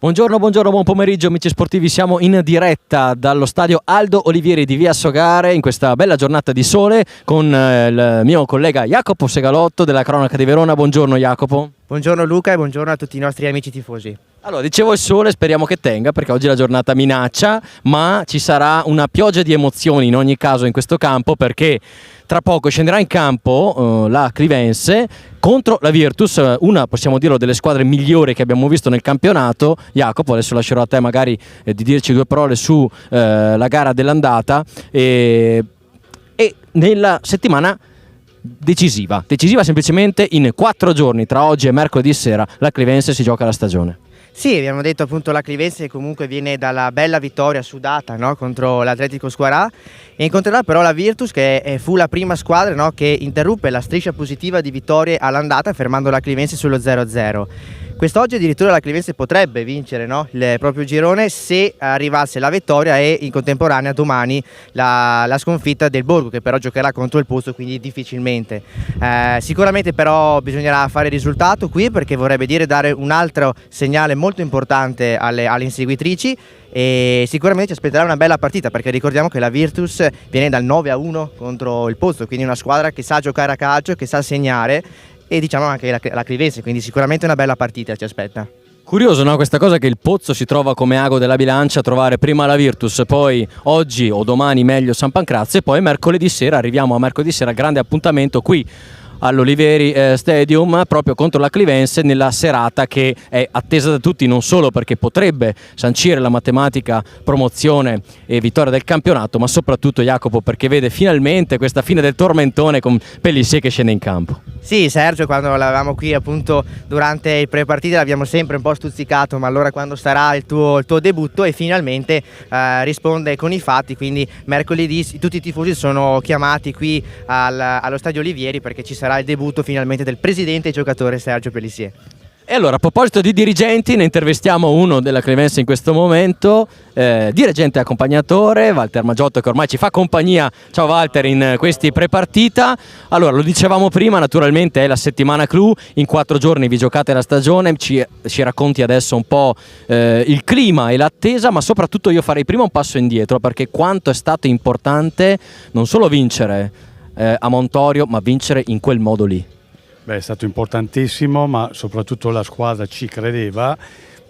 Buongiorno, buongiorno, buon pomeriggio amici sportivi, siamo in diretta dallo stadio Aldo Olivieri di Via Sogare in questa bella giornata di sole con il mio collega Jacopo Segalotto della Cronaca di Verona. Buongiorno Jacopo. Buongiorno Luca e buongiorno a tutti i nostri amici tifosi. Allora, dicevo il sole, speriamo che tenga perché oggi la giornata minaccia, ma ci sarà una pioggia di emozioni in ogni caso in questo campo perché tra poco scenderà in campo la Clivense contro la Virtus, una possiamo dirlo delle squadre migliori che abbiamo visto nel campionato. Jacopo, adesso lascerò a te magari di dirci due parole su la gara dell'andata e nella settimana decisiva semplicemente in 4 giorni, tra oggi e mercoledì sera la Clivense si gioca la stagione. Sì, abbiamo detto appunto la Clivense comunque viene dalla bella vittoria sudata, no? Contro l'Atletico Squarà e incontrerà però la Virtus che fu la prima squadra, no? Che interruppe la striscia positiva di vittorie all'andata fermando la Clivense sullo 0-0. Quest'oggi addirittura la Clivense potrebbe vincere, no? Il proprio girone se arrivasse la vittoria e in contemporanea domani la sconfitta del Borgo, che però giocherà contro il Pozzo, quindi difficilmente. Sicuramente però bisognerà fare risultato qui perché vorrebbe dire dare un altro segnale molto importante alle inseguitrici e sicuramente ci aspetterà una bella partita perché ricordiamo che la Virtus viene dal 9-1 contro il Pozzo, quindi una squadra che sa giocare a calcio, che sa segnare e diciamo anche la Clivense, quindi sicuramente una bella partita ci aspetta. Curioso, no? Questa cosa che il Pozzo si trova come ago della bilancia a trovare prima la Virtus, poi oggi o domani meglio San Pancrazio e poi mercoledì sera, arriviamo a mercoledì sera, grande appuntamento qui all'Oliveri Stadium proprio contro la Clivense nella serata che è attesa da tutti non solo perché potrebbe sancire la matematica promozione e vittoria del campionato, ma soprattutto Jacopo perché vede finalmente questa fine del tormentone con Pellissier che scende in campo. Sì, Sergio, quando l'avevamo qui appunto durante il pre-partita l'abbiamo sempre un po' stuzzicato, ma allora quando sarà il tuo debutto e finalmente risponde con i fatti, quindi mercoledì tutti i tifosi sono chiamati qui allo stadio Olivieri perché ci sarà il debutto finalmente del presidente e giocatore Sergio Pellissier. E allora, a proposito di dirigenti, ne intervistiamo uno della Clivense in questo momento, dirigente e accompagnatore, Walter Maggiotto, che ormai ci fa compagnia. Ciao Walter, in questi pre-partita. Allora, lo dicevamo prima, naturalmente è la settimana clou, in 4 giorni vi giocate la stagione, ci racconti adesso un po' il clima e l'attesa, ma soprattutto io farei prima un passo indietro, perché quanto è stato importante non solo vincere a Montorio, ma vincere in quel modo lì. Beh, è stato importantissimo, ma soprattutto la squadra ci credeva.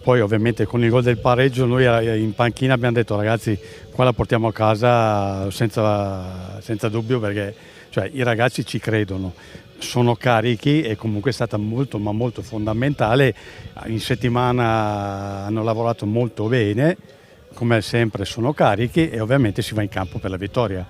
Poi ovviamente con il gol del pareggio noi in panchina abbiamo detto ragazzi qua la portiamo a casa senza dubbio perché cioè, i ragazzi ci credono, sono carichi e comunque è stata molto ma molto fondamentale. In settimana hanno lavorato molto bene, come sempre sono carichi e ovviamente si va in campo per la vittoria.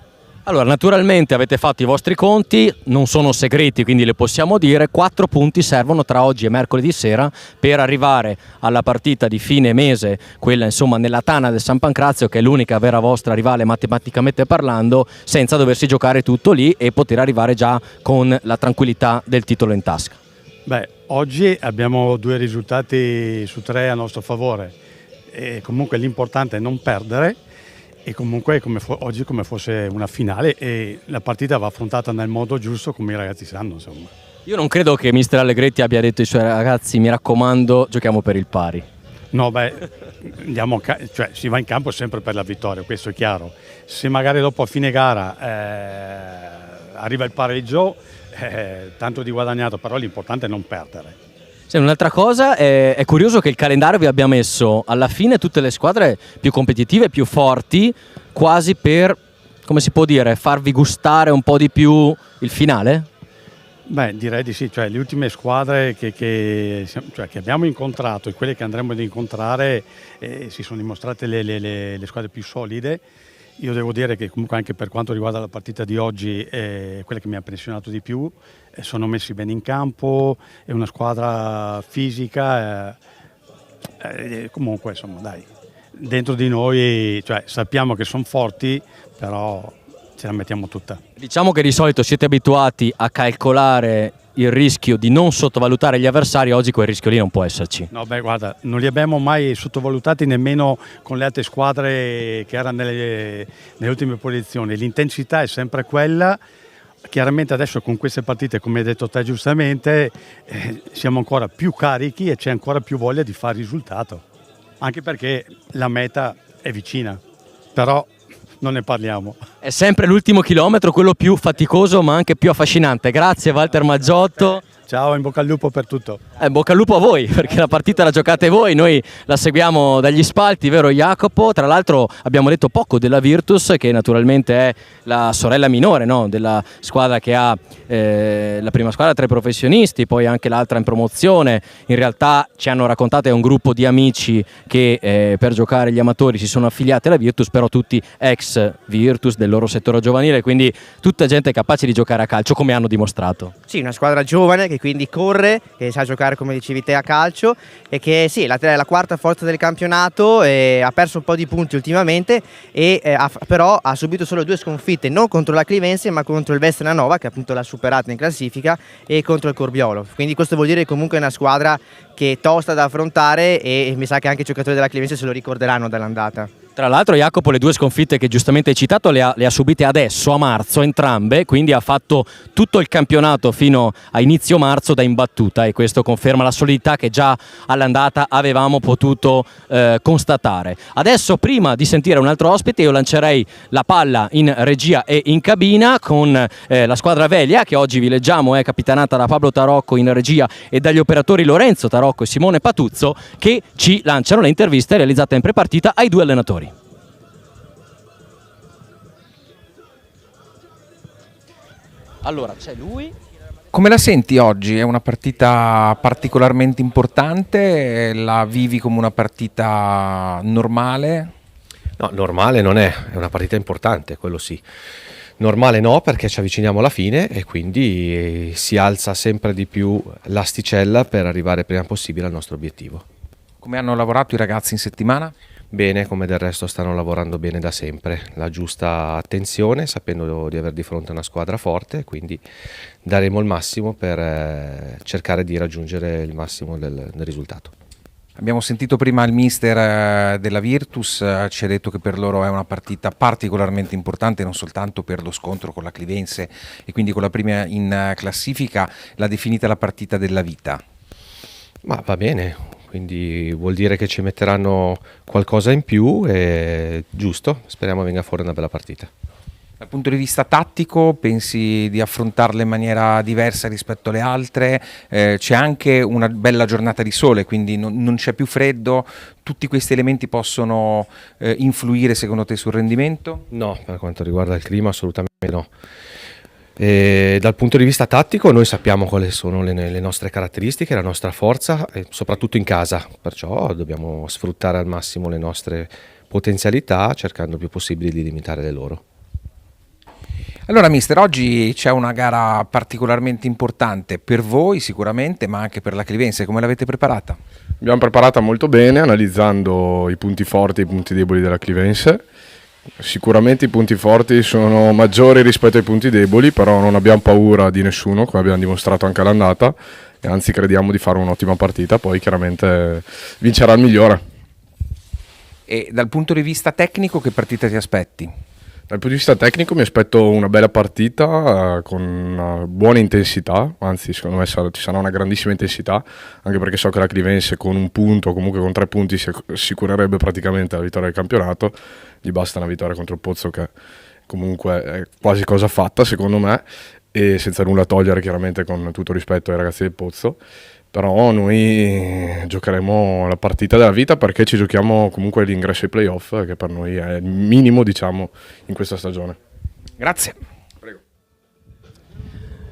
Allora, naturalmente avete fatto i vostri conti, non sono segreti, quindi le possiamo dire, 4 punti servono tra oggi e mercoledì sera per arrivare alla partita di fine mese, quella insomma nella tana del San Pancrazio, che è l'unica vera vostra rivale matematicamente parlando, senza doversi giocare tutto lì e poter arrivare già con la tranquillità del titolo in tasca. Beh, oggi abbiamo 2 risultati su 3 a nostro favore e comunque l'importante è non perdere. E comunque oggi come fosse una finale e la partita va affrontata nel modo giusto come i ragazzi sanno insomma. Io non credo che mister Allegretti abbia detto ai suoi ragazzi mi raccomando giochiamo per il pari. No beh, cioè, si va in campo sempre per la vittoria, questo è chiaro. Se magari dopo a fine gara arriva il pareggio, tanto di guadagnato, però l'importante è non perdere. Un'altra cosa, è curioso che il calendario vi abbia messo alla fine tutte le squadre più competitive, più forti, quasi per, come si può dire, farvi gustare un po' di più il finale? Beh, direi di sì, cioè le ultime squadre che abbiamo incontrato e quelle che andremo ad incontrare si sono dimostrate le squadre più solide. Io devo dire che comunque anche per quanto riguarda la partita di oggi, quella che mi ha impressionato di più, sono messi bene in campo, è una squadra fisica, comunque insomma dai, dentro di noi cioè, sappiamo che sono forti, però ce la mettiamo tutta. Diciamo che di solito siete abituati a calcolare il rischio di non sottovalutare gli avversari, oggi quel rischio lì non può esserci. No, beh, guarda, non li abbiamo mai sottovalutati nemmeno con le altre squadre che erano nelle ultime posizioni. L'intensità è sempre quella. Chiaramente adesso con queste partite, come hai detto te giustamente, siamo ancora più carichi e c'è ancora più voglia di fare risultato. Anche perché la meta è vicina, però non ne parliamo. È sempre l'ultimo chilometro, quello più faticoso ma anche più affascinante. Grazie Walter Maggiotto. Ciao, in bocca al lupo per tutto. Bocca al lupo a voi, perché la partita la giocate voi, noi la seguiamo dagli spalti, vero Jacopo? Tra l'altro abbiamo detto poco della Virtus, che naturalmente è la sorella minore, no? Della squadra che ha la prima squadra tra i professionisti, poi anche l'altra in promozione. In realtà ci hanno raccontato, è un gruppo di amici che per giocare gli amatori si sono affiliati alla Virtus, però tutti ex Virtus del loro settore giovanile, quindi tutta gente capace di giocare a calcio, come hanno dimostrato. Sì, una squadra giovane che quindi corre, che sa giocare come dicevi te a calcio e che sì, è la quarta forza del campionato, ha perso un po' di punti ultimamente però ha subito solo 2 sconfitte, non contro la Clivense ma contro il Vesna Nova, che appunto l'ha superata in classifica, e contro il Corbiolo. Quindi questo vuol dire che comunque è una squadra che è tosta da affrontare e mi sa che anche i giocatori della Clivense se lo ricorderanno dall'andata. Tra l'altro Jacopo le 2 sconfitte che giustamente hai citato le ha subite adesso, a marzo, entrambe, quindi ha fatto tutto il campionato fino a inizio marzo da imbattuta, e questo conferma la solidità che già all'andata avevamo potuto constatare. Adesso, prima di sentire un altro ospite, io lancerei la palla in regia e in cabina con la squadra Velia, che oggi vi leggiamo è capitanata da Pablo Tarocco in regia e dagli operatori Lorenzo Tarocco e Simone Patuzzo, che ci lanciano le interviste realizzate in prepartita ai 2 allenatori. Allora, c'è lui. Come la senti oggi? È una partita particolarmente importante? La vivi come una partita normale? No, normale non è una partita importante, quello sì. Normale no, perché ci avviciniamo alla fine e quindi si alza sempre di più l'asticella per arrivare prima possibile al nostro obiettivo. Come hanno lavorato i ragazzi in settimana? Bene, come del resto stanno lavorando bene da sempre, la giusta attenzione, sapendo di avere di fronte una squadra forte, quindi daremo il massimo per cercare di raggiungere il massimo del risultato. Abbiamo sentito prima il mister della Virtus, ci ha detto che per loro è una partita particolarmente importante, non soltanto per lo scontro con la Clivense e quindi con la prima in classifica, l'ha definita la partita della vita. Ma va bene, quindi vuol dire che ci metteranno qualcosa in più e giusto, speriamo venga fuori una bella partita. Dal punto di vista tattico pensi di affrontarle in maniera diversa rispetto alle altre? C'è anche una bella giornata di sole, quindi non c'è più freddo, tutti questi elementi possono influire secondo te sul rendimento? No, per quanto riguarda il clima assolutamente no. E dal punto di vista tattico noi sappiamo quali sono le nostre caratteristiche, la nostra forza, soprattutto in casa, perciò dobbiamo sfruttare al massimo le nostre potenzialità cercando il più possibile di limitare le loro. Allora mister, oggi c'è una gara particolarmente importante per voi sicuramente, ma anche per la Clivense, come l'avete preparata? Abbiamo preparata molto bene analizzando i punti forti e i punti deboli della Clivense. Sicuramente i punti forti sono maggiori rispetto ai punti deboli, però non abbiamo paura di nessuno, come abbiamo dimostrato anche all'andata, e anzi crediamo di fare un'ottima partita, poi chiaramente vincerà il migliore. E dal punto di vista tecnico che partita ti aspetti? Dal punto di vista tecnico mi aspetto una bella partita con una buona intensità, anzi secondo me ci sarà una grandissima intensità, anche perché so che la Clivense con un punto, comunque con 3 punti si assicurerebbe praticamente la vittoria del campionato, gli basta una vittoria contro il Pozzo che comunque è quasi cosa fatta secondo me, e senza nulla togliere chiaramente con tutto rispetto ai ragazzi del Pozzo. Però noi giocheremo la partita della vita perché ci giochiamo comunque l'ingresso ai playoff, che per noi è il minimo, diciamo, in questa stagione. Grazie.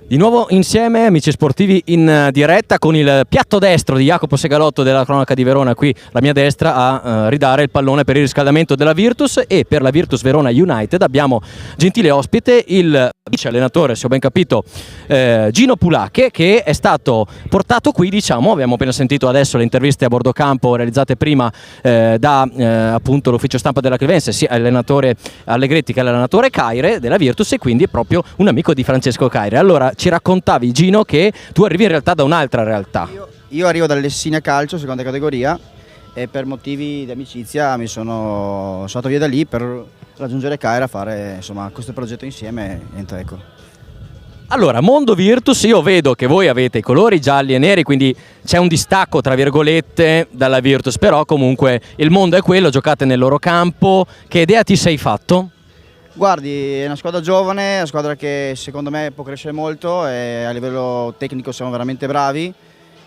Di nuovo insieme, amici sportivi, in diretta con il piatto destro di Jacopo Segalotto della Cronaca di Verona, qui alla mia destra, a ridare il pallone per il riscaldamento della Virtus. E per la Virtus Verona United abbiamo gentile ospite il vice allenatore, se ho ben capito, Gino Pulacche, che è stato portato qui, diciamo, abbiamo appena sentito adesso le interviste a bordo campo realizzate prima da appunto l'ufficio stampa della Clivense, sia allenatore Allegretti che l'allenatore Caire della Virtus, e quindi è proprio un amico di Francesco Caire. Allora, ci raccontavi, Gino, che tu arrivi in realtà da un'altra realtà. Io arrivo dall'Essina Calcio, seconda categoria, e per motivi di amicizia sono andato via da lì per raggiungere Caire a fare insomma questo progetto insieme e niente, ecco. Allora, Mondo Virtus, io vedo che voi avete i colori gialli e neri, quindi c'è un distacco tra virgolette dalla Virtus, però comunque il mondo è quello, giocate nel loro campo. Che idea ti sei fatto? Guardi, è una squadra giovane, una squadra che secondo me può crescere molto e a livello tecnico siamo veramente bravi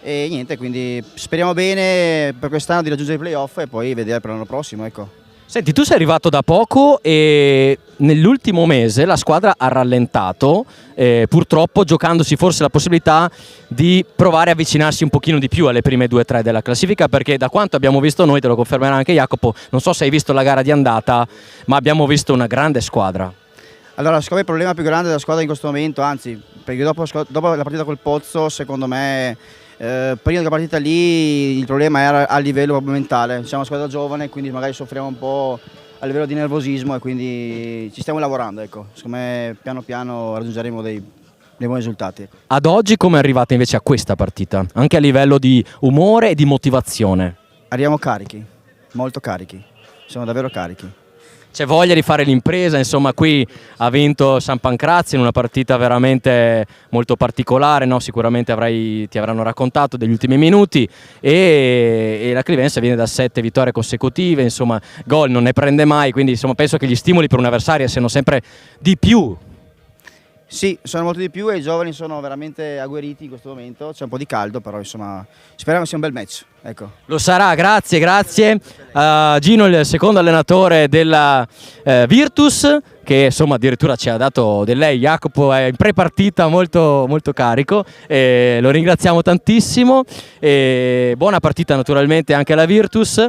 e niente, quindi speriamo bene per quest'anno di raggiungere i playoff e poi vedere per l'anno prossimo, ecco. Senti, tu sei arrivato da poco e nell'ultimo mese la squadra ha rallentato, purtroppo giocandosi forse la possibilità di provare a avvicinarsi un pochino di più alle prime 2-3 della classifica, perché da quanto abbiamo visto noi, te lo confermerà anche Jacopo, non so se hai visto la gara di andata, ma abbiamo visto una grande squadra. Allora, secondo me il problema più grande della squadra in questo momento, anzi, perché dopo la partita col Pozzo, secondo me, prima della partita lì il problema era a livello proprio mentale. Siamo una squadra giovane, quindi magari soffriamo un po' a livello di nervosismo e quindi ci stiamo lavorando, ecco. Secondo me piano piano raggiungeremo dei buoni risultati. Ecco. Ad oggi come arrivate invece a questa partita? Anche a livello di umore e di motivazione? Arriviamo carichi, molto carichi, siamo davvero carichi. C'è voglia di fare l'impresa, insomma qui ha vinto San Pancrazio in una partita veramente molto particolare, no? Sicuramente ti avranno raccontato degli ultimi minuti e la Clivense viene da 7 vittorie consecutive, insomma gol non ne prende mai, quindi insomma penso che gli stimoli per un avversario siano sempre di più. Sì, sono molto di più e i giovani sono veramente agguerriti in questo momento, c'è un po' di caldo però insomma speriamo sia un bel match. Ecco. Lo sarà, grazie. Gino, il secondo allenatore della Virtus, che insomma addirittura ci ha dato del lei, Jacopo è in pre-partita molto, molto carico, lo ringraziamo tantissimo, buona partita naturalmente anche alla Virtus.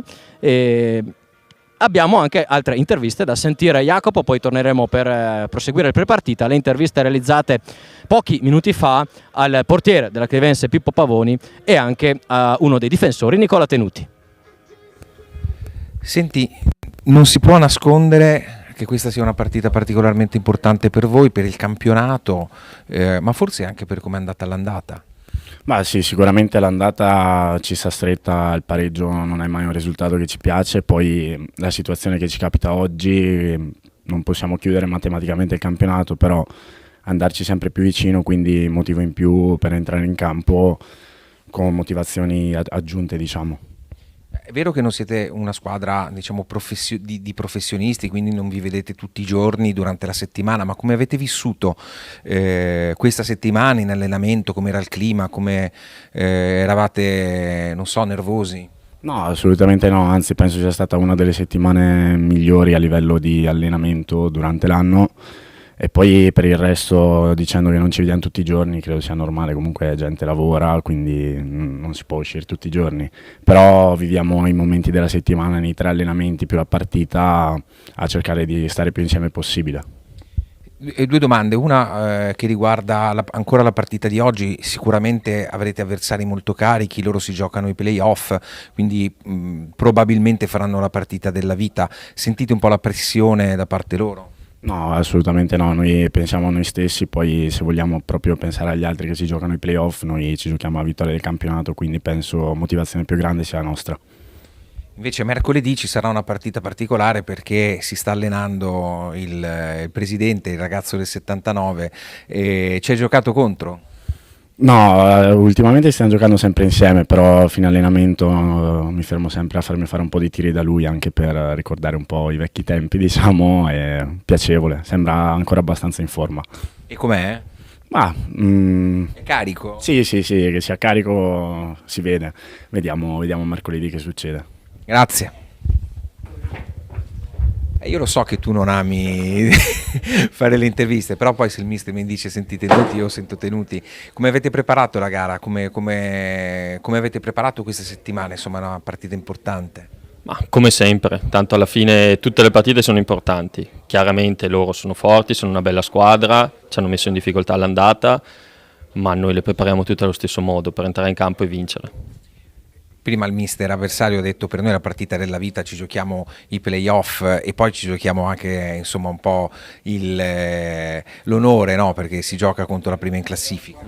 Abbiamo anche altre interviste da sentire a Jacopo, poi torneremo per proseguire il pre-partita. Le interviste realizzate pochi minuti fa al portiere della Clivense Pippo Pavoni e anche a uno dei difensori Nicola Tenuti. Senti, non si può nascondere che questa sia una partita particolarmente importante per voi, per il campionato, ma forse anche per come è andata l'andata. Ma sì, sicuramente l'andata ci sta stretta, il pareggio non è mai un risultato che ci piace, poi la situazione che ci capita oggi non possiamo chiudere matematicamente il campionato, però andarci sempre più vicino, quindi motivo in più per entrare in campo con motivazioni aggiunte, diciamo. È vero che non siete una squadra, diciamo, di professionisti, quindi non vi vedete tutti i giorni durante la settimana, ma come avete vissuto questa settimana in allenamento, come era il clima, come eravate, non so, nervosi? No, assolutamente no, anzi penso sia stata una delle settimane migliori a livello di allenamento durante l'anno. E poi per il resto, dicendo che non ci vediamo tutti i giorni, credo sia normale, comunque la gente lavora, quindi non si può uscire tutti i giorni. Però viviamo i momenti della settimana, nei 3 allenamenti più la partita, a cercare di stare più insieme possibile. E 2 domande, una che riguarda ancora la partita di oggi. Sicuramente avrete avversari molto carichi, loro si giocano i playoff, quindi probabilmente faranno la partita della vita. Sentite un po' la pressione da parte loro? No, assolutamente no, noi pensiamo a noi stessi, poi se vogliamo proprio pensare agli altri che si giocano i playoff, noi ci giochiamo la vittoria del campionato, quindi penso motivazione più grande sia la nostra. Invece mercoledì ci sarà una partita particolare perché si sta allenando il presidente, il ragazzo del 79, e ci hai giocato contro? No, ultimamente stiamo giocando sempre insieme, però a fine allenamento mi fermo sempre a farmi fare un po' di tiri da lui, anche per ricordare un po' i vecchi tempi, diciamo, è piacevole, sembra ancora abbastanza in forma. E com'è? È carico? Sì, che sia carico si vede, vediamo mercoledì che succede. Grazie. Io lo so che tu non ami fare le interviste, però poi se il mister mi dice senti Tenuti, io sento Tenuti. Come avete preparato la gara? Come avete preparato questa settimana? Insomma, una partita importante. Ma come sempre, tanto alla fine tutte le partite sono importanti. Chiaramente loro sono forti, sono una bella squadra, ci hanno messo in difficoltà all'andata, ma noi le prepariamo tutte allo stesso modo per entrare in campo e vincere. Prima il mister avversario ha detto per noi la partita della vita, ci giochiamo i playoff e poi ci giochiamo anche insomma un po' l'onore, no? Perché si gioca contro la prima in classifica.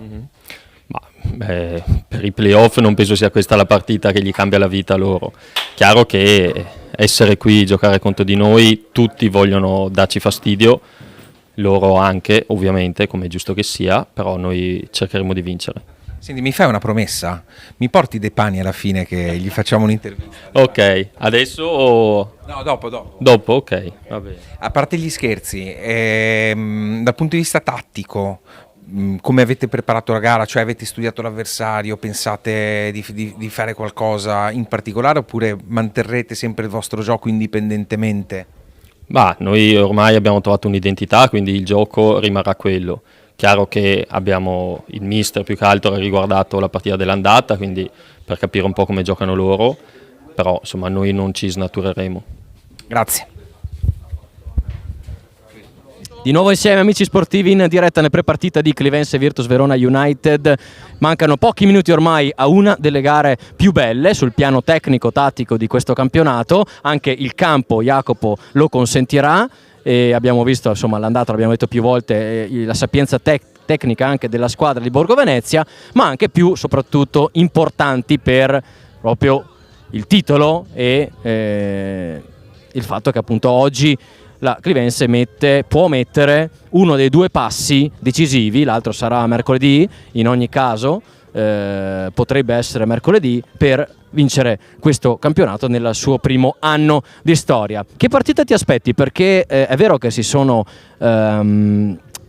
Per i playoff non penso sia questa la partita che gli cambia la vita a loro. Chiaro che essere qui, giocare contro di noi, tutti vogliono darci fastidio, loro anche, ovviamente, come è giusto che sia, però noi cercheremo di vincere. Senti, mi fai una promessa? Mi porti dei pani alla fine che gli facciamo un'intervista? Ok, adesso o... No, dopo. Dopo, ok, va bene. A parte gli scherzi, dal punto di vista tattico, come avete preparato la gara? Cioè avete studiato l'avversario, pensate di fare qualcosa in particolare oppure manterrete sempre il vostro gioco indipendentemente? Bah, noi ormai abbiamo trovato un'identità, quindi il gioco rimarrà quello. Chiaro che abbiamo il mister più che altro ha riguardato la partita dell'andata, quindi per capire un po' come giocano loro, però insomma noi non ci snatureremo. Grazie. Di nuovo insieme amici sportivi in diretta nel prepartita di Clivense Virtus Verona United. Mancano pochi minuti ormai a una delle gare più belle sul piano tecnico-tattico di questo campionato. Anche il campo, Jacopo, lo consentirà. E abbiamo visto, insomma, l'andata, l'abbiamo detto più volte, la sapienza tecnica anche della squadra di Borgo Venezia, ma anche più, soprattutto, importanti per proprio il titolo e il fatto che appunto oggi la Clivense può mettere uno dei due passi decisivi, l'altro sarà mercoledì, in ogni caso potrebbe essere mercoledì, per vincere questo campionato nel suo primo anno di storia. Che partita ti aspetti? Perché è vero che si sono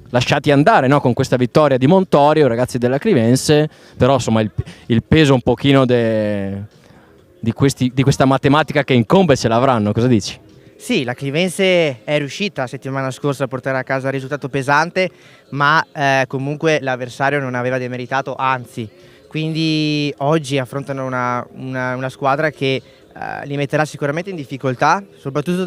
lasciati andare, no, con questa vittoria di Montorio, ragazzi della Clivense, però insomma il peso un pochino di questa matematica che incombe ce l'avranno, cosa dici? Sì, la Clivense è riuscita la settimana scorsa a portare a casa un risultato pesante, ma comunque l'avversario non aveva demeritato, anzi. Quindi oggi affrontano una squadra che li metterà sicuramente in difficoltà, soprattutto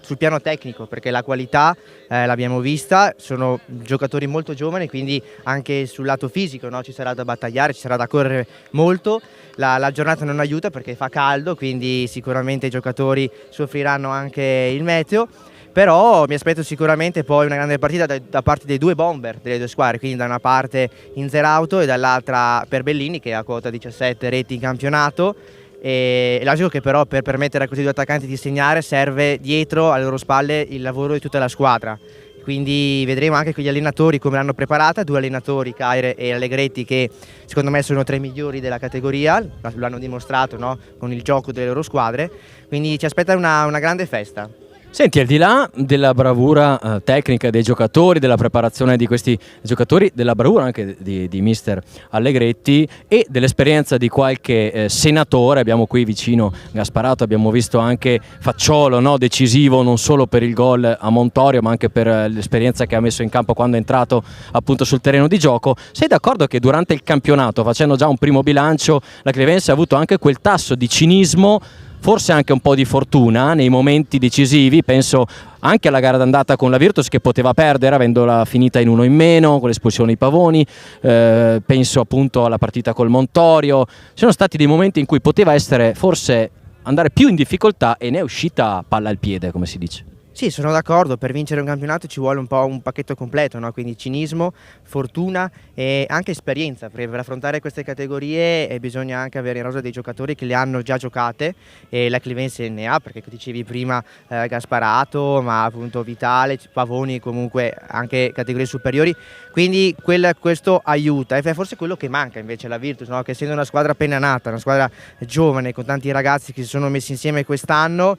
sul piano tecnico, perché la qualità l'abbiamo vista, sono giocatori molto giovani, quindi anche sul lato fisico, no, ci sarà da battagliare, ci sarà da correre molto. La giornata non aiuta perché fa caldo, quindi sicuramente i giocatori soffriranno anche il meteo. Però mi aspetto sicuramente poi una grande partita da parte dei due bomber delle due squadre, quindi da una parte Inzerauto e dall'altra Perbellini, che ha quota 17 reti in campionato. E logico che però per permettere a questi due attaccanti di segnare serve dietro alle loro spalle il lavoro di tutta la squadra. Quindi vedremo anche con gli allenatori come l'hanno preparata, due allenatori, Caire e Allegretti, che secondo me sono tra i migliori della categoria, lo hanno dimostrato, no? Con il gioco delle loro squadre, quindi ci aspetta una grande festa. Senti, al di là della bravura tecnica dei giocatori, della preparazione di questi giocatori, della bravura anche di mister Allegretti e dell'esperienza di qualche senatore, abbiamo qui vicino Gasparato, abbiamo visto anche Facciolo, no? Decisivo non solo per il gol a Montorio ma anche per l'esperienza che ha messo in campo quando è entrato appunto sul terreno di gioco. Sei d'accordo che durante il campionato, facendo già un primo bilancio, la Clivense ha avuto anche quel tasso di cinismo, forse anche un po' di fortuna nei momenti decisivi? Penso anche alla gara d'andata con la Virtus, che poteva perdere avendola finita in uno in meno con l'espulsione di Pavoni, penso appunto alla partita col Montorio. Ci sono stati dei momenti in cui poteva essere forse andare più in difficoltà e ne è uscita palla al piede, come si dice. Sì, sono d'accordo, per vincere un campionato ci vuole un po' un pacchetto completo, no? Quindi cinismo, fortuna e anche esperienza, perché per affrontare queste categorie bisogna anche avere in rosa dei giocatori che le hanno già giocate, e la Clivense ne ha, perché dicevi prima Gasparato, ma appunto Vitale, Pavoni, comunque anche categorie superiori, quindi questo aiuta, e è forse quello che manca invece alla Virtus, no? Che essendo una squadra appena nata, una squadra giovane con tanti ragazzi che si sono messi insieme quest'anno.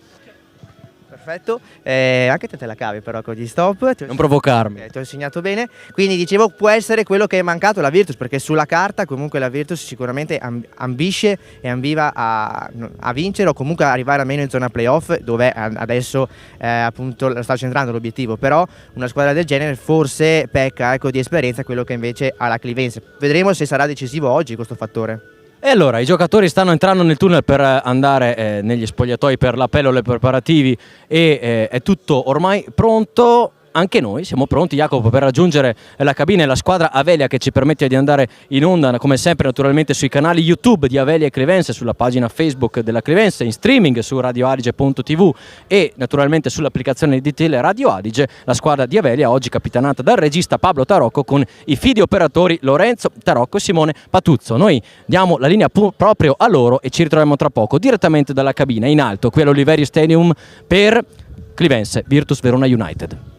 Perfetto, anche te la cavi però con gli stop. Non provocarmi. Ti ho insegnato bene, quindi dicevo può essere quello che è mancato alla Virtus, perché sulla carta comunque la Virtus sicuramente ambisce e ambiva a vincere o comunque arrivare almeno in zona playoff, dove adesso appunto la sta centrando l'obiettivo, però una squadra del genere forse pecca di esperienza, quello che invece ha la Clivense. Vedremo se sarà decisivo oggi questo fattore. E allora i giocatori stanno entrando nel tunnel per andare negli spogliatoi per l'appello ai preparativi e è tutto ormai pronto. Anche noi siamo pronti, Jacopo, per raggiungere la cabina e la squadra Avelia, che ci permette di andare in onda come sempre naturalmente sui canali YouTube di Avelia e Clivense, sulla pagina Facebook della Clivense, in streaming su radioadige.tv e naturalmente sull'applicazione di Radio Adige. La squadra di Avelia oggi capitanata dal regista Pablo Tarocco con i fidi operatori Lorenzo Tarocco e Simone Patuzzo. Noi diamo la linea proprio a loro e ci ritroviamo tra poco direttamente dalla cabina in alto qui all'Oliveri Stadium per Clivense Virtus Verona United.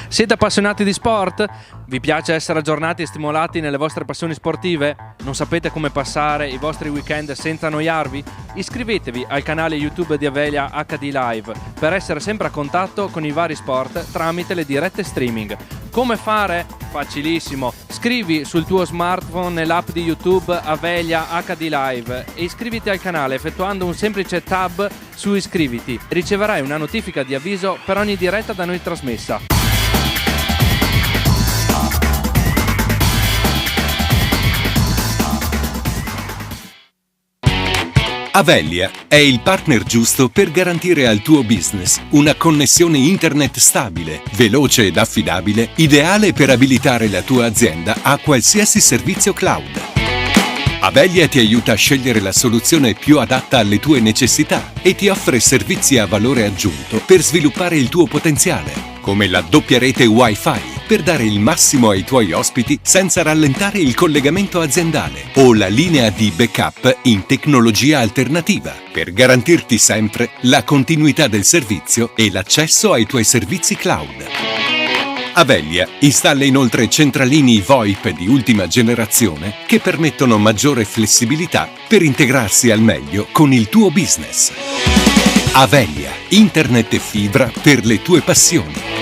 Siete appassionati di sport? Vi piace essere aggiornati e stimolati nelle vostre passioni sportive? Non sapete come passare i vostri weekend senza annoiarvi? Iscrivetevi al canale YouTube di Avelia HD Live per essere sempre a contatto con i vari sport tramite le dirette streaming. Come fare? Facilissimo. Scrivi sul tuo smartphone nell'app di YouTube Avelia HD Live e iscriviti al canale effettuando un semplice tab su iscriviti. Riceverai una notifica di avviso per ogni diretta da noi trasmessa. Avelia è il partner giusto per garantire al tuo business una connessione internet stabile, veloce ed affidabile, ideale per abilitare la tua azienda a qualsiasi servizio cloud. Avelia ti aiuta a scegliere la soluzione più adatta alle tue necessità e ti offre servizi a valore aggiunto per sviluppare il tuo potenziale, come la doppia rete Wi-Fi per dare il massimo ai tuoi ospiti senza rallentare il collegamento aziendale, o la linea di backup in tecnologia alternativa per garantirti sempre la continuità del servizio e l'accesso ai tuoi servizi cloud. Avelia installa inoltre centralini VoIP di ultima generazione che permettono maggiore flessibilità per integrarsi al meglio con il tuo business. Avelia, internet e fibra per le tue passioni.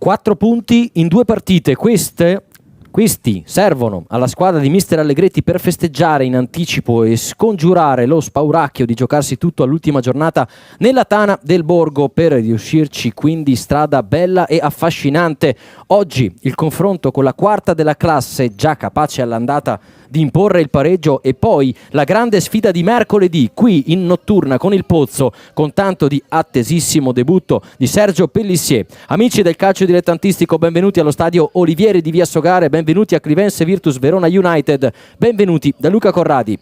4 punti in 2 partite, questi servono alla squadra di mister Allegretti per festeggiare in anticipo e scongiurare lo spauracchio di giocarsi tutto all'ultima giornata nella tana del Borgo, per riuscirci quindi strada bella e affascinante. Oggi il confronto con la quarta della classe, già capace all'andata di imporre il pareggio, e poi la grande sfida di mercoledì qui in notturna con il Pozzo, con tanto di attesissimo debutto di Sergio Pellissier. Amici del calcio dilettantistico, benvenuti allo stadio Olivieri di Via Sogare, benvenuti a Clivense Virtus Verona United, benvenuti da Luca Corradi.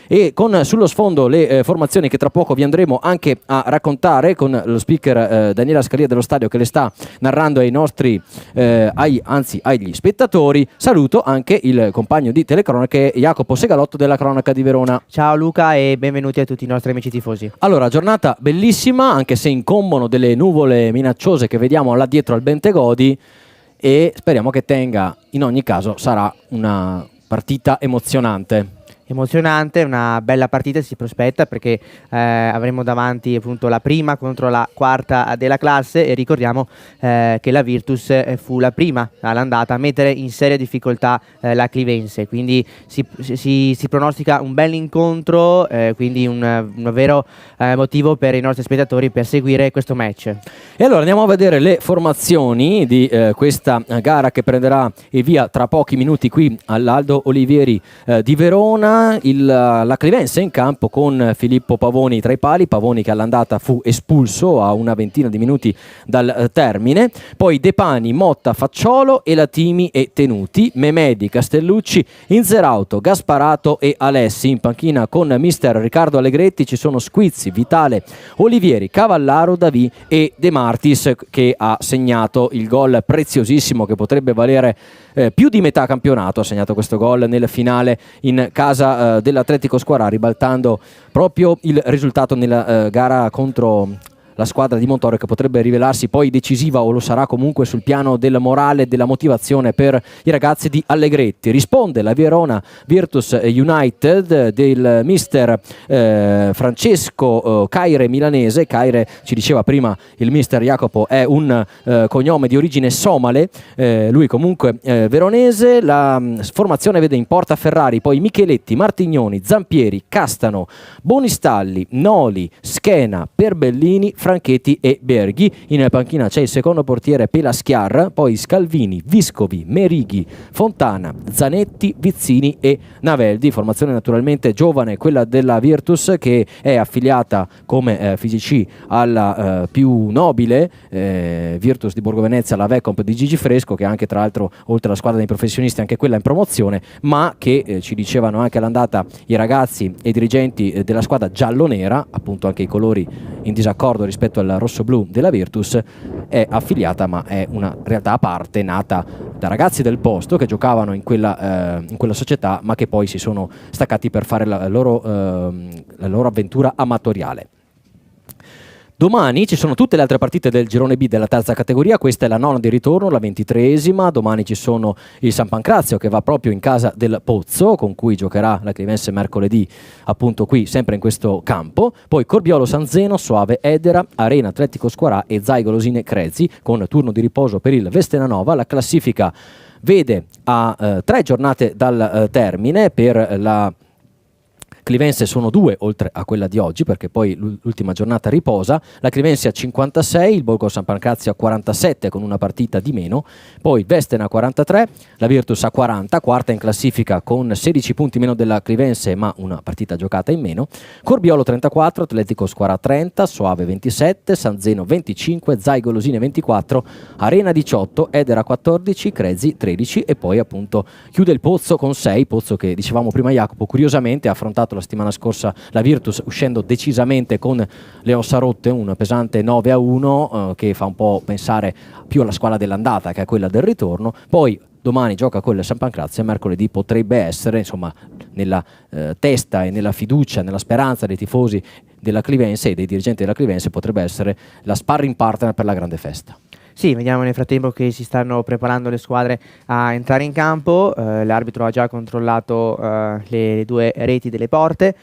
E con sullo sfondo le formazioni che tra poco vi andremo anche a raccontare, con lo speaker Daniela Scalia dello stadio che le sta narrando ai nostri agli spettatori. Saluto anche il compagno di telecronache Jacopo Segalotto della Cronaca di Verona. Ciao Luca e benvenuti a tutti i nostri amici tifosi. Allora, giornata bellissima, anche se incombono delle nuvole minacciose che vediamo là dietro al Bentegodi, e speriamo che tenga. In ogni caso sarà una partita emozionante, una bella partita si prospetta, perché avremo davanti appunto la prima contro la quarta della classe, e ricordiamo che la Virtus fu la prima all'andata a mettere in seria difficoltà la Clivense, quindi si pronostica un bel incontro, quindi un vero motivo per i nostri spettatori per seguire questo match. E allora andiamo a vedere le formazioni di questa gara che prenderà il via tra pochi minuti qui all'Aldo Olivieri di Verona. La Clivense in campo con Filippo Pavoni tra i pali, Pavoni che all'andata fu espulso a una ventina di minuti dal termine, poi De Pani, Motta, Facciolo, Elatimi e Tenuti, Memedi, Castellucci, Inzerauto, Gasparato e Alessi. In panchina con mister Riccardo Allegretti ci sono Squizzi, Vitale, Olivieri, Cavallaro, Davì e De Martis, che ha segnato il gol preziosissimo che potrebbe valere più di metà campionato. Ha segnato questo gol nel finale in casa dell'Atletico Squarà, ribaltando proprio il risultato nella gara contro la squadra di Montoro, che potrebbe rivelarsi poi decisiva, o lo sarà comunque sul piano del morale e della motivazione per i ragazzi di Allegretti. Risponde la Verona Virtus United del mister Francesco Caire Milanese. Caire, ci diceva prima il mister Jacopo, è un cognome di origine somale, lui comunque veronese. La formazione vede in porta Ferrari, poi Micheletti, Martignoni, Zampieri, Castano, Bonistalli, Noli, Schena, Perbellini, Franchetti e Berghi. In panchina c'è il secondo portiere Pelaschiar, poi Scalvini, Viscovi, Merighi, Fontana, Zanetti, Vizzini e Naveldi. Formazione naturalmente giovane quella della Virtus, che è affiliata come FIGC alla più nobile Virtus di Borgo Venezia, la Vecomp di Gigi Fresco, che anche tra l'altro, oltre alla squadra dei professionisti, anche quella in promozione, ma che ci dicevano anche all'andata i ragazzi e i dirigenti della squadra giallonera, appunto anche i colori in disaccordo rispetto al rosso-blu della Virtus, è affiliata, ma è una realtà a parte, nata da ragazzi del posto che giocavano in quella società, ma che poi si sono staccati per fare la loro avventura amatoriale. Domani ci sono tutte le altre partite del girone B della terza categoria. Questa è la nona di ritorno, la 23esima. Domani ci sono il San Pancrazio, che va proprio in casa del Pozzo, con cui giocherà la Clivense mercoledì, appunto qui sempre in questo campo. Poi Corbiolo San Zeno, Soave Edera, Arena Atletico Squarà e Zaigolosine Crezi, con turno di riposo per il Vestenanova. La classifica vede a 3 giornate dal termine. Per la Clivense sono 2 oltre a quella di oggi, perché poi l'ultima giornata riposa. La Clivense a 56, il Borgo San Pancrazio a 47 con una partita di meno, poi Vestena a 43, la Virtus a 40, quarta in classifica con 16 punti meno della Clivense ma una partita giocata in meno, Corbiolo 34, Atletico Squarà 30, Soave 27, San Zeno 25, Zaigolosine 24, Arena 18, Edera 14, Crezi 13 e poi appunto chiude il Pozzo con 6, Pozzo che dicevamo prima Jacopo curiosamente ha affrontato la settimana scorsa la Virtus uscendo decisamente con le ossa rotte, un pesante 9-1 che fa un po' pensare più alla squadra dell'andata che a quella del ritorno. Poi domani gioca con il San Pancrazio e mercoledì potrebbe essere, insomma, nella testa e nella fiducia, nella speranza dei tifosi della Clivense e dei dirigenti della Clivense, potrebbe essere la sparring partner per la grande festa. Sì, vediamo nel frattempo che si stanno preparando le squadre a entrare in campo, l'arbitro ha già controllato le due reti delle porte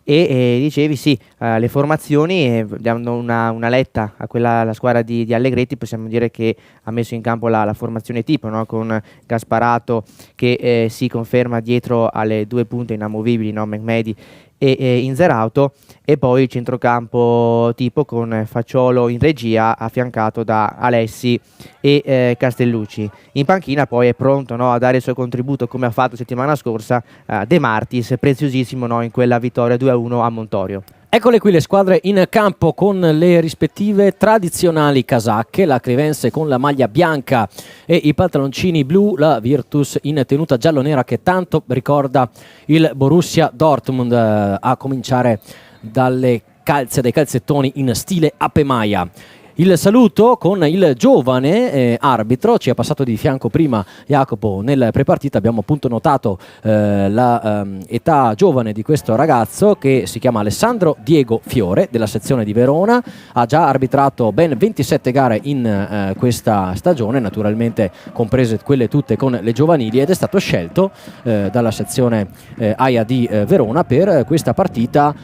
e dicevi sì, le formazioni, dando una letta a quella la squadra di Allegretti, possiamo dire che ha messo in campo la formazione tipo, no? Con Gasparato che si conferma dietro alle due punte inamovibili, no? Mehmedi e Inzerauto, e poi il centrocampo tipo con Facciolo in regia affiancato da Alessi e Castellucci. In panchina poi è pronto, no, a dare il suo contributo, come ha fatto settimana scorsa De Martis, preziosissimo, no, in quella vittoria 2-1 a Montorio. Eccole qui le squadre in campo con le rispettive tradizionali casacche, la Clivense con la maglia bianca e i pantaloncini blu, la Virtus in tenuta giallo-nera che tanto ricorda il Borussia Dortmund, a cominciare dai calzettoni in stile Ape Maia. Il saluto con il giovane arbitro, ci è passato di fianco prima Jacopo nel prepartita, abbiamo appunto notato l'età giovane di questo ragazzo che si chiama Alessandro Diego Fiore della sezione di Verona, ha già arbitrato ben 27 gare in questa stagione, naturalmente comprese quelle tutte con le giovanili, ed è stato scelto dalla sezione AIA di Verona per questa partita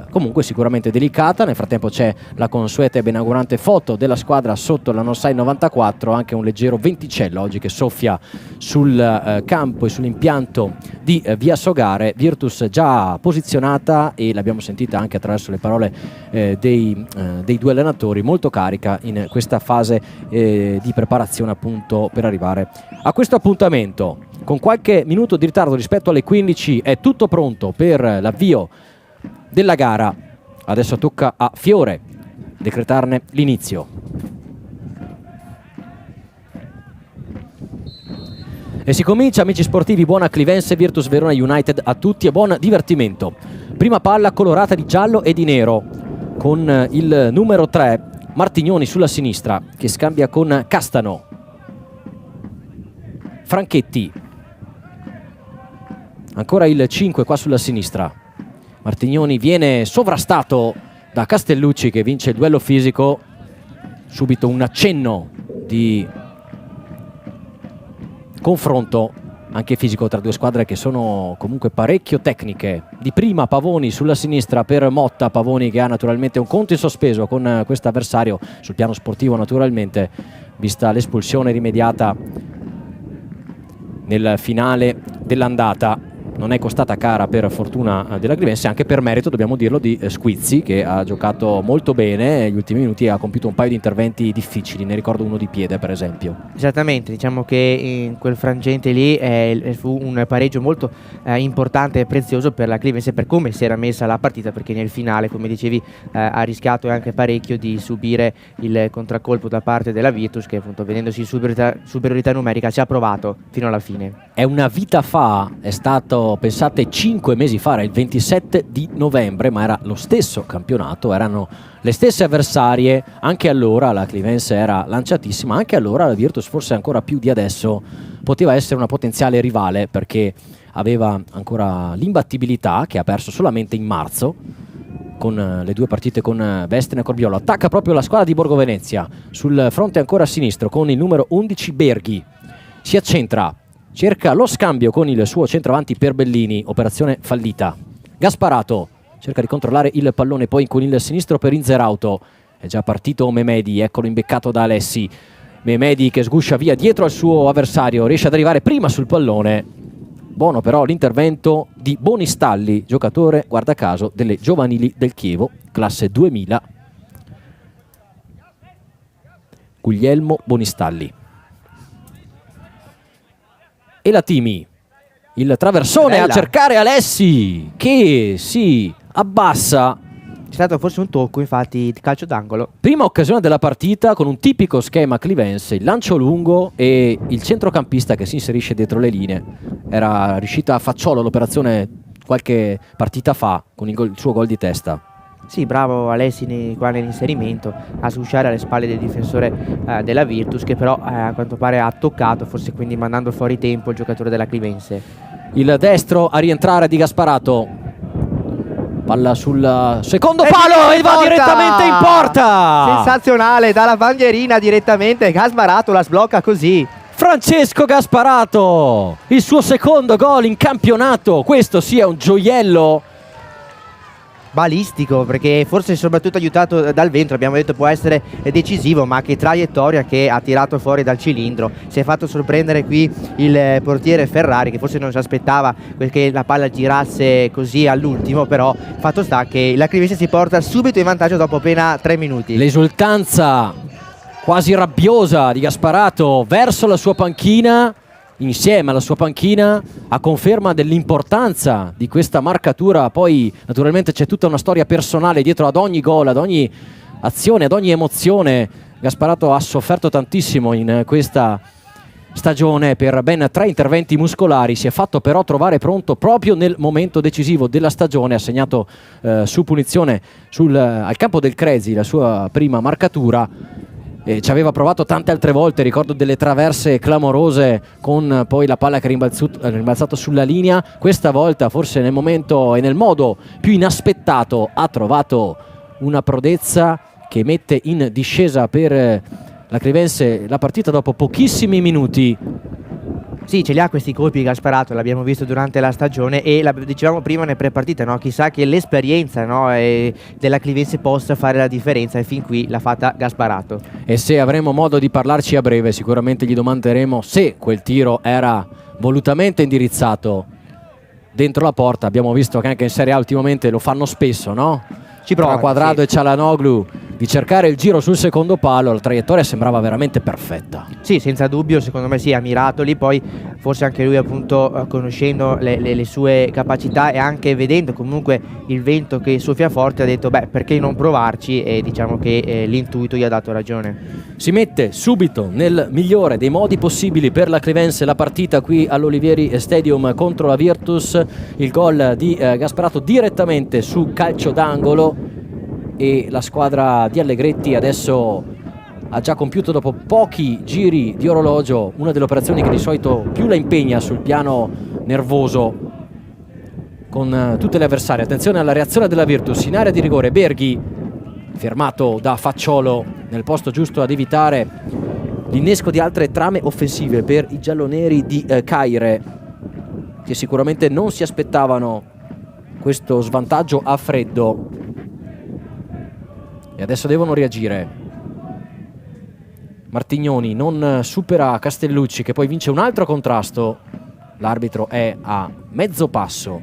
comunque sicuramente delicata. Nel frattempo c'è la consueta e benaugurante foto della squadra sotto la NOSAI 94, anche un leggero venticello oggi che soffia sul campo e sull'impianto di Via Sogare. Virtus già posizionata, e l'abbiamo sentita anche attraverso le parole dei due allenatori, molto carica in questa fase di preparazione appunto per arrivare a questo appuntamento. Con qualche minuto di ritardo rispetto alle 15 è tutto pronto per l'avvio della gara. Adesso tocca a Fiore decretarne l'inizio. E si comincia, amici sportivi, buona Clivense Virtus Verona United a tutti e buon divertimento. Prima palla colorata di giallo e di nero con il numero 3 Martignoni sulla sinistra che scambia con Castano. Franchetti, ancora il 5 qua sulla sinistra. Martignoni viene sovrastato da Castellucci che vince il duello fisico. Subito un accenno di confronto anche fisico tra due squadre che sono comunque parecchio tecniche. Di prima Pavoni sulla sinistra per Motta, Pavoni che ha naturalmente un conto in sospeso con questo avversario sul piano sportivo, naturalmente vista l'espulsione rimediata nel finale dell'andata. Non è costata cara per fortuna della Clivense, anche per merito, dobbiamo dirlo, di Squizzi, che ha giocato molto bene negli ultimi minuti e ha compiuto un paio di interventi difficili, ne ricordo uno di piede per esempio. Esattamente, diciamo che in quel frangente lì fu un pareggio molto importante e prezioso per la Clivense per come si era messa la partita, perché nel finale, come dicevi, ha rischiato anche parecchio di subire il contraccolpo da parte della Virtus, che appunto vedendosi in superiorità numerica ci ha provato fino alla fine. È una vita fa, è stato, pensate, 5 mesi fa, era il 27 di novembre, ma era lo stesso campionato, erano le stesse avversarie. Anche allora la Clivense era lanciatissima, anche allora la Virtus, forse ancora più di adesso, poteva essere una potenziale rivale, perché aveva ancora l'imbattibilità che ha perso solamente in marzo con le due partite con Vestene e Corbiolo. Attacca proprio la squadra di Borgo Venezia sul fronte ancora sinistro con il numero 11 Berghi, si accentra, cerca lo scambio con il suo centravanti per Bellini, operazione fallita. Gasparato cerca di controllare il pallone poi con il sinistro per Inzerauto, è già partito Mehmedi, eccolo imbeccato da Alessi. Mehmedi che sguscia via dietro al suo avversario, riesce ad arrivare prima sul pallone. Buono però l'intervento di Bonistalli, giocatore guarda caso delle giovanili del Chievo, classe 2000. Guglielmo Bonistalli. E la Timi, il traversone a cercare Alessi che si abbassa. C'è stato forse un tocco, infatti, di calcio d'angolo. Prima occasione della partita con un tipico schema clivense, il lancio lungo e il centrocampista che si inserisce dietro le linee. Era riuscita a Facciolo l'operazione qualche partita fa con il suo gol di testa. Sì, bravo Alessi qua nell'inserimento a sgusciare alle spalle del difensore della Virtus, che però a quanto pare ha toccato, forse quindi mandando fuori tempo il giocatore della Clivense. Il destro a rientrare di Gasparato. Palla sul secondo E palo e va porta! direttamente in porta. Sensazionale, dalla bandierina direttamente. Gasparato la sblocca così. Francesco Gasparato, il suo secondo gol in campionato. Questo sì è un gioiello. Balistico, perché forse soprattutto aiutato dal vento, abbiamo detto può essere decisivo, ma che traiettoria che ha tirato fuori dal cilindro. Si è fatto sorprendere qui il portiere Ferrari, che forse non si aspettava che la palla girasse così all'ultimo, però fatto sta che la Clivense si porta subito in vantaggio dopo appena 3 minuti. L'esultanza quasi rabbiosa di Gasparato verso la sua panchina, insieme alla sua panchina, a conferma dell'importanza di questa marcatura. Poi naturalmente c'è tutta una storia personale dietro ad ogni gol, ad ogni azione, ad ogni emozione. Gasparato ha sofferto tantissimo in questa stagione per ben 3 interventi muscolari, si è fatto però trovare pronto proprio nel momento decisivo della stagione, ha segnato su punizione al campo del Crezi la sua prima marcatura. Ci aveva provato tante altre volte, ricordo delle traverse clamorose con poi la palla che è rimbalzato sulla linea. Questa volta forse nel momento e nel modo più inaspettato ha trovato una prodezza che mette in discesa per la Clivense la partita dopo pochissimi minuti. Sì, ce li ha questi colpi Gasparato, l'abbiamo visto durante la stagione e dicevamo prima nelle prepartite, no? Chissà che l'esperienza, no, della Clivense possa fare la differenza, e fin qui l'ha fatta Gasparato. E se avremo modo di parlarci a breve sicuramente gli domanderemo se quel tiro era volutamente indirizzato dentro la porta. Abbiamo visto che anche in Serie A ultimamente lo fanno spesso, no? Ci provano, tra Quadrado sì, e Çalhanoğlu, di cercare il giro sul secondo palo. La traiettoria sembrava veramente perfetta. Sì, senza dubbio, secondo me sì, ha mirato lì, poi forse anche lui appunto conoscendo le sue capacità e anche vedendo comunque il vento che soffia forte ha detto beh, perché non provarci, e diciamo che l'intuito gli ha dato ragione. Si mette subito nel migliore dei modi possibili per la Clivense la partita qui all'Olivieri Stadium contro la Virtus. Il gol di Gasparato direttamente su calcio d'angolo, e la squadra di Allegretti adesso ha già compiuto dopo pochi giri di orologio una delle operazioni che di solito più la impegna sul piano nervoso con tutte le avversarie. Attenzione alla reazione della Virtus in area di rigore. Berghi fermato da Facciolo nel posto giusto ad evitare l'innesco di altre trame offensive per i gialloneri di Caire, che sicuramente non si aspettavano questo svantaggio a freddo e adesso devono reagire. Martignoni non supera Castellucci, che poi vince un altro contrasto. L'arbitro è a mezzo passo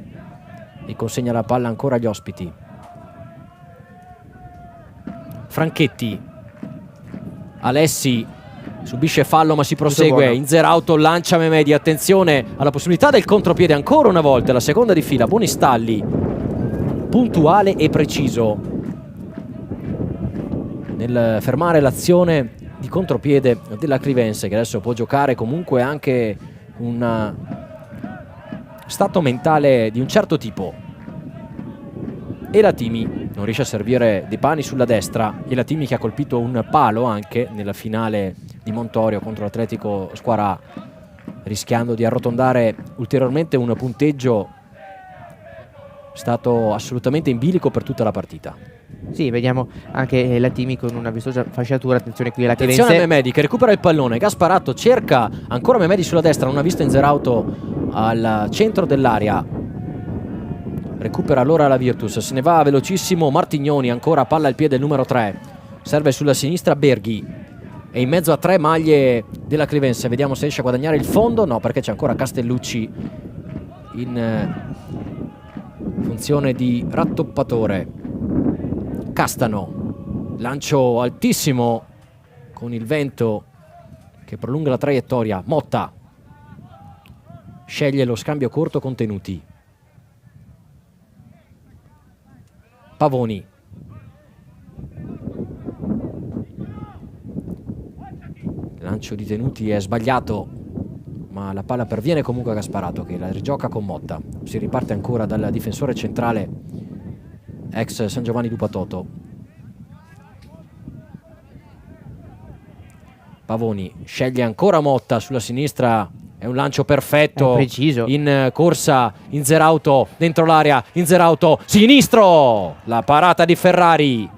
e consegna la palla ancora agli ospiti. Franchetti, Alessi subisce fallo ma si prosegue. Inzerauto lancia Memedi, attenzione alla possibilità del contropiede ancora una volta, la seconda di fila. Buonistalli, puntuale e preciso nel fermare l'azione di contropiede della Clivense, che adesso può giocare comunque anche un stato mentale di un certo tipo. E Latimi non riesce a servire dei pani sulla destra, e Latimi che ha colpito un palo anche nella finale di Montorio contro l'Atletico Squarà, rischiando di arrotondare ulteriormente un punteggio stato assolutamente in bilico per tutta la partita. Sì, vediamo anche Latimi con una vistosa fasciatura. Attenzione qui alla Clivense. Attenzione a Memedi che recupera il pallone. Gasparato cerca ancora Memedi sulla destra, non ha visto Inzerauto al centro dell'area. Recupera allora la Virtus, se ne va velocissimo Martignoni, ancora palla al piede il numero 3. Serve sulla sinistra Berghi, e in mezzo a 3 maglie della Clivense. Vediamo se riesce a guadagnare il fondo. No, perché c'è ancora Castellucci in funzione di rattoppatore. Castano, lancio altissimo con il vento che prolunga la traiettoria. Motta sceglie lo scambio corto contenuti. Pavoni, lancio di Tenuti è sbagliato, ma la palla perviene comunque a Gasparato, che la rigioca con Motta. Si riparte ancora dal difensore centrale ex San Giovanni Dupatoto. Pavoni sceglie ancora Motta sulla sinistra È un lancio perfetto, preciso. in corsa Inzerauto dentro l'area, Inzerauto sinistro, la parata di Ferrari,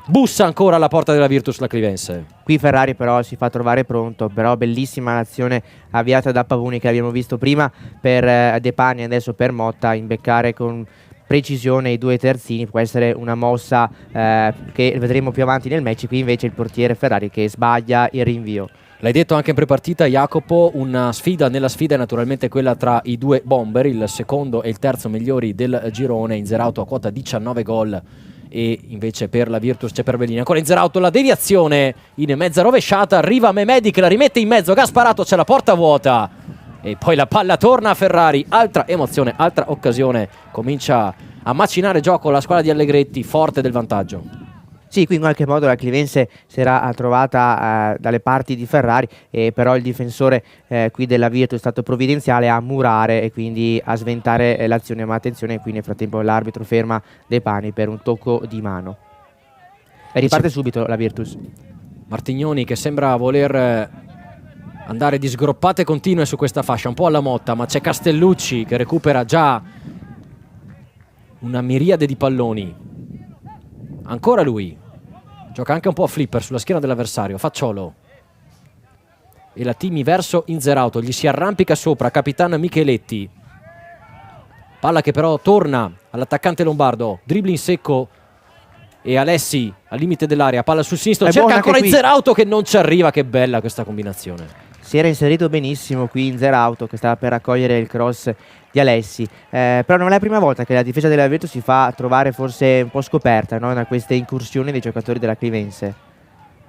bussa ancora alla porta della Virtus la Clivense. Qui Ferrari però si fa trovare pronto, però bellissima l'azione avviata da Pavoni che abbiamo visto prima per De Pani e adesso per Motta, imbeccare con precisione i due terzini, può essere una mossa che vedremo più avanti nel match. Qui invece il portiere Ferrari che sbaglia il rinvio. L'hai detto anche in prepartita, Jacopo, una sfida nella sfida è naturalmente quella tra i due bomber, il secondo e il terzo migliori del girone. Inzerauto a quota 19 gol e invece per la Virtus c'è Perbellini. Ancora Inzerauto, la deviazione in mezza rovesciata, arriva Mehmedi che la rimette in mezzo, Gasparato, c'è la porta vuota e poi la palla torna a Ferrari. Altra emozione, altra occasione, comincia a macinare gioco la squadra di Allegretti, forte del vantaggio. Sì, qui in qualche modo la Clivense si era trovata dalle parti di Ferrari, però il difensore qui della Virtus è stato provvidenziale a murare e quindi a sventare l'azione, ma attenzione, qui nel frattempo l'arbitro ferma De Pani per un tocco di mano. E riparte subito la Virtus. Martignoni che sembra voler andare di sgroppate continue su questa fascia, un po' alla Motta, ma c'è Castellucci che recupera già una miriade di palloni. Ancora lui. Gioca anche un po' a flipper sulla schiena dell'avversario. Facciolo. E la Timi verso Inzerauto. Gli si arrampica sopra capitano Micheletti. Palla che però torna all'attaccante lombardo. Dribbling secco. E Alessi al limite dell'area. Palla sul sinistro. Cerca ancora Inzerauto che non ci arriva. Che bella questa combinazione. Si era inserito benissimo qui Inzerauto che stava per raccogliere il cross di Alessi, però non è la prima volta che la difesa della Virtus si fa trovare forse un po' scoperta, no? Da queste incursioni dei giocatori della Clivense.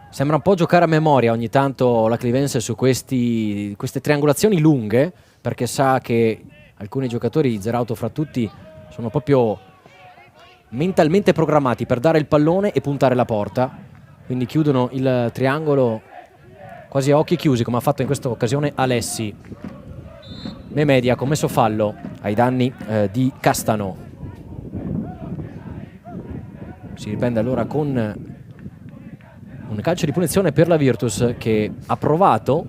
Sembra un po' giocare a memoria ogni tanto la Clivense su queste triangolazioni lunghe, perché sa che alcuni giocatori, Inzerauto fra tutti, sono proprio mentalmente programmati per dare il pallone e puntare la porta, quindi chiudono il triangolo quasi a occhi chiusi, come ha fatto in questa occasione Alessi. Mehmedi ha commesso fallo ai danni di Castano. Si riprende allora con un calcio di punizione per la Virtus che ha provato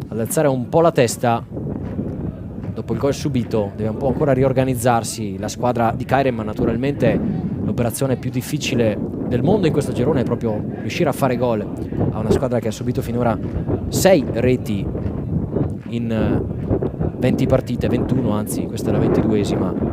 ad alzare un po' la testa dopo il gol subito. Deve un po' ancora riorganizzarsi la squadra di Cairem, ma naturalmente l'operazione più difficile del mondo in questo girone è proprio riuscire a fare gol a una squadra che ha subito finora 6 reti in 20 partite, 21 anzi, questa è la 22esima.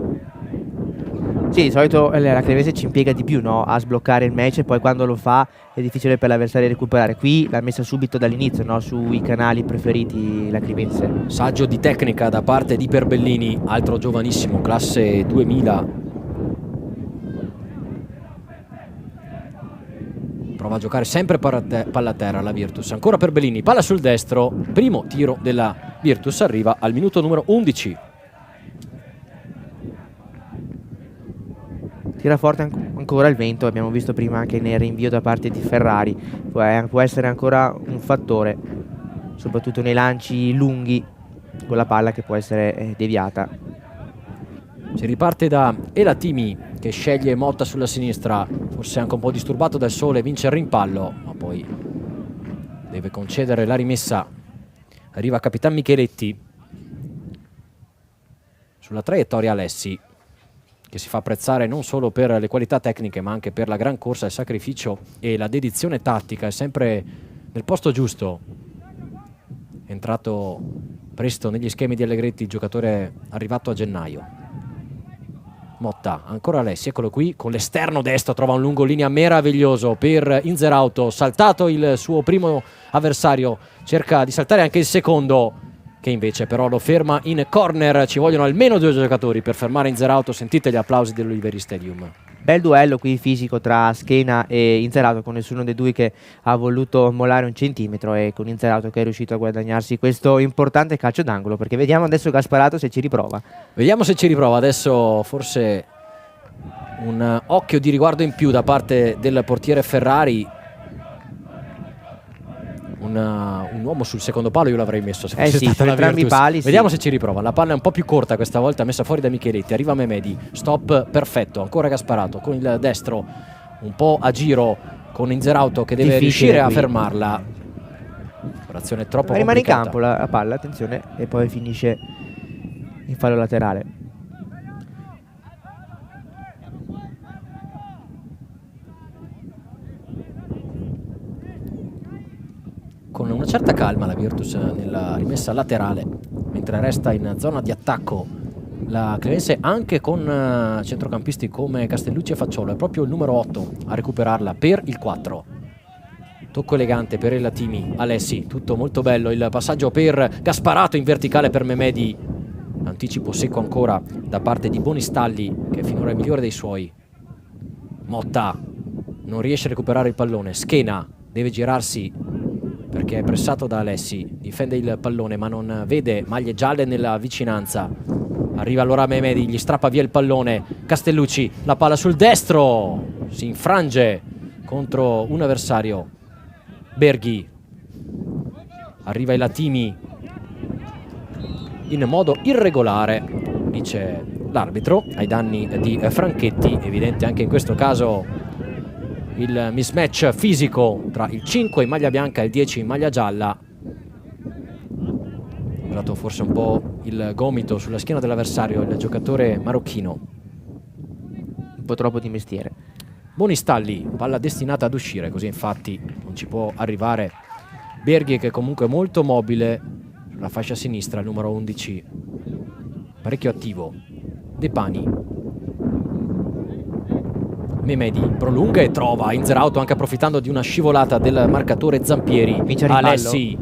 Sì, di solito la Clivense ci impiega di più, no? A sbloccare il match e poi quando lo fa è difficile per l'avversario recuperare. Qui l'ha messa subito dall'inizio, no? Sui canali preferiti la Clivense. Saggio di tecnica da parte di Perbellini, altro giovanissimo, classe 2000. Prova a giocare sempre palla a terra la Virtus. Ancora Perbellini, palla sul destro. Primo tiro della Virtus arriva al minuto numero 11. Tira forte ancora il vento, abbiamo visto prima anche nel rinvio da parte di Ferrari. Può essere ancora un fattore, soprattutto nei lanci lunghi con la palla che può essere deviata. Si riparte da Elatimi che sceglie Motta sulla sinistra, forse anche un po' disturbato dal sole, vince il rimpallo, ma poi deve concedere la rimessa. Arriva Capitan Micheletti. Sulla traiettoria Alessi, che si fa apprezzare non solo per le qualità tecniche ma anche per la gran corsa, il sacrificio e la dedizione tattica. È sempre nel posto giusto, è entrato presto negli schemi di Allegretti, il giocatore arrivato a gennaio. Motta, ancora Alessi, eccolo qui, con l'esterno destro trova un lungolinea meraviglioso per Inzerauto, saltato il suo primo avversario, cerca di saltare anche il secondo, che invece però lo ferma in corner. Ci vogliono almeno 2 giocatori per fermare Inzerauto. Sentite gli applausi dell'Oliveri Stadium. Bel duello qui fisico tra Schena e Inzerauto, con nessuno dei due che ha voluto mollare un centimetro, e con Inzerauto che è riuscito a guadagnarsi questo importante calcio d'angolo, perché vediamo adesso Gasparato se ci riprova. Vediamo se ci riprova adesso, forse un occhio di riguardo in più da parte del portiere Ferrari. Un uomo sul secondo palo io l'avrei messo se fosse stata la Virtus. Pali, vediamo se ci riprova. La palla è un po' più corta questa volta, messa fuori da Micheletti. Arriva Mehmedi, stop perfetto, ancora Gasparato con il destro un po' a giro con Inzerauto che deve riuscire a fermarla. Operazione troppo rimane in complicata. campo la palla, attenzione, e poi finisce in fallo laterale. Con una certa calma la Virtus nella rimessa laterale, mentre resta in zona di attacco la Clevense, anche con centrocampisti come Castellucci e Facciolo. È proprio il numero 8 a recuperarla per il 4. Tocco elegante per il Latini. Alessi, tutto molto bello, il passaggio per Gasparato in verticale per Memedi, anticipo secco ancora da parte di Bonistalli, che finora è migliore dei suoi. Motta non riesce a recuperare il pallone, Schena deve girarsi perché è pressato da Alessi, difende il pallone ma non vede maglie gialle nella vicinanza. Arriva allora Memedi, gli strappa via il pallone, Castellucci, la palla sul destro, si infrange contro un avversario. Berghi, arriva il Latini in modo irregolare, dice l'arbitro, ai danni di Franchetti. Evidente anche in questo caso il mismatch fisico tra il 5 in maglia bianca e il 10 in maglia gialla. Ha dato forse un po' il gomito sulla schiena dell'avversario il giocatore marocchino, Un po' troppo di mestiere. Bonistalli, palla destinata ad uscire, così infatti non ci può arrivare Berghi, che è comunque molto mobile sulla fascia sinistra, il numero 11 parecchio attivo. De Pani, Memedi prolunga e trova Inzerauto, anche approfittando di una scivolata del marcatore Zampieri. Vince il rimpallo. Alessi,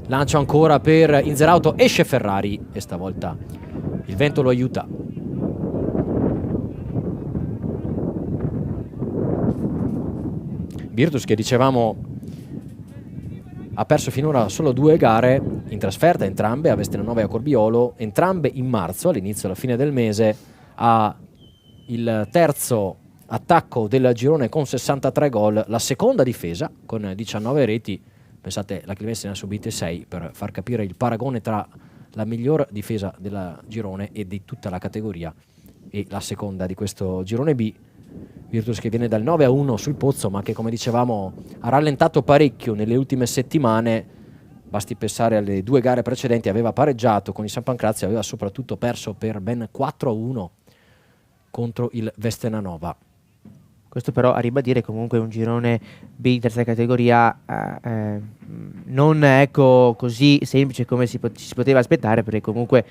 lancio ancora per Inzerauto, esce Ferrari e stavolta il vento lo aiuta. Virtus, che dicevamo ha perso finora solo 2 gare in trasferta, entrambe a Vestenanova e a Corbiolo, entrambe in marzo, all'inizio e alla fine del mese. Ha il terzo attacco del girone con 63 gol, la seconda difesa con 19 reti. Pensate, la Clevense ne ha subite 6, per far capire il paragone tra la miglior difesa del girone e di tutta la categoria e la seconda di questo girone B. Virtus, che viene dal 9-1 sul Pozzo, ma che, come dicevamo, ha rallentato parecchio nelle ultime settimane. Basti pensare alle 2 gare precedenti, aveva pareggiato con il San Pancrazio, aveva soprattutto perso per ben 4-1 contro il Vestenanova. Questo però a ribadire comunque un girone B di terza categoria non ecco così semplice come si poteva aspettare, perché comunque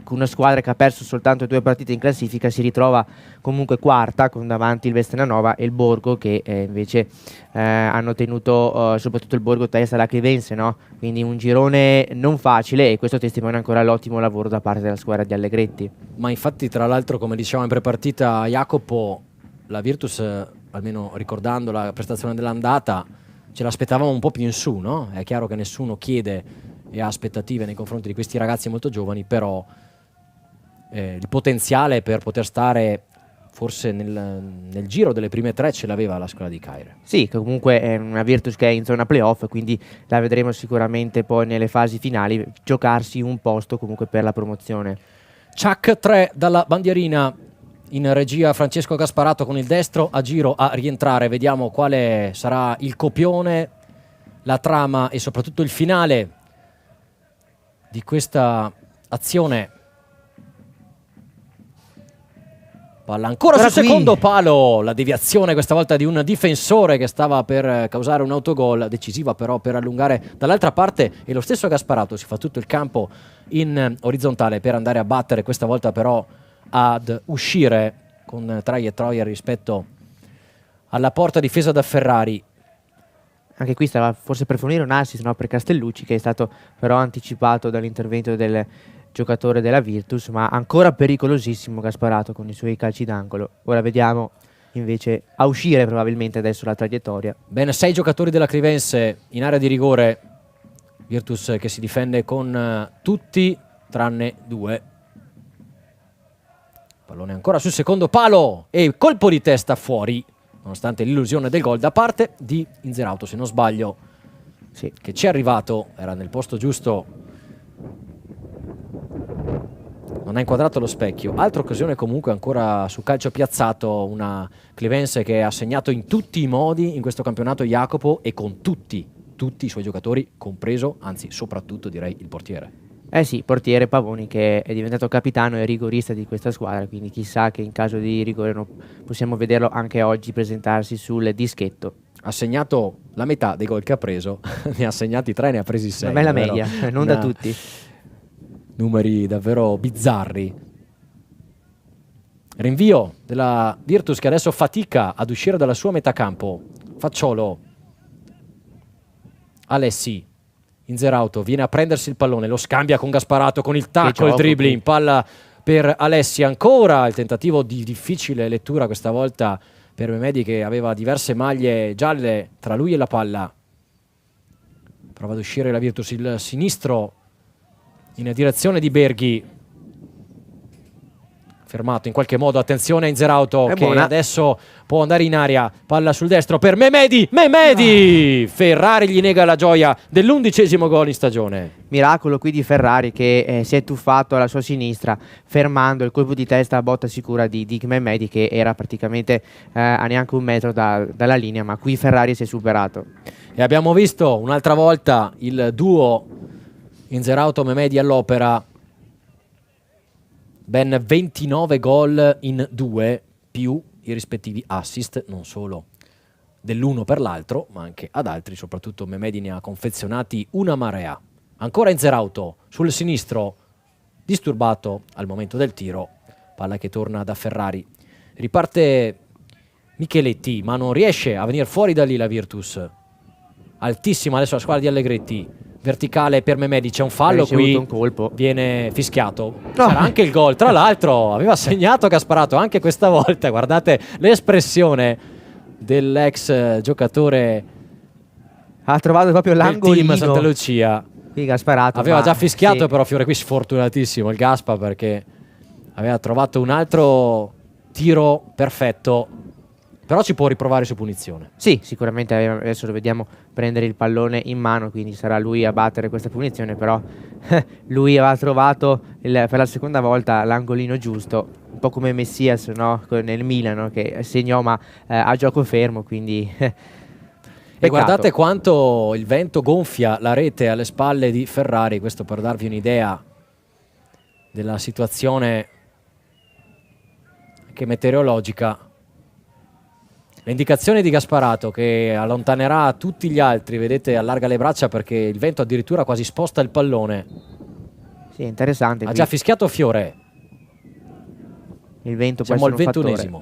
con una squadra che ha perso soltanto 2 partite in classifica si ritrova comunque quarta, con davanti il Vestenanova e il Borgo, che invece hanno tenuto soprattutto il Borgo testa alla Clevense, no? Quindi un girone non facile, e questo testimonia ancora l'ottimo lavoro da parte della squadra di Allegretti. Ma infatti, tra l'altro, come dicevamo in prepartita, Jacopo, la Virtus, almeno ricordando la prestazione dell'andata, ce l'aspettavamo un po' più in su, no? È chiaro che nessuno chiede e ha aspettative nei confronti di questi ragazzi molto giovani, però il potenziale per poter stare forse nel giro delle prime 3 ce l'aveva la squadra di Caire. Sì, che comunque è una Virtus che è in zona playoff, quindi la vedremo sicuramente poi nelle fasi finali giocarsi un posto comunque per la promozione. Ciak 3 dalla bandierina. In regia Francesco Gasparato con il destro, a giro a rientrare. Vediamo quale sarà il copione, la trama e soprattutto il finale di questa azione. Palla ancora sul secondo palo, la deviazione questa volta di un difensore che stava per causare un autogol, decisiva però per allungare dall'altra parte, e lo stesso Gasparato si fa tutto il campo in orizzontale per andare a battere, questa volta però ad uscire con traiettoria rispetto alla porta difesa da Ferrari. Anche qui stava forse per fornire un assist, no, per Castellucci, che è stato però anticipato dall'intervento del giocatore della Virtus, ma ancora pericolosissimo Gasparato con i suoi calci d'angolo. Ora vediamo invece a uscire probabilmente adesso la traiettoria. Bene, 6 giocatori della Clivense in area di rigore. Virtus che si difende con tutti tranne 2. Pallone ancora sul secondo palo e colpo di testa fuori, nonostante l'illusione del gol da parte di Inzerauto, se non sbaglio, sì, che ci è arrivato, era nel posto giusto, non ha inquadrato lo specchio. Altra occasione comunque ancora su calcio piazzato, una Clivense che ha segnato in tutti i modi in questo campionato, Jacopo, e con tutti tutti i suoi giocatori, compreso, anzi soprattutto direi il portiere. Eh sì, portiere Pavoni, che è diventato capitano e rigorista di questa squadra, quindi chissà che in caso di rigore possiamo vederlo anche oggi presentarsi sul dischetto. Ha segnato la metà dei gol che ha preso, ne ha segnati 3, ne ha presi 6. Una bella media, non da tutti. Numeri davvero bizzarri. Rinvio della Virtus che adesso fatica ad uscire dalla sua metà campo. Facciolo. Alessi. Inzerauto viene a prendersi il pallone, lo scambia con Gasparato, con il tacco, il dribbling, palla per Alessi, ancora il tentativo di difficile lettura questa volta per Mehmedi che aveva diverse maglie gialle tra lui e la palla. Prova ad uscire la Virtus, il sinistro in direzione di Berghi, fermato in qualche modo, attenzione a Inzerauto che buona. adesso può andare in aria, palla sul destro per Mehmedi, Ferrari gli nega la gioia dell'11° gol in stagione. Miracolo qui di Ferrari che si è tuffato alla sua sinistra fermando il colpo di testa a botta sicura di Mehmedi che era praticamente a neanche un metro dalla linea, ma qui Ferrari si è superato. E abbiamo visto un'altra volta il duo Inzerauto-Mehmedi all'opera. Ben 29 gol in 2 più i rispettivi assist, non solo dell'uno per l'altro, ma anche ad altri, soprattutto Mehmedi ne ha confezionati una marea. Ancora Inzerauto sul sinistro, disturbato al momento del tiro, palla che torna da Ferrari. Riparte Micheletti, ma non riesce a venire fuori da lì la Virtus. Altissima adesso la squadra di Allegretti. Verticale per Mehmedi, c'è un fallo qui, un colpo. Viene fischiato. C'era anche il gol, tra l'altro aveva segnato Gasparato anche questa volta, guardate l'espressione dell'ex giocatore, ha trovato proprio del l'angolino team Santa Lucia. Qui Gasparato Aveva già fischiato, sì. però Fiore qui sfortunatissimo il Gaspa perché aveva trovato un altro tiro perfetto. Però ci può riprovare su punizione. Sì, sicuramente adesso lo vediamo prendere il pallone in mano, quindi sarà lui a battere questa punizione, però lui aveva trovato per la seconda volta l'angolino giusto, un po' come Messias, no? Nel Milan, no? Che segnò ma a gioco fermo, quindi e guardate quanto il vento gonfia la rete alle spalle di Ferrari, questo per darvi un'idea della situazione anche meteorologica. Le indicazioni di Gasparato che allontanerà tutti gli altri, vedete, allarga le braccia perché il vento addirittura quasi sposta il pallone. Sì, interessante. Ha già fischiato Fiore. Il vento Siamo al può essere un 21esimo.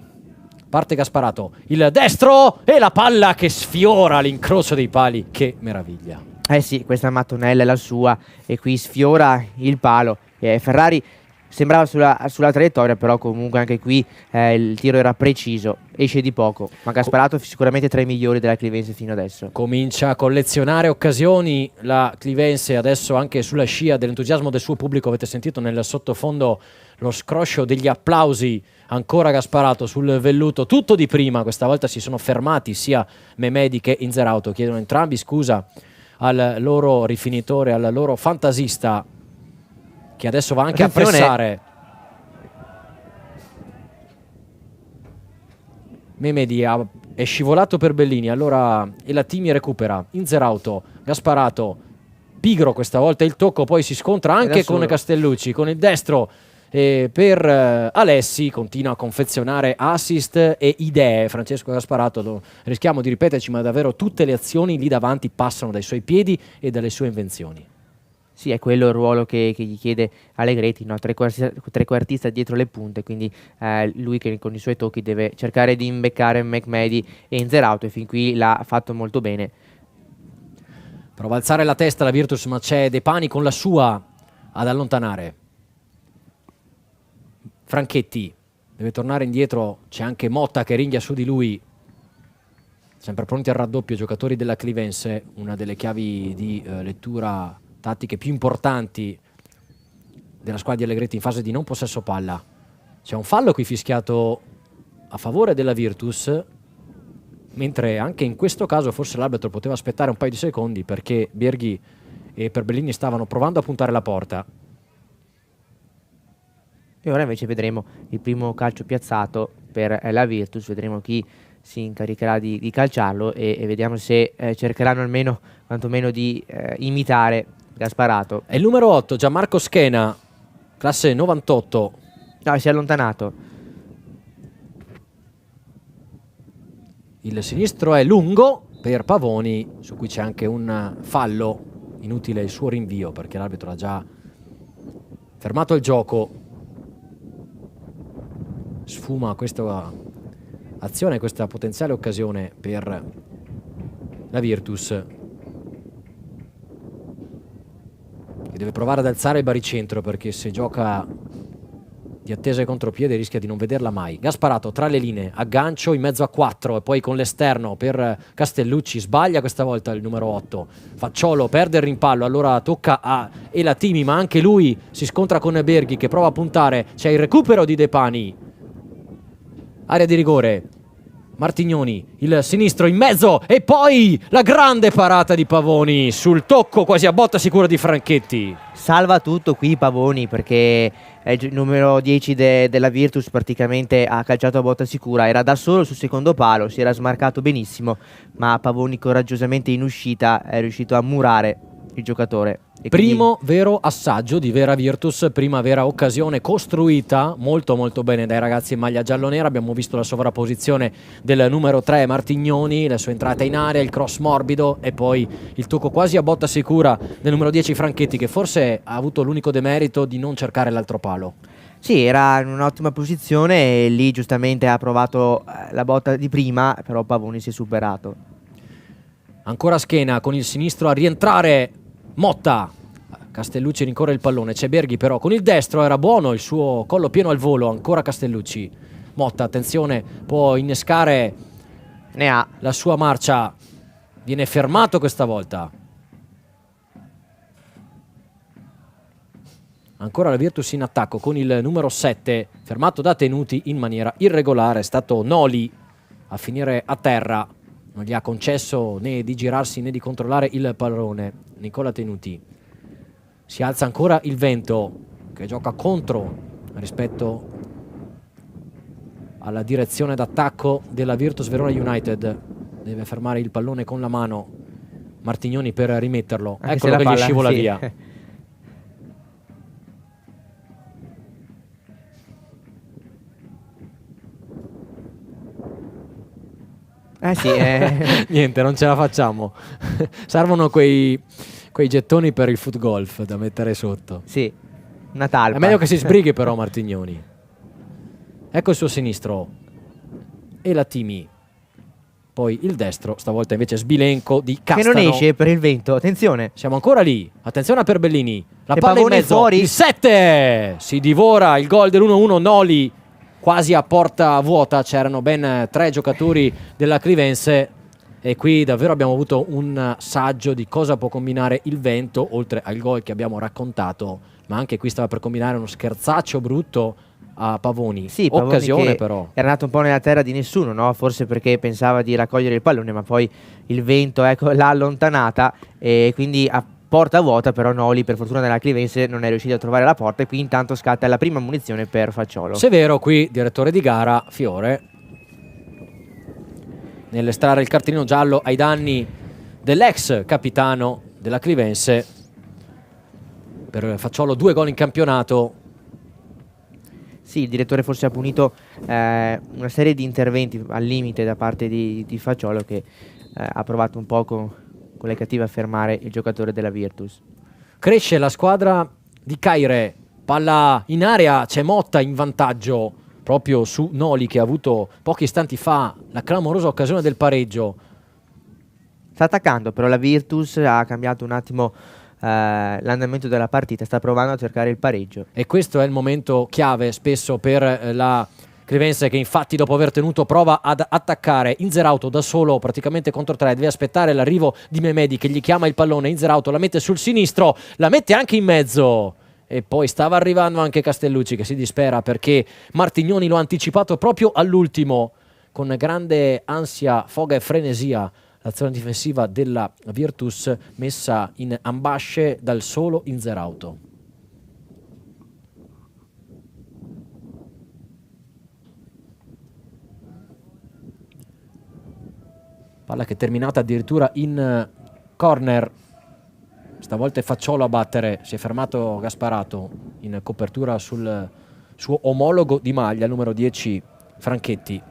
Parte Gasparato, il destro e la palla che sfiora l'incrocio dei pali. Che meraviglia. Eh sì, questa mattonella è la sua e qui sfiora il palo. Ferrari sembrava sulla traiettoria, però comunque anche qui il tiro era preciso, esce di poco, ma Gasparato sicuramente tra i migliori della Clivense fino adesso. Comincia a collezionare occasioni la Clivense, adesso anche sulla scia dell'entusiasmo del suo pubblico. Avete sentito nel sottofondo lo scroscio degli applausi. Ancora Gasparato sul velluto, tutto di prima, questa volta si sono fermati sia Mehmedi che Inzerauto, chiedono entrambi scusa al loro rifinitore, al loro fantasista, che adesso va anche a pressare. Mehmedi è scivolato per Bellini, allora Elatimi recupera. Inzerauto, Gasparato, pigro questa volta il tocco, poi si scontra anche con Castellucci, con il destro per Alessi, continua a confezionare assist e idee Francesco Gasparato. Rischiamo di ripeterci, ma davvero tutte le azioni lì davanti passano dai suoi piedi e dalle sue invenzioni. Sì, è quello il ruolo che gli chiede Allegretti, no? Trequartista dietro le punte, quindi lui che con i suoi tocchi deve cercare di imbeccare Mehmedi e Inzerauto, e fin qui l'ha fatto molto bene. Prova a alzare la testa la Virtus, ma c'è De Pani con la sua ad allontanare. Franchetti deve tornare indietro, c'è anche Motta che ringhia su di lui, sempre pronti al raddoppio giocatori della Clivense, una delle chiavi di lettura tattiche più importanti della squadra di Allegretti in fase di non possesso palla. C'è un fallo qui fischiato a favore della Virtus, mentre anche in questo caso forse l'arbitro poteva aspettare un paio di secondi perché Berghi e Perbellini stavano provando a puntare la porta. E ora invece vedremo il primo calcio piazzato per la Virtus, vedremo chi si incaricherà di calciarlo e vediamo se cercheranno almeno quantomeno di imitare Gasparato. È il numero 8, Gianmarco Schena, classe 98. No, si è allontanato. Il sinistro è lungo per Pavoni, su cui c'è anche un fallo. Inutile il suo rinvio perché l'arbitro ha già fermato il gioco. Sfuma questa azione, questa potenziale occasione per la Virtus, che deve provare ad alzare il baricentro, perché se gioca di attesa e contropiede rischia di non vederla mai. Gasparato tra le linee, aggancio in mezzo a 4 e poi con l'esterno per Castellucci, sbaglia questa volta il numero 8. Facciolo perde il rimpallo, allora tocca a Elatimi, ma anche lui si scontra con Berghi che prova a puntare. C'è il recupero di De Pani, area di rigore. Martignoni, il sinistro in mezzo e poi la grande parata di Pavoni sul tocco quasi a botta sicura di Franchetti. Salva tutto qui Pavoni, perché è il numero 10 della Virtus, praticamente ha calciato a botta sicura, era da solo sul secondo palo, si era smarcato benissimo, ma Pavoni coraggiosamente in uscita è riuscito a murare il giocatore. E Primo vero assaggio di vera Virtus, prima vera occasione costruita molto molto bene dai ragazzi in maglia giallonera. Abbiamo visto la sovrapposizione del numero 3 Martignoni, la sua entrata in area, il cross morbido e poi il tocco quasi a botta sicura del numero 10 Franchetti, che forse ha avuto l'unico demerito di non cercare l'altro palo. Sì, era in un'ottima posizione e lì giustamente ha provato la botta di prima, però Pavoni si è superato. Ancora Schena con il sinistro a rientrare Motta. Castellucci rincorre il pallone, c'è Berghi però con il destro, era buono il suo collo pieno al volo, ancora Castellucci. Motta, attenzione, può innescare Ne ha. la sua marcia, viene fermato questa volta. Ancora la Virtus in attacco con il numero 7, fermato da Tenuti in maniera irregolare, è stato Noli a finire a terra, non gli ha concesso né di girarsi né di controllare il pallone. Nicola Tenuti. Si alza ancora il vento, che gioca contro rispetto alla direzione d'attacco della Virtus Verona United. Deve fermare il pallone con la mano Martignoni per rimetterlo. Anche Eccolo se che la gli palla, scivola sì. via. Sì, Niente, non ce la facciamo. Servono quei gettoni per il foot golf da mettere sotto. Sì, una talpa. È meglio che si sbrighi però Martignoni. Ecco il suo sinistro Elatimi, poi il destro, stavolta invece Sbilenco di Castano. Che non esce per il vento, attenzione. Siamo ancora lì, attenzione a Perbellini, la E palla in Pavone mezzo, fuori. il 7 si divora il gol dell'1-1. Noli quasi a porta vuota, c'erano ben 3 giocatori della Clivense e qui davvero abbiamo avuto un saggio di cosa può combinare il vento, oltre al gol che abbiamo raccontato, ma anche qui stava per combinare uno scherzaccio brutto a Pavoni. Sì, Pavoni occasione che però. era nato un po' nella terra di nessuno, no? Forse perché pensava di raccogliere il pallone, ma poi il vento l'ha allontanata e quindi a porta vuota, però Noli per fortuna nella Clivense non è riuscito a trovare la porta e qui intanto scatta la prima munizione per Facciolo. Severo qui, direttore di gara, Fiore, nell'estrarre il cartellino giallo ai danni dell'ex capitano della Clivense. Per Facciolo 2 gol in campionato. Sì, il direttore forse ha punito una serie di interventi al limite da parte di Facciolo, che ha provato un po' con le cattive a fermare il giocatore della Virtus. Cresce la squadra di Caire, palla in area, c'è Motta in vantaggio proprio su Noli, che ha avuto pochi istanti fa la clamorosa occasione del pareggio. Sta attaccando, però la Virtus ha cambiato un attimo l'andamento della partita, sta provando a cercare il pareggio. E questo è il momento chiave spesso per la Clivense, che infatti dopo aver tenuto prova ad attaccare. Inzerauto da solo praticamente contro 3, deve aspettare l'arrivo di Memedi che gli chiama il pallone. Inzerauto la mette sul sinistro, la mette anche in mezzo e poi stava arrivando anche Castellucci, che si dispera perché Martignoni lo ha anticipato proprio all'ultimo. Con grande ansia, foga e frenesia l'azione difensiva della Virtus, messa in ambasce dal solo Inzerauto. Palla che è terminata addirittura in corner. Stavolta è Facciolo a battere, si è fermato Gasparato in copertura sul suo omologo di maglia, numero 10 Franchetti.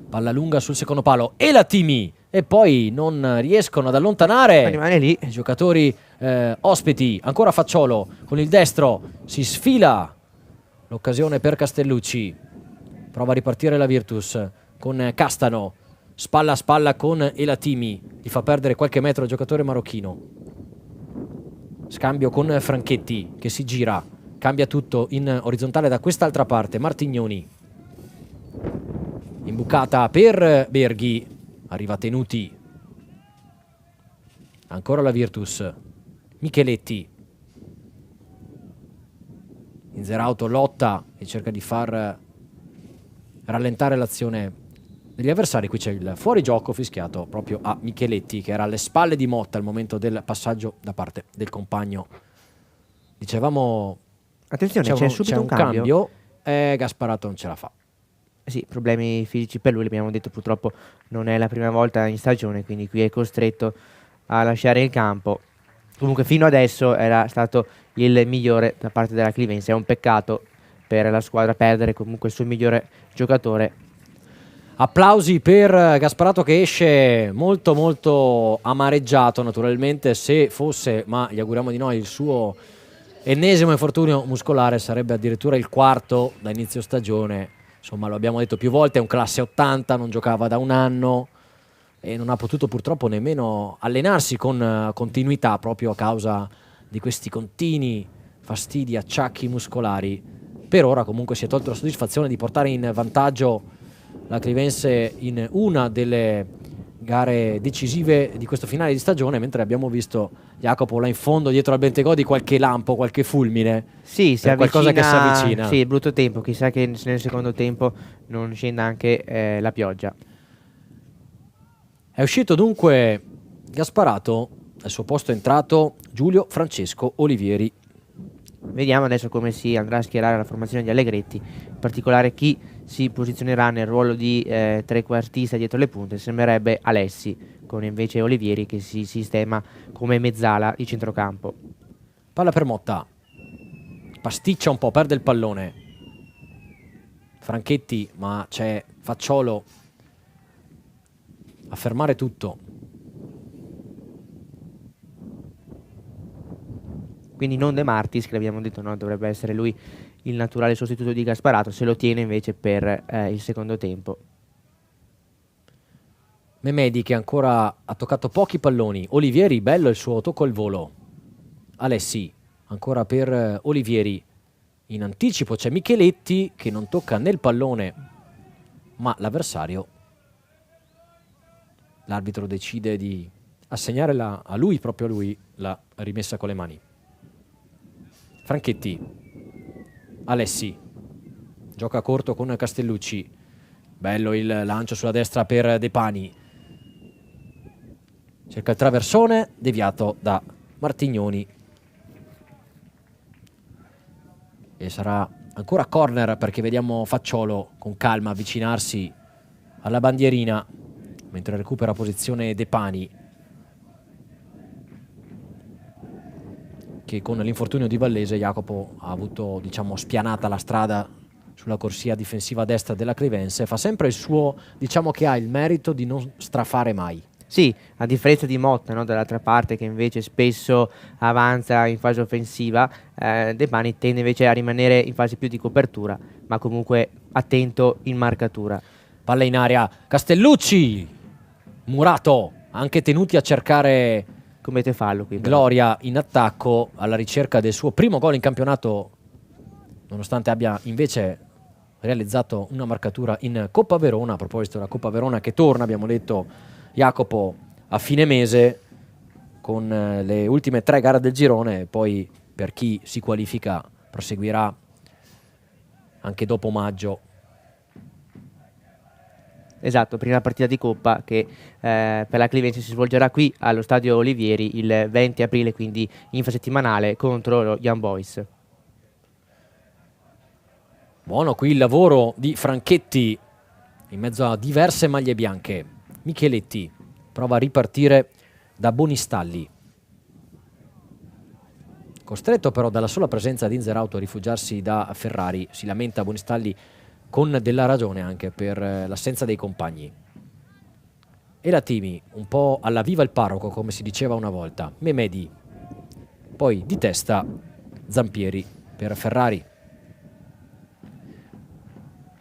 Palla lunga sul secondo palo e la Timi, e poi non riescono ad allontanare Rimane lì. i giocatori ospiti. Ancora Facciolo con il destro, si sfila l'occasione per Castellucci, prova a ripartire la Virtus con Castano, spalla a spalla con Elatimi, gli fa perdere qualche metro il giocatore marocchino. Scambio con Franchetti che si gira, cambia tutto in orizzontale da quest'altra parte. Martignoni, imbucata per Berghi, arriva Tenuti, ancora la Virtus, Micheletti, Inzerauto lotta e cerca di far rallentare l'azione degli avversari. Qui c'è il fuorigioco fischiato proprio a Micheletti, che era alle spalle di Motta al momento del passaggio da parte del compagno. Dicevamo, Attenzione, c'è subito un cambio. Gasparato non ce la fa. Sì, problemi fisici per lui, l'abbiamo detto, purtroppo non è la prima volta in stagione, quindi qui è costretto a lasciare il campo. Comunque fino adesso era stato il migliore da parte della Clivense. È un peccato per la squadra perdere comunque il suo migliore giocatore. Applausi per Gasparato, che esce molto molto amareggiato naturalmente. Se fosse, ma gli auguriamo di no, il suo ennesimo infortunio muscolare, sarebbe addirittura il quarto da inizio stagione. Insomma, lo abbiamo detto più volte, è un classe 80, non giocava da un anno e non ha potuto purtroppo nemmeno allenarsi con continuità proprio a causa di questi continui fastidi, acciacchi muscolari. Per ora comunque si è tolto la soddisfazione di portare in vantaggio la Clivense in una delle gare decisive di questo finale di stagione, mentre abbiamo visto Jacopo là in fondo dietro al Bentegodi qualche lampo, qualche fulmine. Sì, si avvicina, qualcosa che si avvicina. Sì, brutto tempo, chissà che nel secondo tempo non scenda anche la pioggia. È uscito dunque Gasparato, al suo posto è entrato Giulio Francesco Olivieri. Vediamo adesso come si andrà a schierare la formazione di Allegretti, in particolare chi si posizionerà nel ruolo di trequartista dietro le punte. Sembrerebbe Alessi, con invece Olivieri che si sistema come mezzala di centrocampo. Palla per Motta, pasticcia un po', perde il pallone Franchetti, ma c'è Facciolo a fermare tutto. Quindi non De Martis, che l'abbiamo detto, no, dovrebbe essere lui il naturale sostituto di Gasparato, se lo tiene invece per il secondo tempo. Memedi, che ancora ha toccato pochi palloni. Olivieri, bello il suo tocco al volo. Alessi, ancora per Olivieri. In anticipo c'è Micheletti che non tocca nel pallone, ma l'avversario, l'arbitro decide di assegnare a lui, proprio a lui, la rimessa con le mani. Franchetti, Alessi, gioca corto con Castellucci, bello il lancio sulla destra per De Pani, cerca il traversone, deviato da Martignoni e sarà ancora corner, perché vediamo Facciolo con calma avvicinarsi alla bandierina mentre recupera posizione De Pani, che con l'infortunio di Vallese Jacopo ha avuto, diciamo, spianata la strada sulla corsia difensiva destra della Clivense. Fa sempre il suo, diciamo che ha il merito di non strafare mai. Sì, a differenza di Motta, no, dall'altra parte, che invece spesso avanza in fase offensiva, De Pani tende invece a rimanere in fase più di copertura, ma comunque attento in marcatura. Palla in aria, Castellucci, Murato, anche tenuti a cercare Commette fallo qui, però. Gloria in attacco alla ricerca del suo primo gol in campionato, nonostante abbia invece realizzato una marcatura in Coppa Verona. A proposito della Coppa Verona che torna, abbiamo detto, Jacopo, a fine mese con le ultime 3 gare del girone, e poi per chi si qualifica proseguirà anche dopo maggio. Esatto, prima partita di Coppa che per la Clivense si svolgerà qui allo stadio Olivieri il 20 aprile, quindi infrasettimanale, contro lo Young Boys. Buono qui il lavoro di Franchetti, in mezzo a diverse maglie bianche. Micheletti prova a ripartire da Bonistalli, costretto però dalla sola presenza di Inzerauto a rifugiarsi da Ferrari. Si lamenta Bonistalli con della ragione anche per l'assenza dei compagni. E la Timi un po' alla viva il parroco, come si diceva una volta. Memedi, poi di testa Zampieri per Ferrari.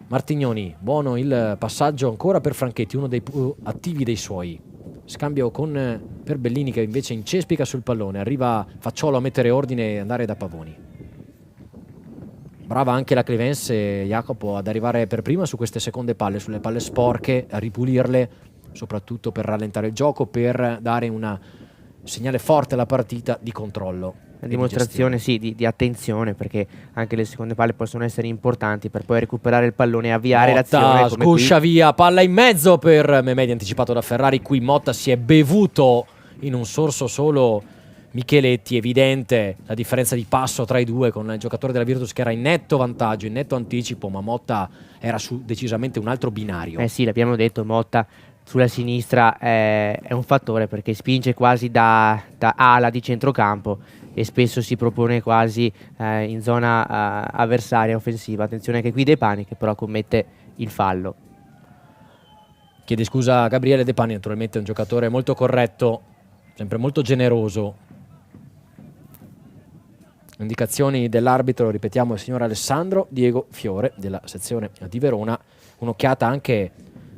Martignoni, buono il passaggio ancora per Franchetti, uno dei più attivi dei suoi. Scambio per Bellini che invece incespica sul pallone. Arriva Facciolo a mettere ordine e andare da Pavoni. Brava anche la Clivense, Jacopo, ad arrivare per prima su queste seconde palle, sulle palle sporche, a ripulirle, soprattutto per rallentare il gioco, per dare un segnale forte alla partita di controllo. Una dimostrazione di attenzione, perché anche le seconde palle possono essere importanti per poi recuperare il pallone e avviare l'azione. Sguscia via, palla in mezzo per Memedi, anticipato da Ferrari. Qui Motta si è bevuto in un sorso solo Micheletti. Evidente la differenza di passo tra i due, con il giocatore della Virtus che era in netto vantaggio, in netto anticipo, ma Motta era su decisamente un altro binario. Sì, l'abbiamo detto, Motta sulla sinistra è un fattore, perché spinge quasi da ala di centrocampo e spesso si propone quasi in zona avversaria offensiva. Attenzione anche qui De Pani, che però commette il fallo. Chiede scusa a Gabriele De Pani, naturalmente è un giocatore molto corretto, sempre molto generoso. Indicazioni dell'arbitro, ripetiamo, il signor Alessandro Diego Fiore della sezione di Verona. Un'occhiata anche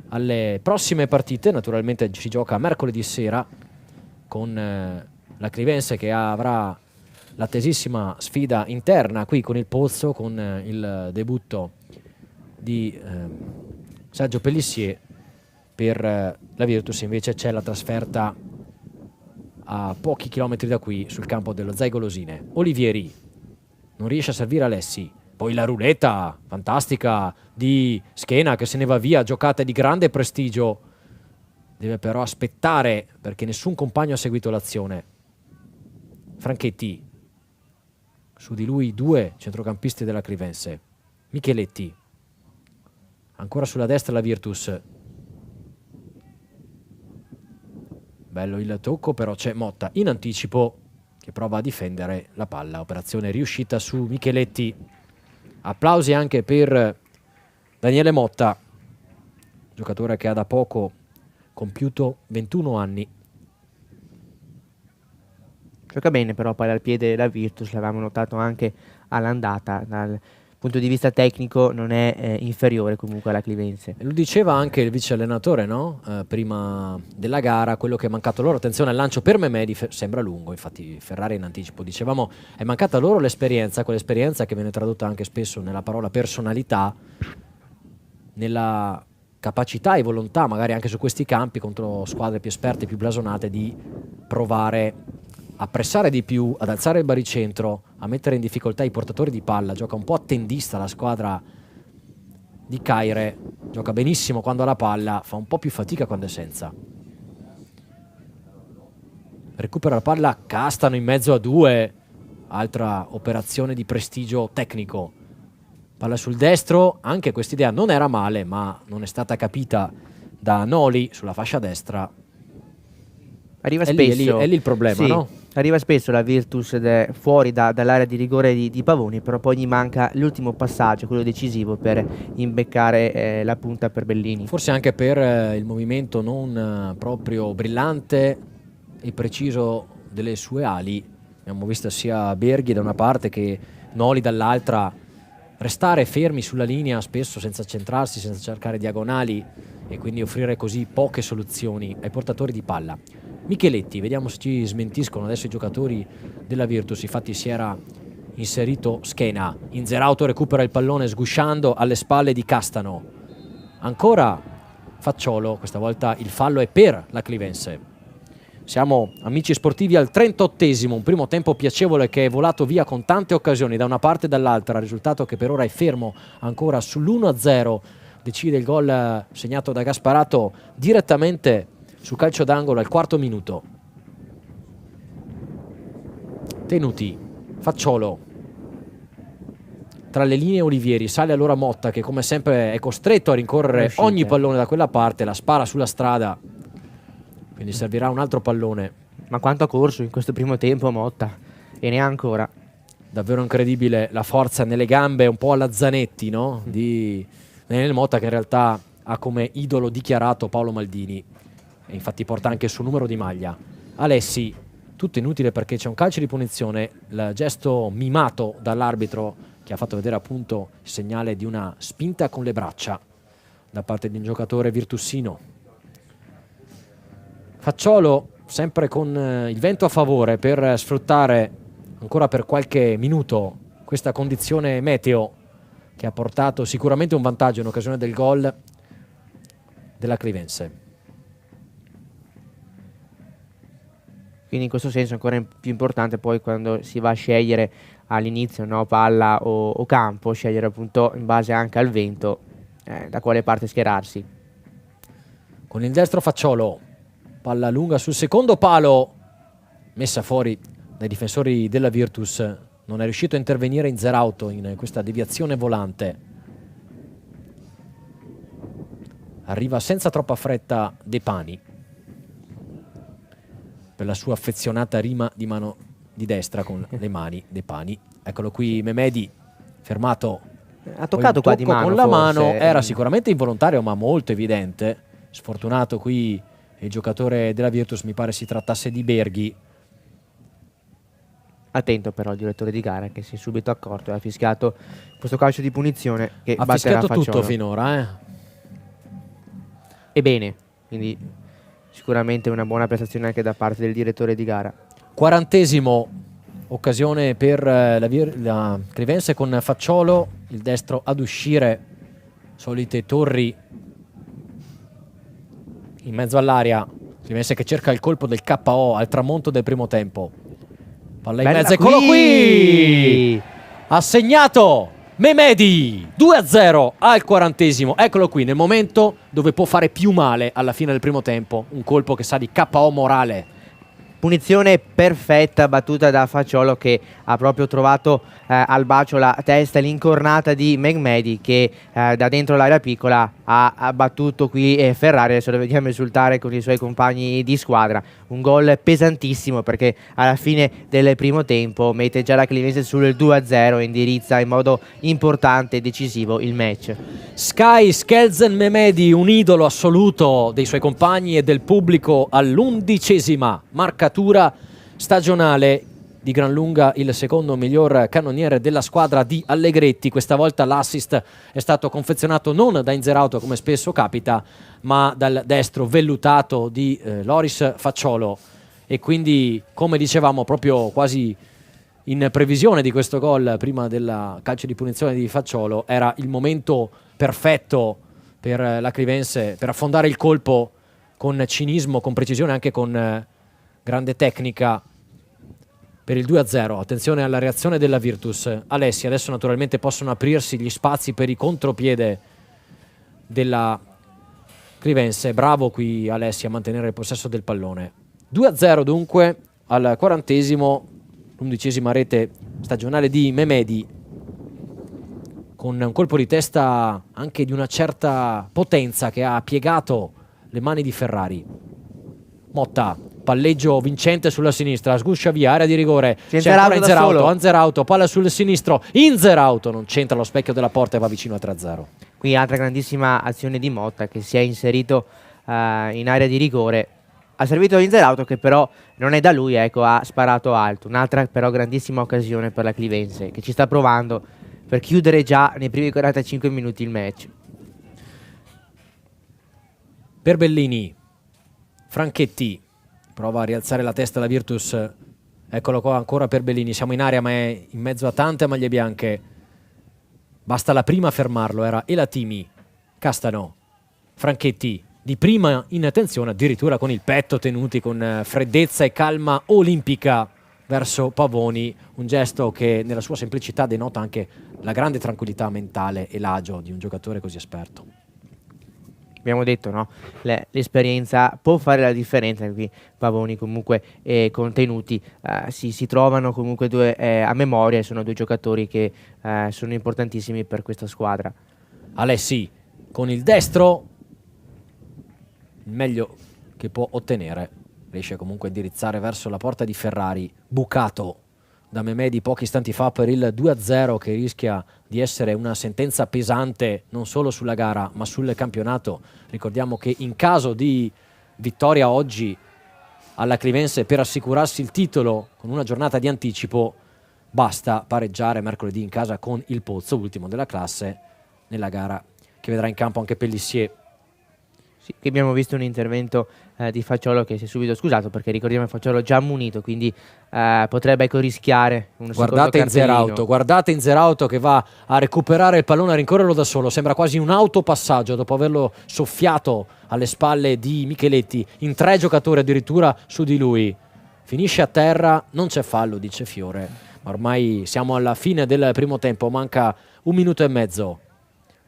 alle prossime partite, naturalmente si gioca mercoledì sera con la Clivense che avrà l'attesissima sfida interna qui con il Pozzo, con il debutto di Sergio Pellissier. Per la Virtus invece c'è la trasferta a pochi chilometri da qui sul campo dello Zaigolosine. Olivieri non riesce a servire Alessi, poi la ruleta fantastica di Schena che se ne va via, giocata di grande prestigio, deve però aspettare perché nessun compagno ha seguito l'azione. Franchetti, su di lui due centrocampisti della Clivense. Micheletti, ancora sulla destra la Virtus. Bello il tocco, però c'è Motta in anticipo che prova a difendere la palla. Operazione riuscita su Micheletti. Applausi anche per Daniele Motta, giocatore che ha da poco compiuto 21 anni. Gioca bene però palla al piede la Virtus, l'avevamo notato anche all'andata. Dal punto di vista tecnico non è inferiore comunque alla Clivense. E lo diceva anche il vice allenatore, no? Prima della gara, quello che è mancato loro. Attenzione al lancio per Memedi, sembra lungo, infatti Ferrari in anticipo. Dicevamo, è mancata loro l'esperienza, quell'esperienza che viene tradotta anche spesso nella parola personalità, nella capacità e volontà, magari anche su questi campi, contro squadre più esperte, più blasonate, di provare a pressare di più, ad alzare il baricentro, a mettere in difficoltà i portatori di palla. Gioca un po' attendista la squadra di Caire, gioca benissimo quando ha la palla, fa un po' più fatica quando è senza. Recupera la palla Castano in mezzo a due, altra operazione di prestigio tecnico. Palla sul destro, anche quest'idea non era male, ma non è stata capita da Noli sulla fascia destra. Arriva spesso, è lì il problema, sì, no? Arriva spesso la Virtus fuori dall'area di rigore di Pavoni, però poi gli manca l'ultimo passaggio, quello decisivo per imbeccare la punta per Bellini. Forse anche per il movimento non proprio brillante e preciso delle sue ali. Abbiamo visto sia Berghi da una parte che Noli dall'altra restare fermi sulla linea, spesso senza centrarsi, senza cercare diagonali, e quindi offrire così poche soluzioni ai portatori di palla. Micheletti, vediamo se ci smentiscono adesso i giocatori della Virtus. Infatti si era inserito Schena. Inzerauto recupera il pallone sgusciando alle spalle di Castano. Ancora Facciolo, questa volta il fallo è per la Clivense. Siamo, amici sportivi, al 38esimo, un primo tempo piacevole che è volato via con tante occasioni da una parte e dall'altra, risultato che per ora è fermo ancora sull'1-0. Decide il gol segnato da Gasparato direttamente su calcio d'angolo al quarto minuto. Tenuti, Facciolo, tra le linee Olivieri, sale allora Motta che come sempre è costretto a rincorrere ogni pallone da quella parte, la spara sulla strada, quindi servirà un altro pallone. Ma quanto ha corso in questo primo tempo Motta, e ne ha ancora. Davvero incredibile la forza nelle gambe, un po' alla Zanetti, no? Di Daniele Motta, che in realtà ha come idolo dichiarato Paolo Maldini e infatti porta anche il suo numero di maglia. Alessi, tutto inutile perché c'è un calcio di punizione, il gesto mimato dall'arbitro che ha fatto vedere appunto il segnale di una spinta con le braccia da parte di un giocatore virtussino. Facciolo sempre con il vento a favore per sfruttare ancora per qualche minuto questa condizione meteo che ha portato sicuramente un vantaggio in occasione del gol della Clivense. Quindi in questo senso è ancora più importante poi quando si va a scegliere all'inizio, no, palla o campo, scegliere appunto in base anche al vento da quale parte schierarsi. Con il destro Facciolo, palla lunga sul secondo palo, messa fuori dai difensori della Virtus, non è riuscito a intervenire Inzerauto in questa deviazione volante. Arriva senza troppa fretta De Pani per la sua affezionata rima di mano di destra con le mani. De Pani, eccolo qui Memedi, fermato, ha toccato qua di mano con la forse. mano, era sicuramente involontario ma molto evidente, sfortunato qui il giocatore della Virtus, mi pare si trattasse di Berghi. Attento però il direttore di gara che si è subito accorto e ha fischiato questo calcio di punizione che ha batterà fischiato Facciolo. tutto finora, E bene, quindi sicuramente una buona prestazione anche da parte del direttore di gara. 40esimo, occasione per la Clivense con Facciolo, il destro ad uscire, solite torri in mezzo all'area. Clivense che cerca il colpo del KO al tramonto del primo tempo. Palla in mezzo, eccolo qui! Ha segnato Memedi, 2-0 al 40esimo. Eccolo qui, nel momento dove può fare più male alla fine del primo tempo. Un colpo che sa di KO morale. Punizione perfetta battuta da Facciolo che ha proprio trovato al bacio la testa, l'incornata di Mehmedi che da dentro l'area piccola ha battuto qui Ferrari. Adesso lo vediamo esultare con i suoi compagni di squadra. Un gol pesantissimo perché alla fine del primo tempo mette già la Clivense sul 2-0 e indirizza in modo importante e decisivo il match. Sky Skelzen Memedi, un idolo assoluto dei suoi compagni e del pubblico all'11ª marcatura stagionale, di gran lunga il secondo miglior cannoniere della squadra di Allegretti. Questa volta l'assist è stato confezionato non da Inzerauto come spesso capita, ma dal destro vellutato di Loris Facciolo, e quindi, come dicevamo, proprio quasi in previsione di questo gol prima del calcio di punizione di Facciolo, era il momento perfetto per la Clivense per affondare il colpo con cinismo, con precisione, anche con grande tecnica per il 2-0. Attenzione alla reazione della Virtus. Alessi, adesso naturalmente possono aprirsi gli spazi per i contropiede della Clivense. Bravo qui Alessi a mantenere il possesso del pallone. 2-0 dunque al 40esimo, l'11ª rete stagionale di Memedi, con un colpo di testa anche di una certa potenza che ha piegato le mani di Ferrari. Motta, palleggio vincente sulla sinistra, sguscia via, area di rigore, c'è ancora Inzerauto, palla sul sinistro, Inzerauto non c'entra lo specchio della porta e va vicino a 3-0. Qui altra grandissima azione di Motta che si è inserito in area di rigore, ha servito Inzerauto che però non è da lui, ecco, ha sparato alto. Un'altra però grandissima occasione per la Clivense che ci sta provando per chiudere già nei primi 45 minuti il match. Per Bellini, Franchetti prova a rialzare la testa da Virtus, eccolo qua ancora per Bellini, siamo in area ma è in mezzo a tante maglie bianche, basta la prima a fermarlo, era Elatimi. Castano, Franchetti di prima in attenzione, addirittura con il petto, tenuti con freddezza e calma olimpica verso Pavoni, un gesto che nella sua semplicità denota anche la grande tranquillità mentale e l'agio di un giocatore così esperto. abbiamo detto, no? L'esperienza può fare la differenza, qui Pavoni comunque contenuti si trovano comunque a memoria, e sono due giocatori che sono importantissimi per questa squadra. Alessi con il destro, il meglio che può ottenere, riesce comunque a indirizzare verso la porta di Ferrari, bucato da Mehmedi pochi istanti fa per il 2-0, che rischia di essere una sentenza pesante non solo sulla gara ma sul campionato. Ricordiamo che in caso di vittoria oggi alla Clivense, per assicurarsi il titolo con una giornata di anticipo, basta pareggiare mercoledì in casa con il Pozzo, ultimo della classe, nella gara che vedrà in campo anche Pellissier. Sì, che abbiamo visto un intervento di Facciolo che si è subito scusato, perché ricordiamo che Facciolo già ammonito, quindi potrebbe rischiare un Guardate secondo guardate Inzerauto che va a recuperare il pallone, a rincorrerlo da solo, sembra quasi un autopassaggio dopo averlo soffiato alle spalle di Micheletti, in 3 giocatori addirittura su di lui. Finisce a terra, non c'è fallo, dice Fiore, ma ormai siamo alla fine del primo tempo, manca 1 minuto e mezzo.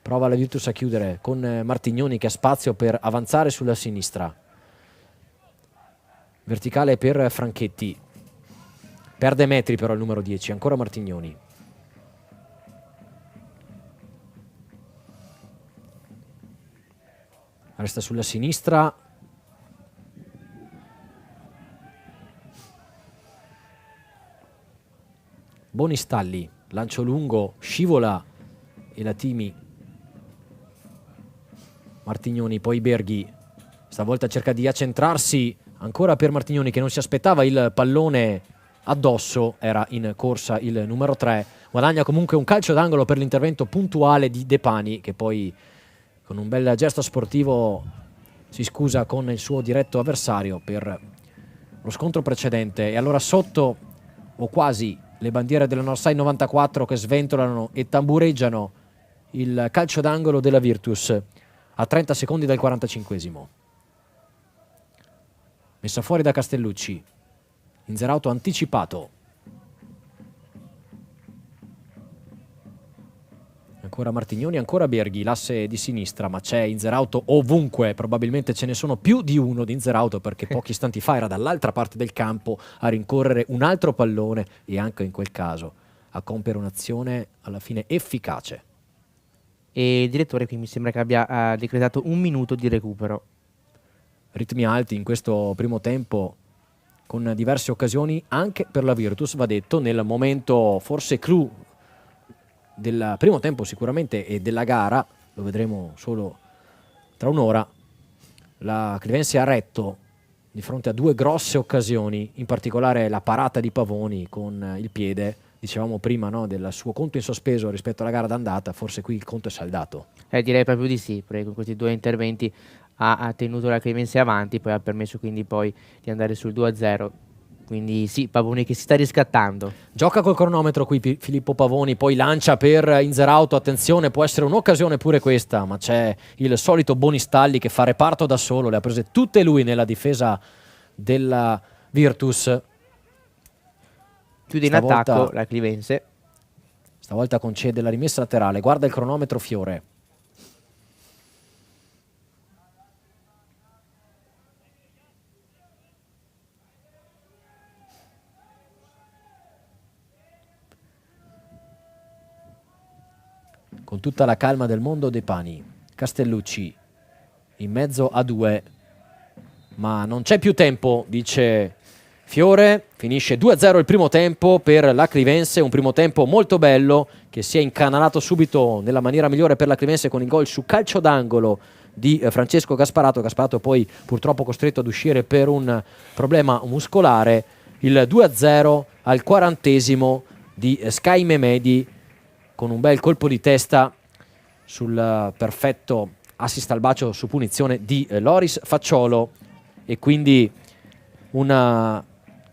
Prova la Virtus a chiudere con Martignoni che ha spazio per avanzare sulla sinistra. Verticale per Franchetti. Perde metri però il numero 10, ancora Martignoni. Resta sulla sinistra. Bonistalli, lancio lungo, scivola e la Timi. Martignoni, poi Berghi, stavolta cerca di accentrarsi, ancora per Martignoni che non si aspettava il pallone addosso, era in corsa il numero 3, guadagna comunque un calcio d'angolo per l'intervento puntuale di De Pani, che poi con un bel gesto sportivo si scusa con il suo diretto avversario per lo scontro precedente. E allora sotto, o quasi, le bandiere della Northside 94 che sventolano e tambureggiano il calcio d'angolo della Virtus a 30 secondi dal 45esimo. Messa fuori da Castellucci. Inzerauto anticipato. Ancora Martignoni, ancora Berghi, l'asse di sinistra, ma c'è Inzerauto ovunque, probabilmente ce ne sono più di uno di Inzerauto, perché pochi istanti fa era dall'altra parte del campo a rincorrere un altro pallone e anche in quel caso a compiere un'azione alla fine efficace. E il direttore qui mi sembra che abbia decretato 1 minuto di recupero. Ritmi alti in questo primo tempo, con diverse occasioni anche per la Virtus, va detto, nel momento forse clou del primo tempo sicuramente e della gara, lo vedremo solo tra un'ora. La Clivense ha retto di fronte a 2 grosse occasioni, in particolare la parata di Pavoni con il piede. Dicevamo prima, no, del suo conto in sospeso rispetto alla gara d'andata, forse qui il conto è saldato. Direi proprio di sì, perché con questi 2 interventi ha tenuto la Clivense avanti, poi ha permesso quindi poi di andare sul 2-0. Quindi sì, Pavoni che si sta riscattando. Gioca col cronometro qui Filippo Pavoni, poi lancia per Inzerauto, attenzione, può essere un'occasione pure questa, ma c'è il solito Bonistalli che fa reparto da solo, le ha prese tutte lui nella difesa della Virtus. Chiude in attacco la Clivense. Stavolta concede la rimessa laterale, guarda il cronometro Fiore. Con tutta la calma del mondo De Pani, Castellucci in mezzo a 2, ma non c'è più tempo, dice Fiore. Finisce 2-0 il primo tempo per la Clivense, un primo tempo molto bello che si è incanalato subito nella maniera migliore per la Clivense con il gol su calcio d'angolo di Francesco Gasparato. Gasparato poi purtroppo costretto ad uscire per un problema muscolare. Il 2-0 al 40esimo di Sky Mehmedi con un bel colpo di testa sul perfetto assist al bacio su punizione di Loris Facciolo, e quindi una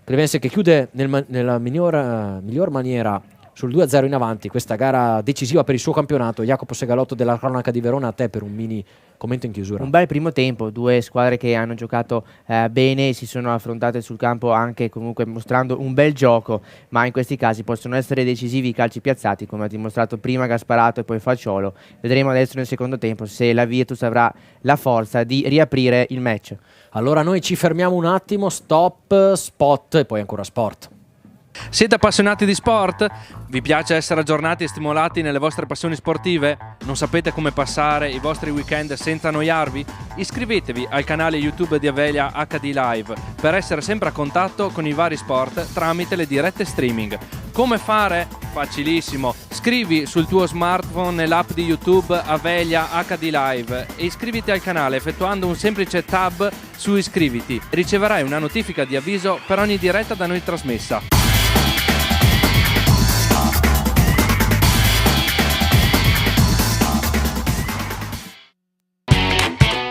Clivense che chiude nella miglior maniera sul 2-0 in avanti, questa gara decisiva per il suo campionato. Jacopo Segalotto della Cronaca di Verona, a te per un mini commento in chiusura. Un bel primo tempo, due squadre che hanno giocato bene, si sono affrontate sul campo anche comunque mostrando un bel gioco, ma in questi casi possono essere decisivi i calci piazzati, come ha dimostrato prima Gasparato e poi Facciolo. Vedremo adesso nel secondo tempo se la Virtus avrà la forza di riaprire il match. Allora noi ci fermiamo un attimo, stop, spot e poi ancora sport. Siete appassionati di sport? Vi piace essere aggiornati e stimolati nelle vostre passioni sportive? Non sapete come passare i vostri weekend senza annoiarvi? Iscrivetevi al canale YouTube di Avelia HD Live per essere sempre a contatto con i vari sport tramite le dirette streaming. Come fare? Facilissimo. Scrivi sul tuo smartphone nell'app di YouTube Avelia HD Live e iscriviti al canale effettuando un semplice tab su iscriviti. Riceverai una notifica di avviso per ogni diretta da noi trasmessa.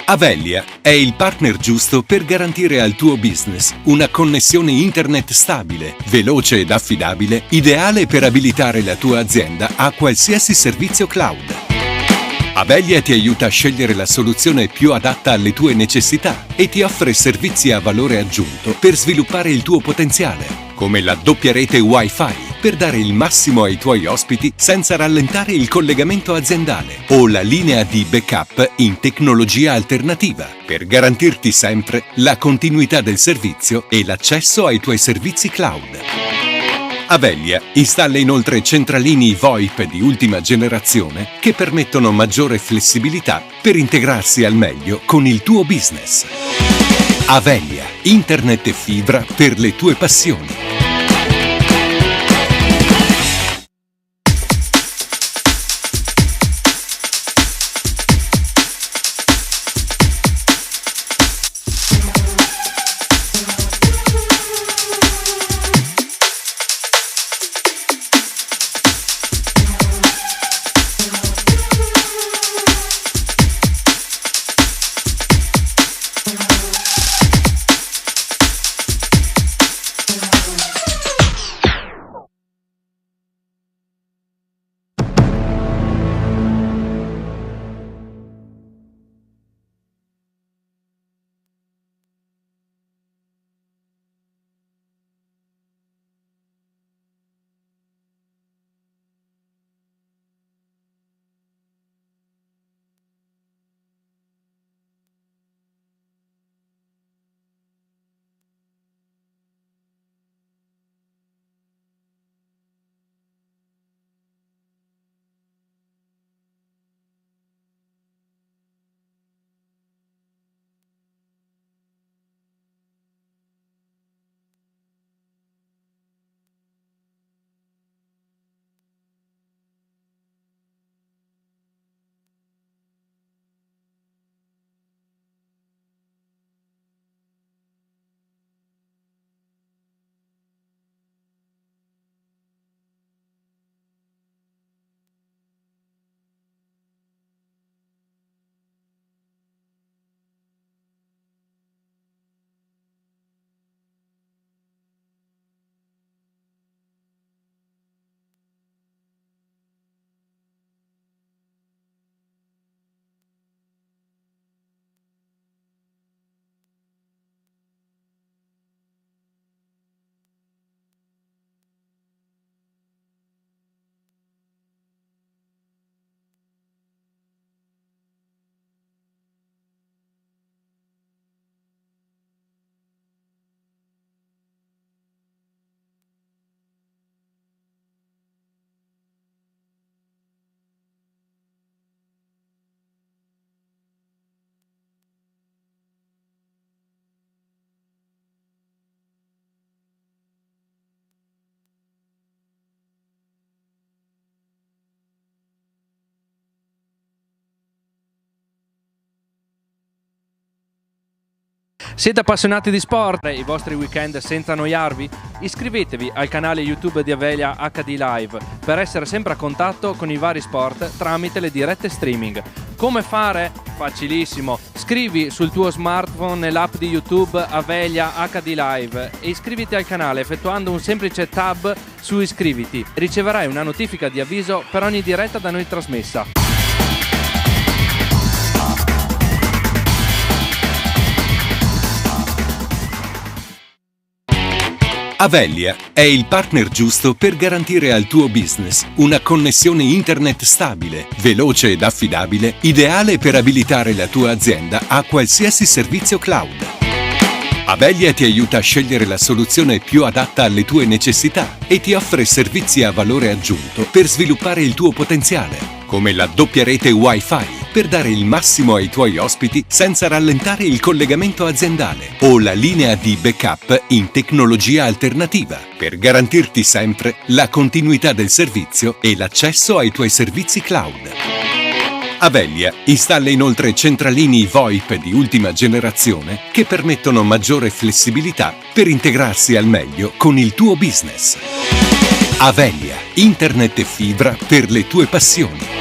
Avelia è il partner giusto per garantire al tuo business una connessione internet stabile, veloce ed affidabile, ideale per abilitare la tua azienda a qualsiasi servizio cloud. Avelia ti aiuta a scegliere la soluzione più adatta alle tue necessità e ti offre servizi a valore aggiunto per sviluppare il tuo potenziale, come la doppia rete Wi-Fi per dare il massimo ai tuoi ospiti senza rallentare il collegamento aziendale, o la linea di backup in tecnologia alternativa per garantirti sempre la continuità del servizio e l'accesso ai tuoi servizi cloud. Avelia installa inoltre centralini VoIP di ultima generazione che permettono maggiore flessibilità per integrarsi al meglio con il tuo business. Avelia, internet e fibra per le tue passioni. Siete appassionati di sport? I vostri weekend senza annoiarvi? Iscrivetevi al canale YouTube di Avelia HD Live per essere sempre a contatto con i vari sport tramite le dirette streaming. Come fare? Facilissimo. Scrivi sul tuo smartphone nell'app di YouTube Avelia HD Live e iscriviti al canale effettuando un semplice tab su iscriviti. Riceverai una notifica di avviso per ogni diretta da noi trasmessa. Avelia è il partner giusto per garantire al tuo business una connessione internet stabile, veloce ed affidabile, ideale per abilitare la tua azienda a qualsiasi servizio cloud. Avelia ti aiuta a scegliere la soluzione più adatta alle tue necessità e ti offre servizi a valore aggiunto per sviluppare il tuo potenziale, come la doppia rete Wi-Fi per dare il massimo ai tuoi ospiti senza rallentare il collegamento aziendale, o la linea di backup in tecnologia alternativa per garantirti sempre la continuità del servizio e l'accesso ai tuoi servizi cloud. Avelia installa inoltre centralini VoIP di ultima generazione che permettono maggiore flessibilità per integrarsi al meglio con il tuo business. Avelia, internet e fibra per le tue passioni.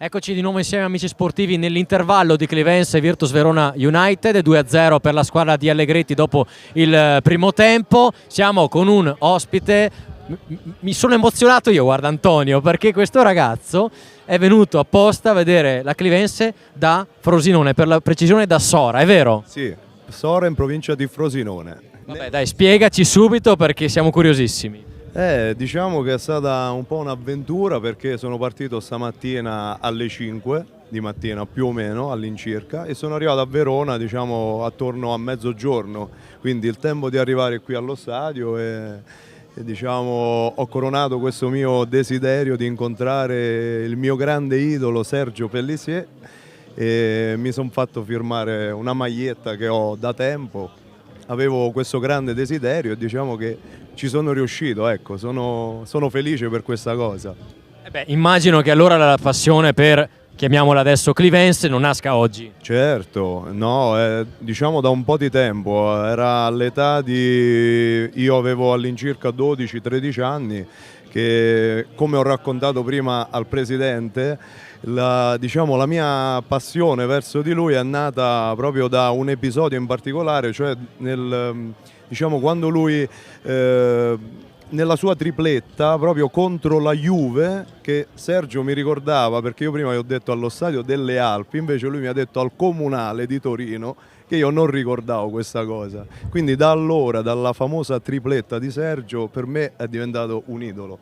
Eccoci di nuovo insieme amici sportivi nell'intervallo di Clevense e Virtus Verona United, 2-0 per la squadra di Allegretti dopo il primo tempo. Siamo con un ospite, mi sono emozionato io, guarda Antonio, perché questo ragazzo è venuto apposta a vedere la Clevense da Frosinone, per la precisione da Sora, è vero? Sì, Sora in provincia di Frosinone. Vabbè dai, spiegaci subito perché siamo curiosissimi. Diciamo che è stata un po' un'avventura perché sono partito stamattina alle 5 di mattina più o meno all'incirca e sono arrivato a Verona diciamo attorno a mezzogiorno, quindi il tempo di arrivare qui allo stadio e diciamo ho coronato questo mio desiderio di incontrare il mio grande idolo Sergio Pellissier e mi sono fatto firmare una maglietta che ho da tempo. Avevo questo grande desiderio e diciamo che ci sono riuscito, ecco, sono felice per questa cosa. Immagino che allora la passione per, chiamiamola adesso Clevense, non nasca oggi. Certo, no, diciamo da un po' di tempo, era all'età di... io avevo all'incirca 12-13 anni, che come ho raccontato prima al presidente, la mia passione verso di lui è nata proprio da un episodio in particolare, cioè quando lui nella sua tripletta proprio contro la Juve, che Sergio mi ricordava, perché io prima gli ho detto allo stadio delle Alpi, invece lui mi ha detto al Comunale di Torino, che io non ricordavo questa cosa. Quindi da allora, dalla famosa tripletta di Sergio, per me è diventato un idolo.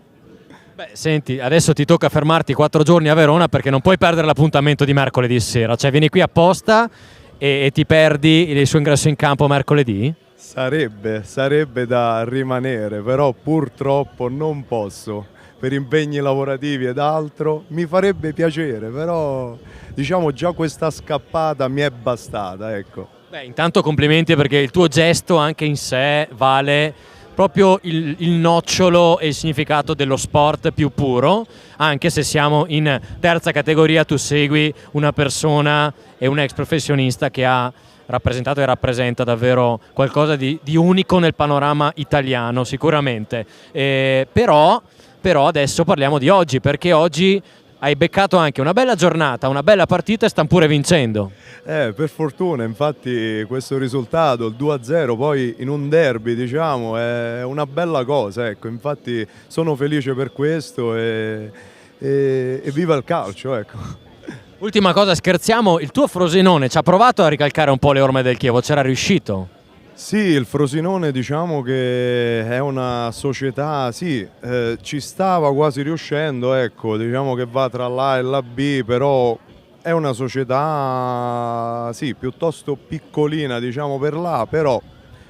Beh, senti, adesso ti tocca fermarti 4 giorni a Verona perché non puoi perdere l'appuntamento di mercoledì sera, cioè vieni qui apposta e ti perdi il suo ingresso in campo mercoledì? Sarebbe da rimanere, però purtroppo non posso, per impegni lavorativi ed altro. Mi farebbe piacere, però diciamo già questa scappata mi è bastata, ecco. Beh, intanto complimenti perché il tuo gesto anche in sé vale proprio il nocciolo e il significato dello sport più puro, anche se siamo in terza categoria, tu segui una persona e un ex professionista che ha rappresentato e rappresenta davvero qualcosa di unico nel panorama italiano sicuramente, però adesso parliamo di oggi, perché oggi hai beccato anche una bella giornata, una bella partita e stanno pure vincendo. Per fortuna, infatti questo risultato, il 2-0 poi in un derby diciamo è una bella cosa, ecco, infatti sono felice per questo e viva il calcio, ecco. Ultima cosa, scherziamo, il tuo Frosinone ci ha provato a ricalcare un po' le orme del Chievo, c'era riuscito? Sì, il Frosinone diciamo che è una società, sì, ci stava quasi riuscendo, ecco, diciamo che va tra l'A e la B, però è una società sì, piuttosto piccolina, diciamo, per là, però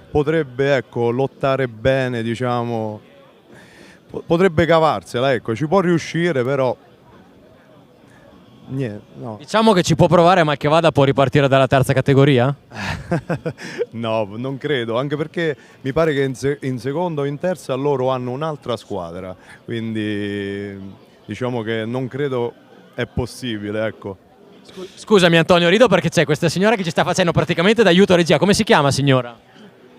potrebbe, ecco, lottare bene, diciamo, potrebbe cavarsela, ecco, ci può riuscire, però niente, no. Diciamo che ci può provare, mal che vada può ripartire dalla terza categoria? No, non credo, anche perché mi pare che in seconda o in terza loro hanno un'altra squadra, quindi diciamo che non credo è possibile, ecco. Scusami Antonio, rido perché c'è questa signora che ci sta facendo praticamente d'aiuto a regia. Come si chiama, signora?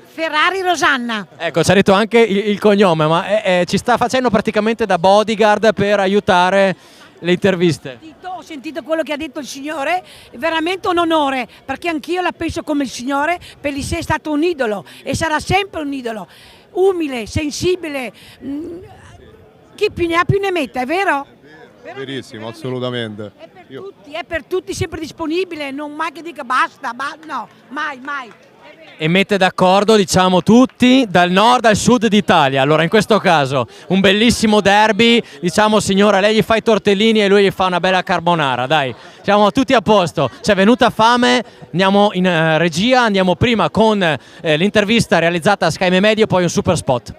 Ferrari Rosanna. Ecco, ci ha detto anche il cognome, ma ci sta facendo praticamente da bodyguard per aiutare le interviste. Ho sentito quello che ha detto il signore, è veramente un onore, perché anch'io la penso come il signore. Pellissier è stato un idolo e sarà sempre un idolo, umile, sensibile, chi più ne ha più ne metta, è vero? Verissimo, assolutamente. È per tutti sempre disponibile, non mai che dica basta, no, mai. E mette d'accordo, diciamo, tutti dal nord al sud d'Italia. Allora in questo caso un bellissimo derby, diciamo, signora, lei gli fa i tortellini e lui gli fa una bella carbonara, dai, siamo tutti a posto. Ci è venuta fame, andiamo in regia, andiamo prima con l'intervista realizzata a Sky Media, poi un super spot.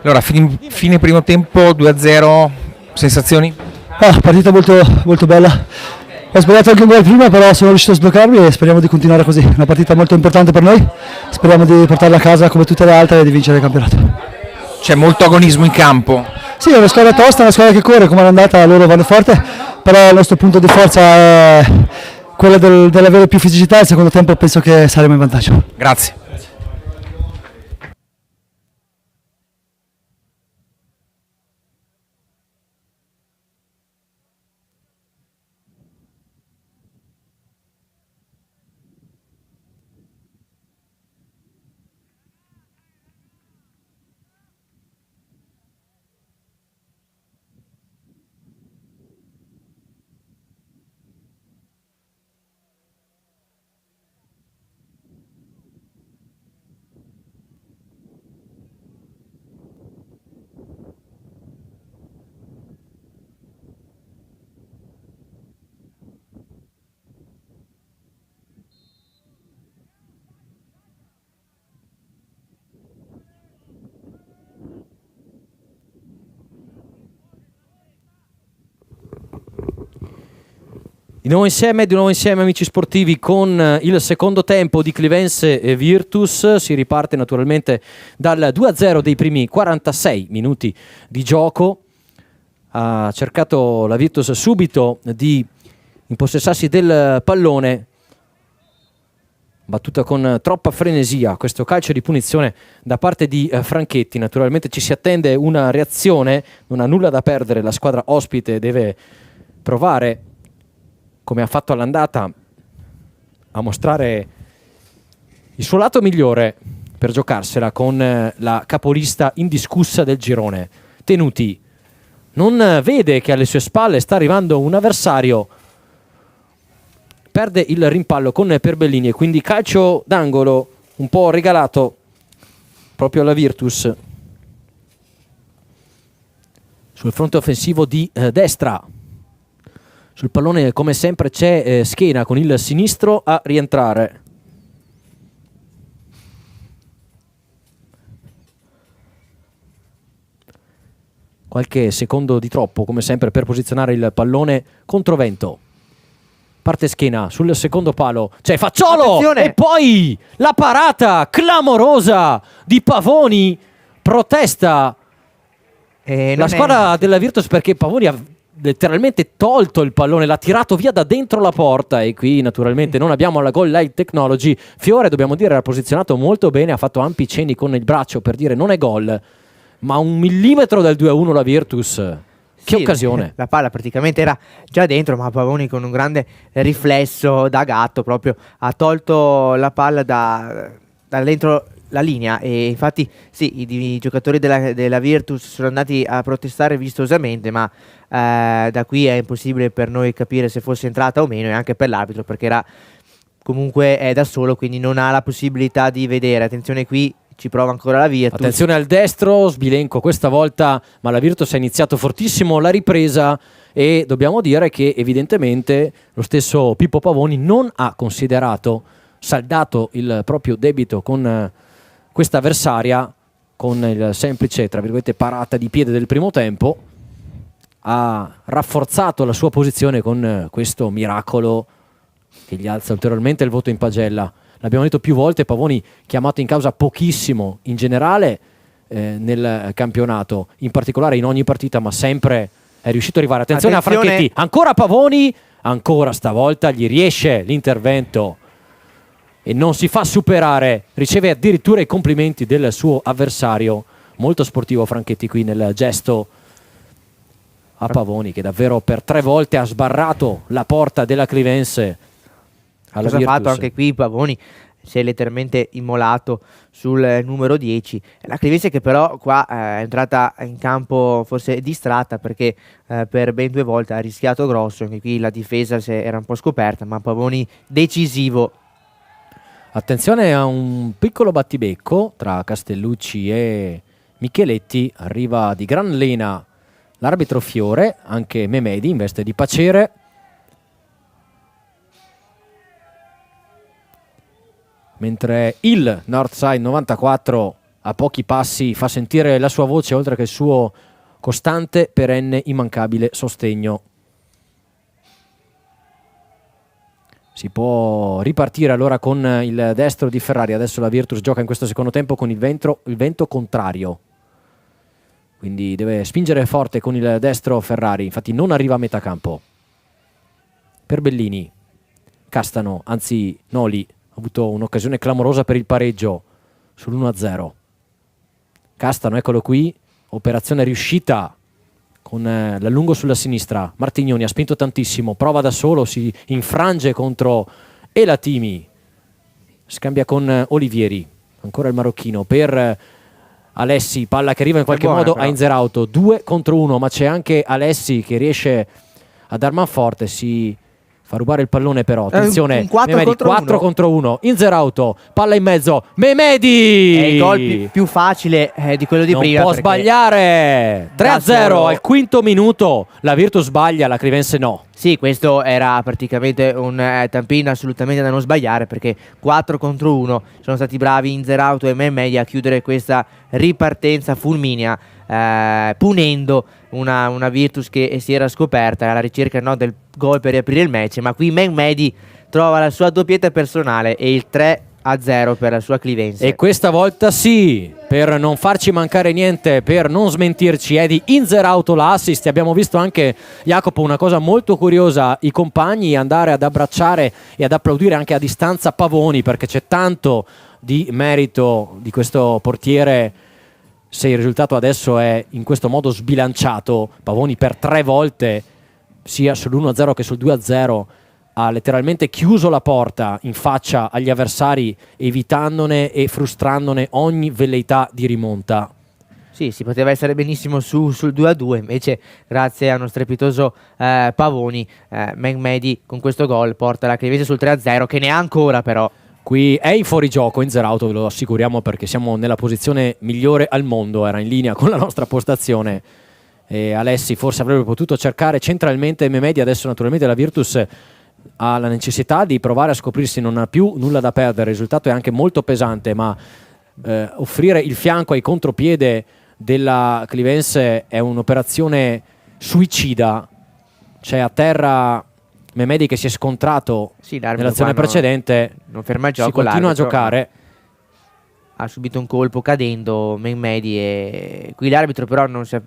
Allora, fine primo tempo, 2-0, sensazioni? Partita molto, molto bella. Ho sbagliato anche un gol prima, però sono riuscito a sbloccarmi e speriamo di continuare così. Una partita molto importante per noi, speriamo di portarla a casa come tutte le altre e di vincere il campionato. C'è molto agonismo in campo. Sì, è una squadra tosta, una squadra che corre, come è andata loro vanno forte, però il nostro punto di forza è quello dell'avere più fisicità e il secondo tempo penso che saremo in vantaggio. Grazie. Di nuovo insieme amici sportivi con il secondo tempo di Clivense e Virtus. Si riparte naturalmente dal 2-0 dei primi 46 minuti di gioco. Ha cercato la Virtus subito di impossessarsi del pallone, battuta con troppa frenesia questo calcio di punizione da parte di Franchetti. Naturalmente ci si attende una reazione, non ha nulla da perdere, la squadra ospite deve provare, come ha fatto all'andata, a mostrare il suo lato migliore per giocarsela con la capolista indiscussa del girone. Tenuti non vede che alle sue spalle sta arrivando un avversario, perde il rimpallo con Perbellini e quindi calcio d'angolo un po' regalato proprio alla Virtus. Sul fronte offensivo di destra, sul pallone come sempre c'è Schena con il sinistro a rientrare. Qualche secondo di troppo come sempre per posizionare il pallone controvento. Parte Schena sul secondo palo, c'è Facciolo. Attenzione. E poi la parata clamorosa di Pavoni, protesta la squadra della Virtus perché Pavoni ha letteralmente tolto il pallone, l'ha tirato via da dentro la porta e qui naturalmente non abbiamo la goal line technology. Fiore, dobbiamo dire, era posizionato molto bene, ha fatto ampi cenni con il braccio per dire non è gol, ma un millimetro dal 2-1 la Virtus. Che sì, occasione. La palla praticamente era già dentro, ma Pavoni con un grande riflesso da gatto proprio ha tolto la palla da dentro la linea e infatti sì, i giocatori della Virtus sono andati a protestare vistosamente, ma da qui è impossibile per noi capire se fosse entrata o meno, e anche per l'arbitro perché era comunque è da solo, quindi non ha la possibilità di vedere. Attenzione, qui ci prova ancora la Virtus. Attenzione al destro, Sbilenko questa volta, ma la Virtus ha iniziato fortissimo la ripresa e dobbiamo dire che evidentemente lo stesso Pippo Pavoni non ha considerato, saldato il proprio debito con questa avversaria, con il semplice, tra virgolette, parata di piede del primo tempo, ha rafforzato la sua posizione con questo miracolo che gli alza ulteriormente il voto in pagella. L'abbiamo detto più volte, Pavoni chiamato in causa pochissimo in generale nel campionato, in particolare in ogni partita, ma sempre è riuscito ad arrivare. Attenzione a Franchetti, ancora Pavoni, ancora stavolta gli riesce l'intervento e non si fa superare, riceve addirittura i complimenti del suo avversario. Molto sportivo Franchetti qui nel gesto a Pavoni, che davvero per 3 volte ha sbarrato la porta della Clivense alla Cosa ha Virtus. fatto anche qui Pavoni? Si è letteralmente immolato sul numero 10. La Clivense che però qua è entrata in campo forse distratta, perché per ben 2 volte ha rischiato grosso. Anche qui la difesa era un po' scoperta, ma Pavoni decisivo. Attenzione a un piccolo battibecco tra Castellucci e Micheletti, arriva di gran lena l'arbitro Fiore, anche Memedi in veste di Pacere. Mentre il Northside 94 a pochi passi fa sentire la sua voce, oltre che il suo costante, perenne, immancabile sostegno. Si può ripartire allora con il destro di Ferrari. Adesso la Virtus gioca in questo secondo tempo con il vento contrario, quindi deve spingere forte con il destro Ferrari, infatti non arriva a metà campo. Per Bellini, Castano, anzi Noli, ha avuto un'occasione clamorosa per il pareggio sull'1-0. Castano, eccolo qui, operazione riuscita con l'allungo sulla sinistra. Martignoni ha spinto tantissimo, prova da solo, si infrange contro Elatimi, scambia con Olivieri, ancora il marocchino per Alessi, palla che arriva in qualche modo a Inzerauto, 2 contro 1, ma c'è anche Alessi che riesce a dar man forte, si fa rubare il pallone però, attenzione, 4 contro 1, Inzerauto, palla in mezzo, Memedi! È il gol più facile di quello di prima. Non può sbagliare, 3-0 al quinto minuto, la Virtus sbaglia, la Clivense no. Sì, questo era praticamente un tampino assolutamente da non sbagliare, perché 4 contro 1 sono stati bravi Inzerauto e Memedi a chiudere questa ripartenza fulminea, punendo una Virtus che si era scoperta alla ricerca del gol per riaprire il match, ma qui Memedi trova la sua doppietta personale e il 3-0 per la sua Clivense. E questa volta sì, per non farci mancare niente, per non smentirci, è di Inzerauto la assist. Abbiamo visto anche, Jacopo, una cosa molto curiosa, i compagni andare ad abbracciare e ad applaudire anche a distanza Pavoni, perché c'è tanto di merito di questo portiere. Se il risultato adesso è in questo modo sbilanciato, Pavoni per 3 volte, sia sull'1-0 che sul 2-0, ha letteralmente chiuso la porta in faccia agli avversari, evitandone e frustrandone ogni velleità di rimonta. Sì, si poteva essere benissimo sul 2-2, invece grazie a uno strepitoso Pavoni, Memedi con questo gol porta la Clivense sul 3-0, che ne ha ancora però. Qui è in fuorigioco Inzerauto, ve lo assicuriamo, perché siamo nella posizione migliore al mondo, era in linea con la nostra postazione. E Alessi forse avrebbe potuto cercare centralmente Memedi. Adesso naturalmente la Virtus ha la necessità di provare a scoprirsi, non ha più nulla da perdere, il risultato è anche molto pesante, ma offrire il fianco ai contropiede della Clivense è un'operazione suicida. C'è a terra Memedi che si è scontrato nell'azione precedente, non ferma il gioco, si continua a giocare. Ha subito un colpo cadendo Memedi e qui l'arbitro però non si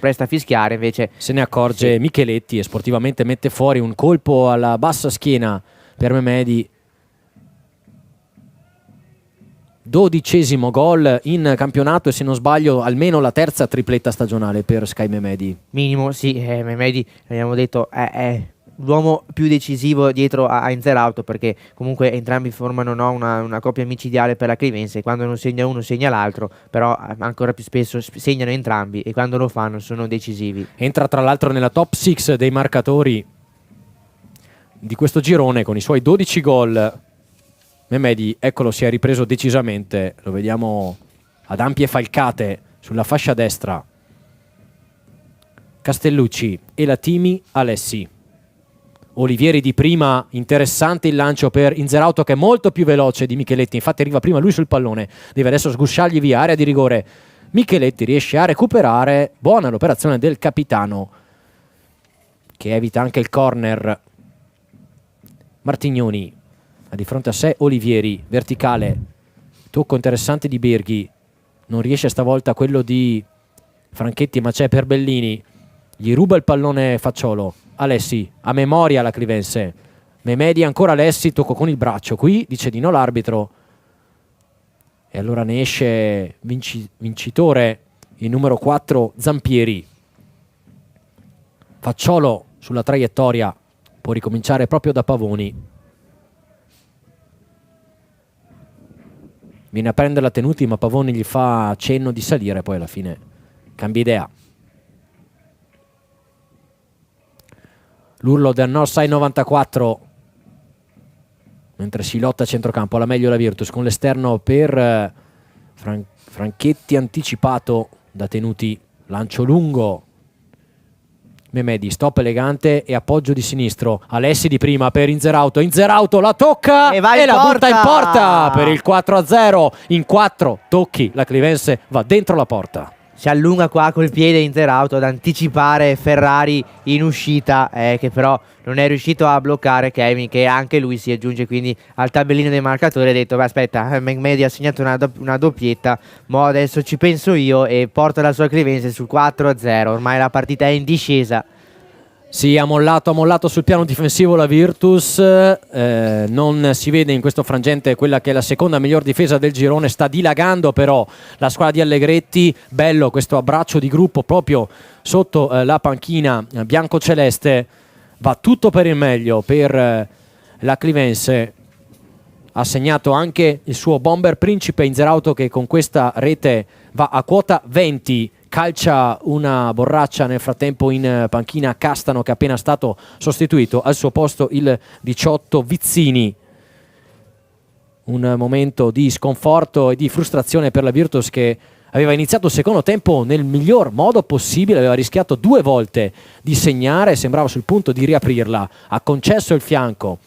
presta a fischiare, invece se ne accorge Micheletti e sportivamente mette fuori un colpo alla bassa schiena per Memedi. 12° gol in campionato e, se non sbaglio, almeno la terza tripletta stagionale per Sky Memedi. Minimo, sì, Memedi, abbiamo detto, è l'uomo più decisivo dietro a Inzerauto, perché comunque entrambi formano una coppia micidiale per la Clivense. Quando non segna uno segna l'altro, però ancora più spesso segnano entrambi e quando lo fanno sono decisivi. Entra tra l'altro nella top 6 dei marcatori di questo girone con i suoi 12 gol. Memedi, eccolo, si è ripreso decisamente, lo vediamo ad ampie falcate sulla fascia destra. Castellucci, Elatimi, Alessi. Olivieri di prima, interessante il lancio per Inzerauto che è molto più veloce di Micheletti, infatti arriva prima lui sul pallone, deve adesso sgusciargli via, area di rigore. Micheletti riesce a recuperare, buona l'operazione del capitano che evita anche il corner. Martignoni ha di fronte a sé Olivieri, verticale, tocco interessante di Birghi, non riesce stavolta quello di Franchetti ma c'è per Bellini, gli ruba il pallone Facciolo. Alessi, a memoria la Clivense, Memedi ancora Alessi, tocco con il braccio, qui dice di no l'arbitro e allora ne esce vincitore il numero 4 Zampieri. Facciolo sulla traiettoria, può ricominciare proprio da Pavoni, viene a prendere la Tenuti ma Pavoni gli fa cenno di salire, poi alla fine cambia idea. L'urlo del Northside 94 mentre si lotta a centrocampo, alla meglio la Virtus con l'esterno per Franchetti anticipato da Tenuti, lancio lungo, Memedi, stop elegante e appoggio di sinistro, Alessi di prima per Inzerauto, Inzerauto la tocca e la butta in porta per il 4-0, in 4 tocchi la Clivense va dentro la porta. Si allunga qua col piede Inzerauto ad anticipare Ferrari in uscita, che però non è riuscito a bloccare Kevin, che anche lui si aggiunge quindi al tabellino dei marcatori. Ha detto: beh, aspetta, McMahon ha segnato una doppietta, mo adesso ci penso io, e porta la sua Clivense sul 4-0. Ormai la partita è in discesa. Sì, ha mollato sul piano difensivo la Virtus, non si vede in questo frangente quella che è la seconda miglior difesa del girone, sta dilagando però la squadra di Allegretti, bello questo abbraccio di gruppo proprio sotto la panchina biancoceleste, va tutto per il meglio per la Clivense, ha segnato anche il suo bomber principe Inzerauto che con questa rete va a quota 20, calcia una borraccia nel frattempo in panchina Castano che è appena stato sostituito, al suo posto il 18 Vizzini. Un momento di sconforto e di frustrazione per la Virtus che aveva iniziato il secondo tempo nel miglior modo possibile, aveva rischiato 2 volte di segnare, sembrava sul punto di riaprirla, ha concesso il fianco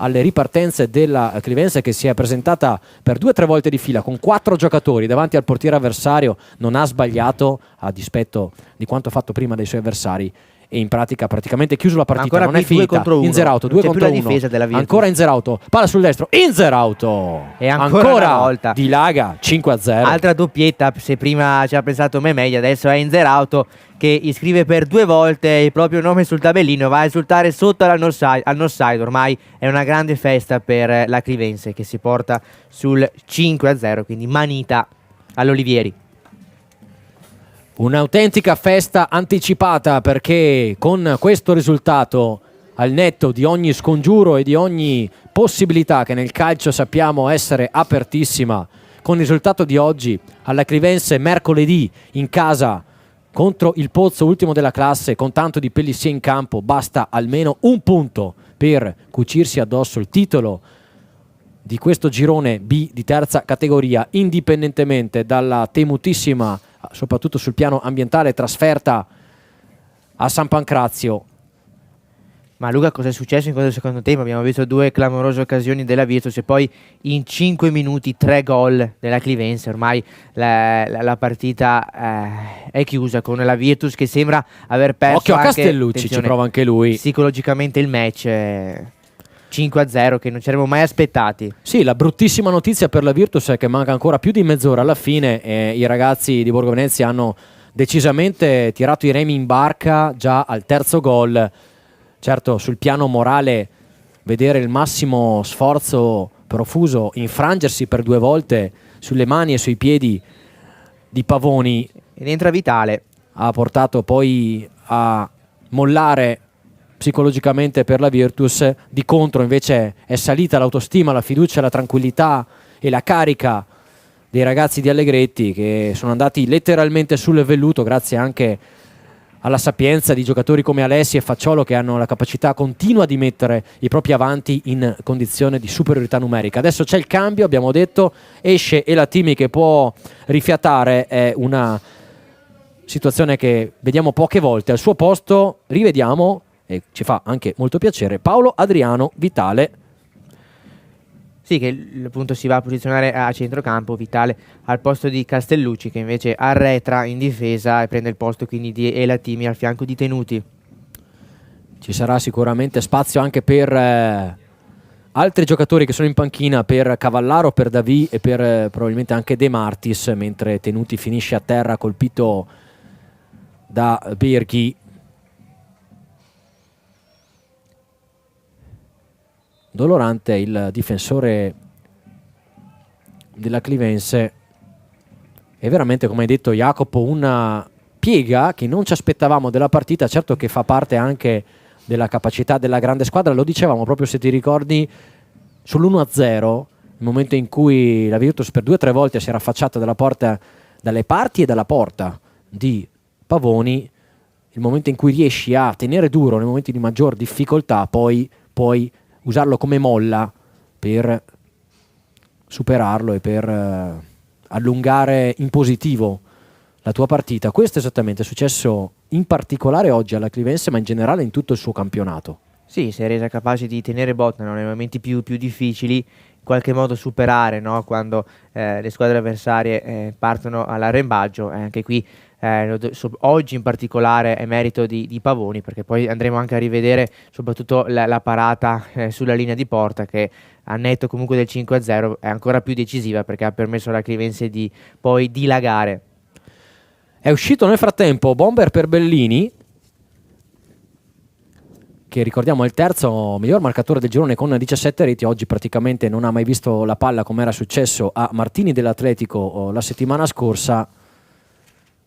alle ripartenze della Clivense che si è presentata per 2 o 3 volte di fila con 4 giocatori davanti al portiere avversario, non ha sbagliato a dispetto di quanto fatto prima dai suoi avversari e in pratica praticamente chiuso la partita, ancora non è finita. Inzerauto 2 contro 1, ancora Inzerauto, palla sul destro, Inzerauto e ancora una volta dilaga 5-0, altra doppietta. Se prima ci ha pensato Memedi, adesso è Inzerauto che iscrive per 2 volte il proprio nome sul tabellino, va a esultare sotto al Northside. Ormai è una grande festa per la Clivense che si porta sul 5-0, quindi manita all'Olivieri. Un'autentica festa anticipata perché con questo risultato, al netto di ogni scongiuro e di ogni possibilità che nel calcio sappiamo essere apertissima, con il risultato di oggi alla Clivense mercoledì in casa contro il Pozzo, ultimo della classe, con tanto di Pellissier in campo, basta almeno un punto per cucirsi addosso il titolo di questo girone B di terza categoria, indipendentemente dalla temutissima, soprattutto sul piano ambientale, trasferta a San Pancrazio. Ma Luca, cosa è successo in questo secondo tempo? Abbiamo visto 2 clamorose occasioni della Virtus e poi in 5 minuti 3 gol della Clivense. Ormai la partita è chiusa con la Virtus che sembra aver perso. Occhio a anche, Castellucci, ci prova anche lui psicologicamente il match. 5-0 che non ci saremmo mai aspettati. Sì, la bruttissima notizia per la Virtus è che manca ancora più di mezz'ora alla fine e i ragazzi di Borgo Venezia hanno decisamente tirato i remi in barca già al terzo gol. Certo, sul piano morale vedere il massimo sforzo profuso infrangersi per 2 volte sulle mani e sui piedi di Pavoni ed entra Vitale ha portato poi a mollare psicologicamente per la Virtus. Di contro invece è salita l'autostima, la fiducia, la tranquillità e la carica dei ragazzi di Allegretti che sono andati letteralmente sul velluto grazie anche alla sapienza di giocatori come Alessi e Facciolo che hanno la capacità continua di mettere i propri avanti in condizione di superiorità numerica. Adesso c'è il cambio, abbiamo detto, esce Elatimi che può rifiatare, è una situazione che vediamo poche volte. Al suo posto rivediamo, e ci fa anche molto piacere, Paolo Adriano Vitale. Sì, che appunto si va a posizionare a centrocampo, Vitale al posto di Castellucci, che invece arretra in difesa e prende il posto quindi di Elatimi al fianco di Tenuti. Ci sarà sicuramente spazio anche per altri giocatori che sono in panchina, per Cavallaro, per Davì e per probabilmente anche De Martis, mentre Tenuti finisce a terra colpito da Birghi. Dolorante, il difensore della Clivense. È veramente, come hai detto Jacopo, una piega che non ci aspettavamo della partita. Certo che fa parte anche della capacità della grande squadra. Lo dicevamo proprio, se ti ricordi, sull'1-0, il momento in cui la Virtus per 2 o 3 volte si era affacciata dalle parti e dalla porta di Pavoni. Il momento in cui riesci a tenere duro nei momenti di maggior difficoltà, poi usarlo come molla per superarlo e per allungare in positivo la tua partita. Questo esattamente è successo in particolare oggi alla Clivense, ma in generale in tutto il suo campionato. Sì, si è resa capace di tenere botta, no, nei momenti più difficili, in qualche modo superare, no, quando le squadre avversarie partono all'arrembaggio. Anche qui oggi in particolare è merito di Pavoni, perché poi andremo anche a rivedere soprattutto la parata sulla linea di porta, che a netto comunque del 5-0 è ancora più decisiva, perché ha permesso alla Clivense di poi dilagare. È uscito nel frattempo bomber per Bellini, che ricordiamo è il terzo miglior marcatore del girone con 17 reti. Oggi praticamente non ha mai visto la palla, come era successo a Martini dell'Atletico la settimana scorsa.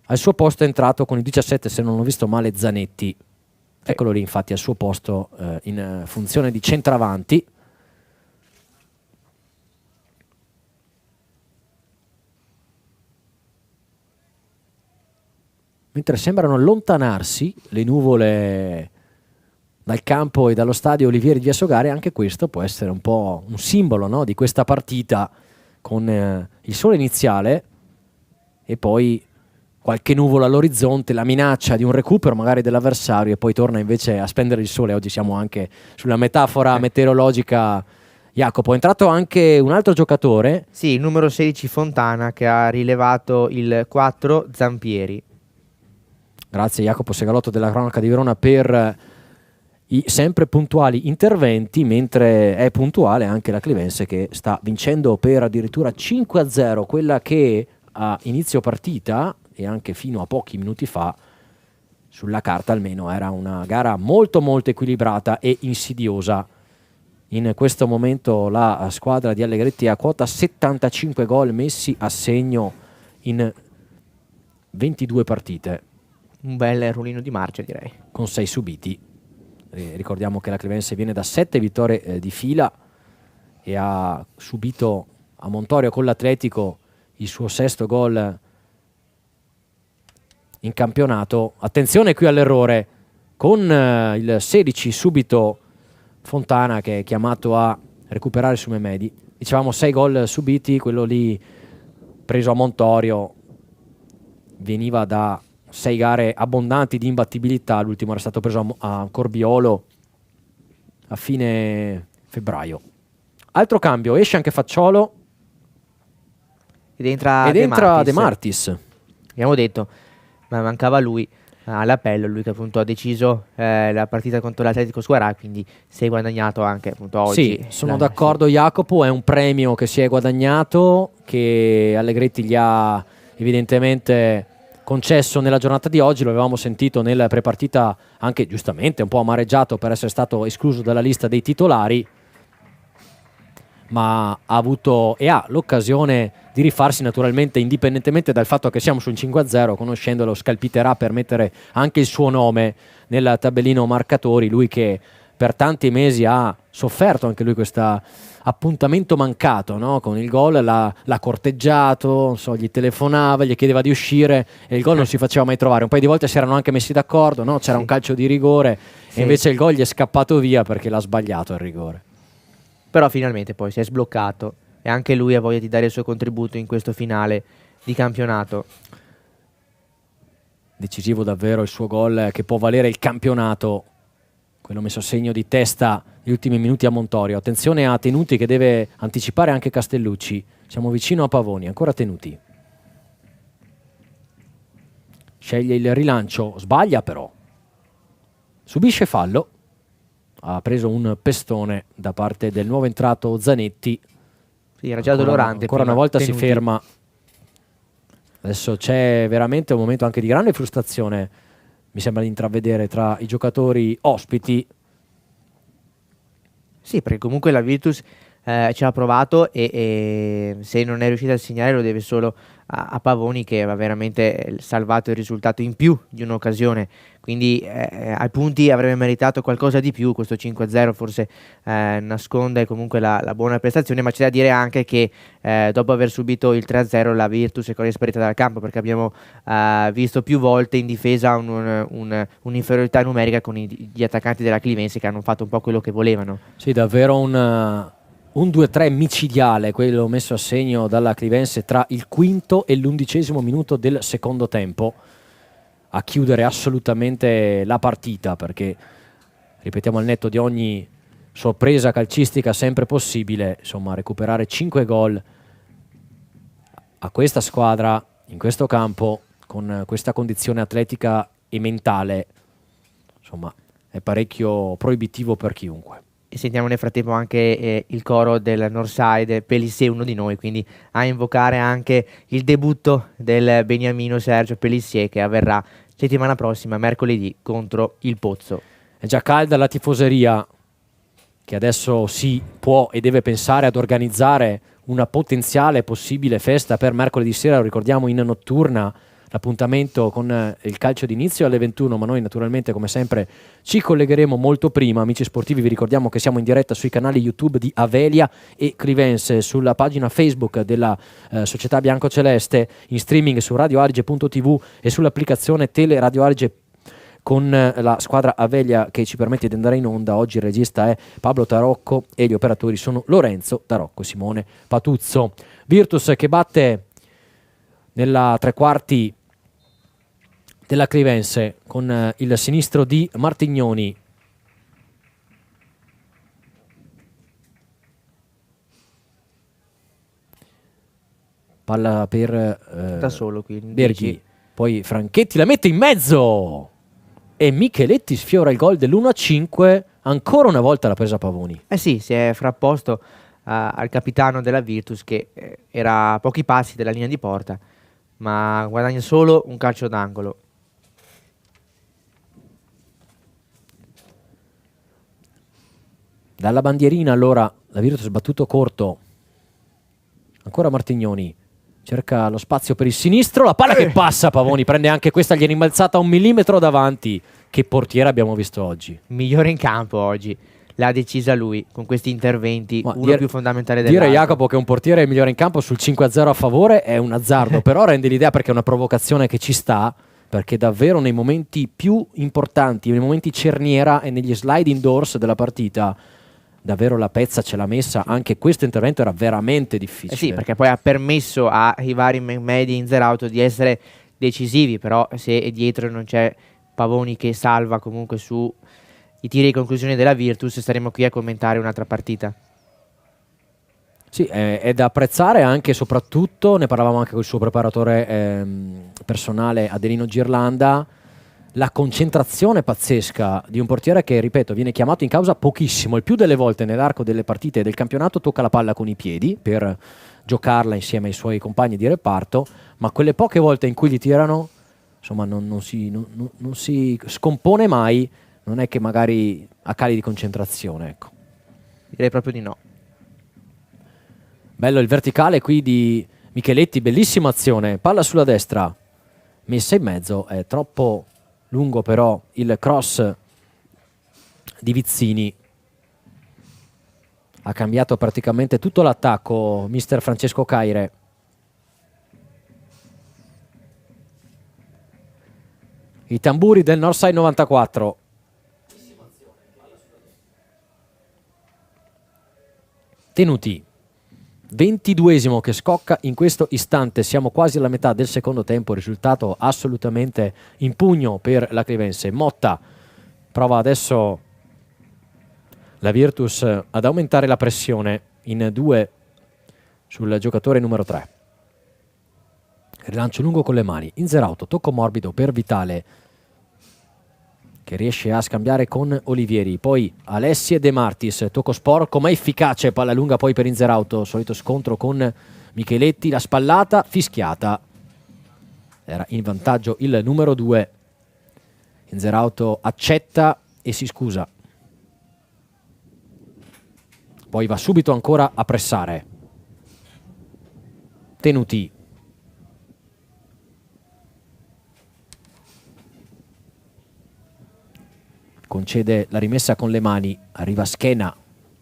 Al suo posto è entrato con i 17, se non ho visto male, Zanetti. Eccolo lì infatti al suo posto in funzione di centravanti. Mentre sembrano allontanarsi le nuvole dal campo e dallo stadio Olivieri di Via Sogare, anche questo può essere un po' un simbolo, no, di questa partita, con il sole iniziale e poi qualche nuvola all'orizzonte, la minaccia di un recupero magari dell'avversario, e poi torna invece a spendere il sole. Oggi siamo anche sulla metafora meteorologica. Jacopo, è entrato anche un altro giocatore. Sì, il numero 16 Fontana, che ha rilevato il 4 Zampieri. Grazie Jacopo Segalotto della Cronaca di Verona per i sempre puntuali interventi, mentre è puntuale anche la Clivense, che sta vincendo per addirittura 5-0, quella che a inizio partita e anche fino a pochi minuti fa, sulla carta almeno, era una gara molto molto equilibrata e insidiosa. In questo momento la squadra di Allegretti ha quota 75 gol messi a segno in 22 partite. Un bel ruolino di marcia, direi. Con 6 subiti. Ricordiamo che la Clivense viene da 7 vittorie di fila e ha subito a Montorio con l'Atletico il suo 6° gol in campionato. Attenzione qui all'errore con il 16 subito Fontana, che è chiamato a recuperare su Memedi. Dicevamo 6 gol subiti, quello lì preso a Montorio veniva da 6 gare abbondanti di imbattibilità. L'ultimo era stato preso a Corbiolo a fine febbraio. Altro cambio, esce anche Facciolo ed entra De Martis. Abbiamo detto, ma mancava lui all'appello, lui che appunto ha deciso la partita contro l'Atletico Squarà, quindi si è guadagnato anche appunto oggi. Sì, sono d'accordo Jacopo, è un premio che si è guadagnato, che Allegretti gli ha evidentemente concesso nella giornata di oggi. Lo avevamo sentito nella prepartita, anche giustamente un po' amareggiato per essere stato escluso dalla lista dei titolari, ma ha avuto e ha l'occasione di rifarsi, naturalmente indipendentemente dal fatto che siamo sul 5-0. Conoscendolo scalpiterà per mettere anche il suo nome nel tabellino marcatori, lui che per tanti mesi ha sofferto anche lui questo appuntamento mancato, no? Con il gol l'ha corteggiato, non so, gli telefonava, gli chiedeva di uscire e il gol non si faceva mai trovare. Un paio di volte si erano anche messi d'accordo, no? C'era un calcio di rigore e invece il gol gli è scappato via perché l'ha sbagliato il rigore. Però finalmente poi si è sbloccato e anche lui ha voglia di dare il suo contributo in questo finale di campionato. decisivo davvero il suo gol che può valere il campionato, quello messo a segno di testa negli ultimi minuti a Montorio. Attenzione a Tenuti che deve anticipare anche Castellucci, siamo vicino a Pavoni, ancora Tenuti. Sceglie il rilancio, sbaglia però, subisce fallo, ha preso un pestone da parte del nuovo entrato Zanetti. Sì, era già dolorante. Ancora una volta si ferma. Adesso c'è veramente un momento anche di grande frustrazione, mi sembra di intravedere, tra i giocatori ospiti. Sì, perché comunque la Virtus ci ha provato e se non è riuscita a segnare lo deve solo a Pavoni, che aveva veramente salvato il risultato in più di un'occasione, quindi ai punti avrebbe meritato qualcosa di più. Questo 5-0 forse nasconde comunque la buona prestazione, ma c'è da dire anche che dopo aver subito il 3-0 la Virtus è sparita dal campo, perché abbiamo visto più volte in difesa un'inferiorità numerica con gli attaccanti della Clivense, che hanno fatto un po' quello che volevano. Sì, davvero un 2-3 micidiale quello messo a segno dalla Clivense tra il quinto e l'11° minuto del secondo tempo, a chiudere assolutamente la partita, perché ripetiamo, al netto di ogni sorpresa calcistica sempre possibile, insomma, recuperare 5 gol a questa squadra in questo campo con questa condizione atletica e mentale, insomma, è parecchio proibitivo per chiunque. E sentiamo nel frattempo anche il coro del Northside, Pellissier uno di noi, quindi a invocare anche il debutto del beniamino Sergio Pellissier, che avverrà settimana prossima, mercoledì, contro il Pozzo. È già calda la tifoseria, che adesso si può e deve pensare ad organizzare una potenziale possibile festa per mercoledì sera, lo ricordiamo, in notturna. L'appuntamento con il calcio d'inizio alle 21, ma noi naturalmente come sempre ci collegheremo molto prima. Amici sportivi, vi ricordiamo che siamo in diretta sui canali YouTube di Avelia e Clivense, sulla pagina Facebook della Società Biancoceleste, in streaming su radioarige.tv e sull'applicazione Tele Radio Arige, con la squadra Avelia che ci permette di andare in onda. Oggi il regista è Pablo Tarocco e gli operatori sono Lorenzo Tarocco e Simone Patuzzo. Virtus che batte nella tre quarti della Clivense con il sinistro di Martignoni. Palla per da solo qui Berghi, poi Franchetti la mette in mezzo e Micheletti sfiora il gol dell'1-5. Ancora una volta l'ha presa Pavoni. Sì, si è frapposto al capitano della Virtus, che era a pochi passi dalla linea di porta, ma guadagna solo un calcio d'angolo. Dalla bandierina allora la Virtus sbattuto corto, ancora Martignoni cerca lo spazio per il sinistro, la palla che passa, Pavoni prende anche questa, gli è rimbalzata 1 millimetro davanti. Che portiere abbiamo visto oggi, migliore in campo oggi, l'ha decisa lui con questi interventi, uno più fondamentale dell'altro. Dire, Jacopo, che un portiere è migliore in campo sul 5-0 a favore è un azzardo, però rende l'idea, perché è una provocazione che ci sta, perché davvero nei momenti più importanti, nei momenti cerniera e negli sliding doors della partita, davvero la Pezza ce l'ha messa. Anche questo intervento era veramente difficile. Sì, perché poi ha permesso ai vari Mehmedi in Zerauto di essere decisivi, però se dietro non c'è Pavoni che salva comunque su i tiri di conclusione della Virtus, staremo qui a commentare un'altra partita. Sì, è da apprezzare anche e soprattutto, ne parlavamo anche con il suo preparatore personale Adelino Girlanda, la concentrazione pazzesca di un portiere che, ripeto, viene chiamato in causa pochissimo. Il più delle volte nell'arco delle partite del campionato tocca la palla con i piedi per giocarla insieme ai suoi compagni di reparto, ma quelle poche volte in cui gli tirano, insomma, non si scompone mai, non è che magari ha cali di concentrazione, ecco. Direi proprio di no. Bello il verticale qui di Micheletti, bellissima azione, palla sulla destra, messa in mezzo, è troppo lungo però il cross di Vizzini. Ha cambiato praticamente tutto l'attacco mister Francesco Caire. I tamburi del Northside 94. Tenuti 22esimo che scocca in questo istante, siamo quasi alla metà del secondo tempo, risultato assolutamente in pugno per la Clivense. Motta prova adesso la Virtus ad aumentare la pressione in 2 sul giocatore numero 3. Rilancio lungo con le mani, Inzerauto, tocco morbido per Vitale che riesce a scambiare con Olivieri, poi Alessi e De Martis, tocco sporco ma efficace, palla lunga poi per Inzerauto, solito scontro con Micheletti, la spallata fischiata, era in vantaggio il numero 2. Inzerauto accetta e si scusa, poi va subito ancora a pressare. Tenuti, concede la rimessa con le mani, arriva Schena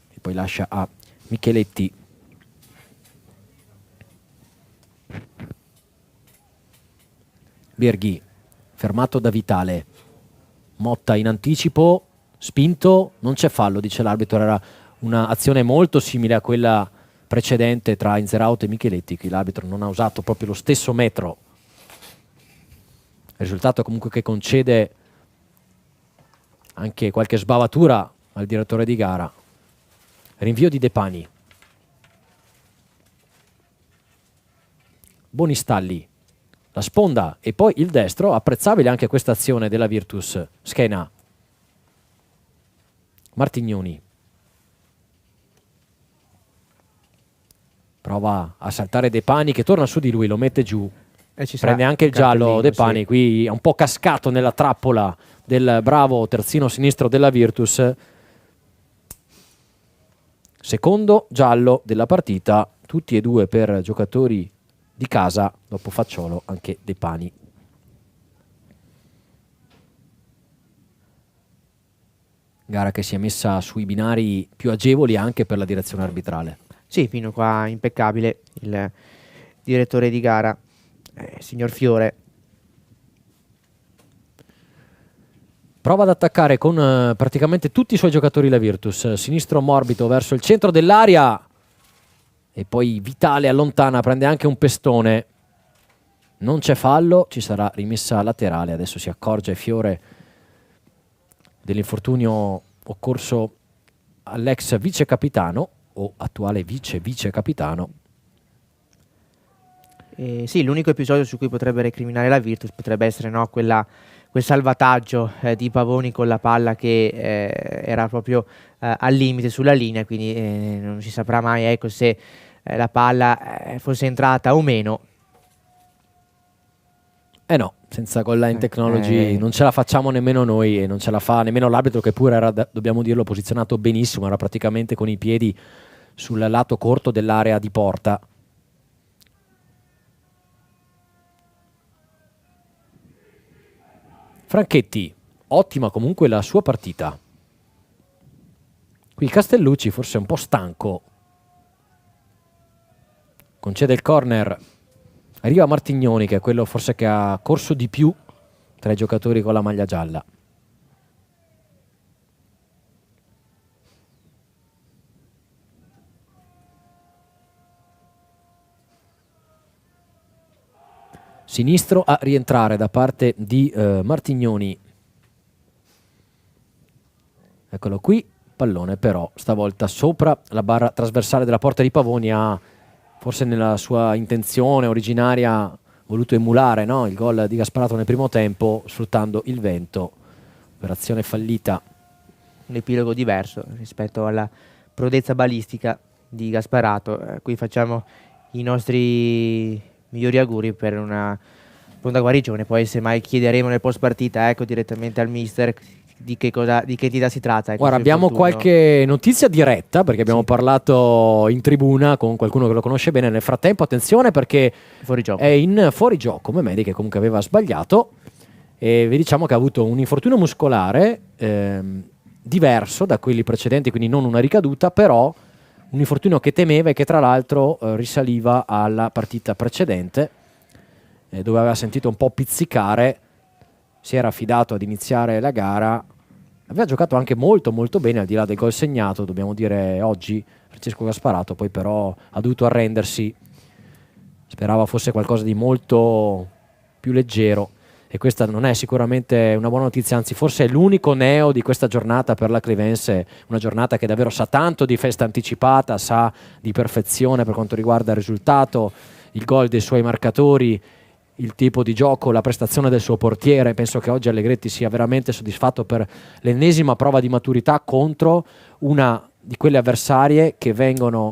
e poi lascia a Micheletti. Birghi fermato da Vitale, Motta in anticipo, spinto, non c'è fallo, dice l'arbitro. Era un'azione molto simile a quella precedente tra Inzerauto e Micheletti, che l'arbitro non ha usato proprio lo stesso metro. Il risultato comunque che concede anche qualche sbavatura al direttore di gara. Rinvio di De Pani, Bonistalli, la sponda e poi il destro. Apprezzabile anche questa azione della Virtus. Schena, Martignoni prova a saltare De Pani che torna su di lui, lo mette giù e prende anche il giallo. De Pani, sì, qui è un po' cascato nella trappola del bravo terzino sinistro della Virtus. Secondo giallo della partita, tutti e due per giocatori di casa, dopo Facciolo anche De Pani. Gara che si è messa sui binari più agevoli anche per la direzione arbitrale. Sì, fino qua impeccabile il direttore di gara, signor Fiore. Prova ad attaccare con praticamente tutti i suoi giocatori la Virtus. Sinistro morbido verso il centro dell'area e poi Vitale allontana, prende anche un pestone. Non c'è fallo, ci sarà rimessa laterale. Adesso si accorge Fiore dell'infortunio occorso all'ex vice capitano o attuale vice capitano. Sì, l'unico episodio su cui potrebbe recriminare la Virtus potrebbe essere quel salvataggio di Pavoni con la palla che era proprio al limite sulla linea, quindi non si saprà mai se la palla fosse entrata o meno. No, senza goal line technology non ce la facciamo nemmeno noi e non ce la fa nemmeno l'arbitro, che pure era, dobbiamo dirlo, posizionato benissimo, era praticamente con i piedi sul lato corto dell'area di porta. Franchetti, ottima comunque la sua partita. Qui Castellucci forse un po' stanco, concede il corner, arriva Martignoni che è quello forse che ha corso di più tra i giocatori con la maglia gialla. Sinistro a rientrare da parte di Martignoni. Eccolo qui, pallone però stavolta sopra la barra trasversale della porta di Pavoni. Ha forse nella sua intenzione originaria voluto emulare, no, il gol di Gasparato nel primo tempo sfruttando il vento. Operazione fallita. Un epilogo diverso rispetto alla prodezza balistica di Gasparato. Qui facciamo i nostri migliori auguri per una pronta guarigione. Poi semmai chiederemo nel post partita direttamente al mister di che entità si tratta. Guarda, abbiamo qualche notizia diretta perché abbiamo parlato in tribuna con qualcuno che lo conosce bene. Nel frattempo attenzione perché è in fuorigioco Memedi, che comunque aveva sbagliato, e vi diciamo che ha avuto un infortunio muscolare diverso da quelli precedenti, quindi non una ricaduta, però un infortunio che temeva e che tra l'altro risaliva alla partita precedente, dove aveva sentito un po' pizzicare, si era affidato ad iniziare la gara aveva giocato anche molto molto bene, al di là del gol segnato, dobbiamo dire oggi, Francesco Gasparato, poi però ha dovuto arrendersi, sperava fosse qualcosa di molto più leggero, e questa non è sicuramente una buona notizia, anzi forse è l'unico neo di questa giornata per la Clivense, una giornata che davvero sa tanto di festa anticipata, sa di perfezione per quanto riguarda il risultato, il gol dei suoi marcatori, il tipo di gioco, la prestazione del suo portiere. Penso che oggi Allegretti sia veramente soddisfatto per l'ennesima prova di maturità contro una di quelle avversarie che vengono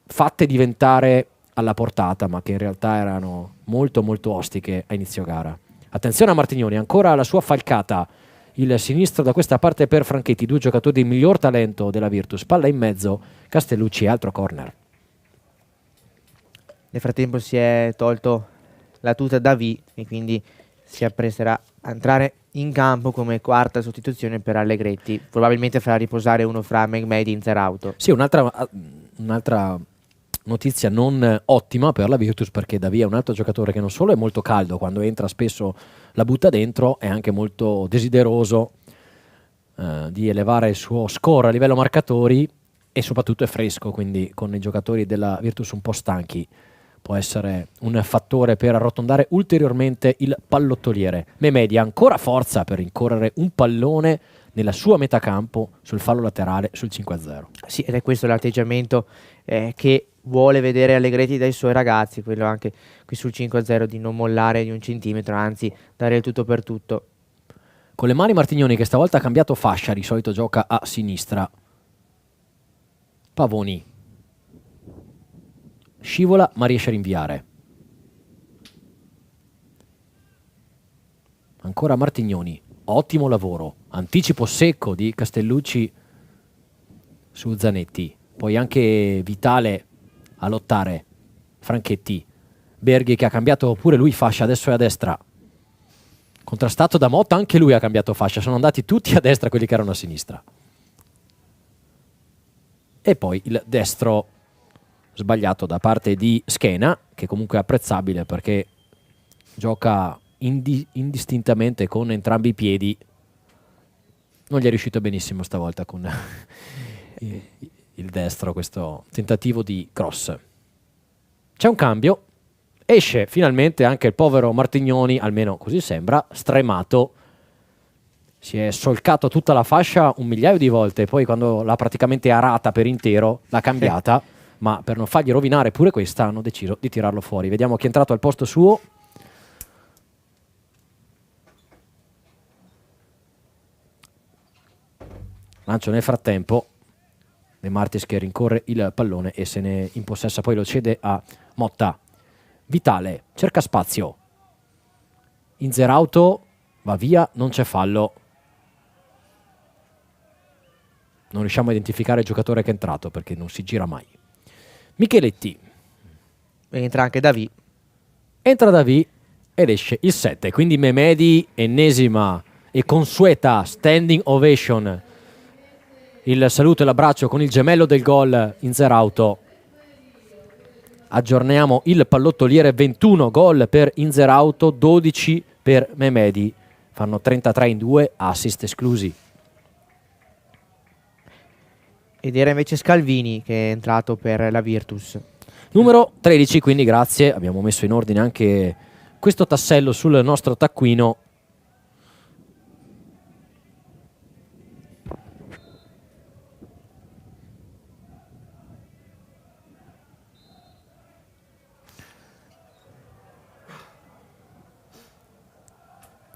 fatte diventare alla portata, ma che in realtà erano molto molto ostiche a inizio gara. Attenzione a Martignoni, ancora la sua falcata, il sinistro da questa parte per Franchetti, 2 giocatori di miglior talento della Virtus, palla in mezzo, Castellucci, altro corner. Nel frattempo si è tolto la tuta Davi e quindi si appresterà a entrare in campo come quarta sostituzione per Allegretti. Probabilmente farà riposare uno fra Mehmedi e Inzerauto. Sì, un'altra notizia non ottima per la Virtus, perché Davi è un altro giocatore che non solo è molto caldo, quando entra spesso la butta dentro, è anche molto desideroso di elevare il suo score a livello marcatori e soprattutto è fresco, quindi con i giocatori della Virtus un po' stanchi può essere un fattore per arrotondare ulteriormente il pallottoliere. Mehmedi ha ancora forza per rincorrere un pallone nella sua metà campo sul fallo laterale sul 5-0. Sì, ed è questo l'atteggiamento che vuole vedere Allegretti dai suoi ragazzi, quello anche qui sul 5-0 di non mollare di un centimetro, anzi dare il tutto per tutto. Con le mani Martignoni, che stavolta ha cambiato fascia, di solito gioca a sinistra. Pavoni scivola ma riesce a rinviare. Ancora Martignoni, ottimo lavoro, anticipo secco di Castellucci su Zanetti, poi anche Vitale a lottare, Franchetti, Berghi che ha cambiato pure lui fascia, adesso è a destra, contrastato da Motta, anche lui ha cambiato fascia, sono andati tutti a destra quelli che erano a sinistra. E poi il destro sbagliato da parte di Schena, che comunque è apprezzabile perché gioca indistintamente con entrambi i piedi. Non gli è riuscito benissimo stavolta con il destro questo tentativo di cross. C'è un cambio, esce finalmente anche il povero Martignoni, almeno così sembra, stremato, si è solcato tutta la fascia un migliaio di volte, poi quando l'ha praticamente arata per intero l'ha cambiata, ma per non fargli rovinare pure questa hanno deciso di tirarlo fuori. Vediamo chi è entrato al posto suo. Lancio nel frattempo, De Martis che rincorre il pallone e se ne impossessa, poi lo cede a Motta. Vitale cerca spazio, Inzerauto va via, non c'è fallo. Non riusciamo a identificare il giocatore che è entrato perché non si gira mai. Micheletti. Entra anche Davi. Entra Davi ed esce il 7. Quindi Mehmedi, ennesima e consueta standing ovation. Il saluto e l'abbraccio con il gemello del gol Inzerauto. Aggiorniamo il pallottoliere, 21 gol per Inzerauto, 12 per Mehmedi. Fanno 33 in 2, assist esclusi. Ed era invece Scalvini che è entrato per la Virtus. Numero 13, quindi grazie, abbiamo messo in ordine anche questo tassello sul nostro taccuino.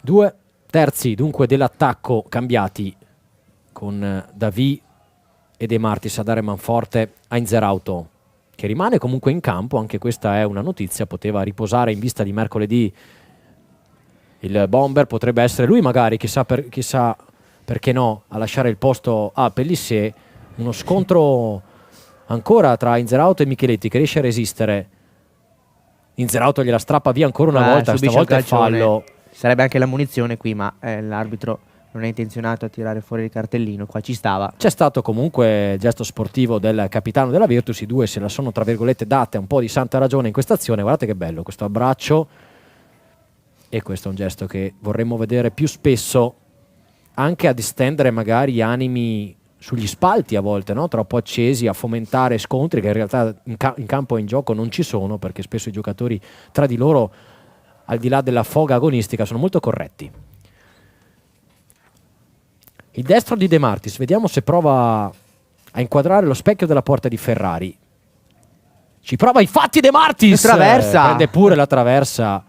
Due terzi dunque dell'attacco cambiati, con Davi e De Martis a dare manforte a Inzerauto, che rimane comunque in campo. Anche questa è una notizia, poteva riposare in vista di mercoledì il bomber, potrebbe essere lui magari, chissà perché no, a lasciare il posto a Pellissier. Uno scontro ancora tra Inzerauto e Micheletti, che riesce a resistere. Inzerauto gliela strappa via ancora una volta, stavolta è fallo. Sarebbe anche la munizione qui, ma l'arbitro non è intenzionato a tirare fuori il cartellino, qua ci stava. C'è stato comunque il gesto sportivo del capitano della Virtus, i due se la sono tra virgolette date un po' di santa ragione in questa azione. Guardate che bello questo abbraccio, e questo è un gesto che vorremmo vedere più spesso anche a distendere magari animi sugli spalti a volte, no? Troppo accesi, a fomentare scontri che in realtà in campo e in gioco non ci sono, perché spesso i giocatori tra di loro, al di là della foga agonistica, sono molto corretti. Il destro di De Martis, vediamo se prova a inquadrare lo specchio della porta di Ferrari. Ci prova infatti De Martis, traversa, prende pure la traversa.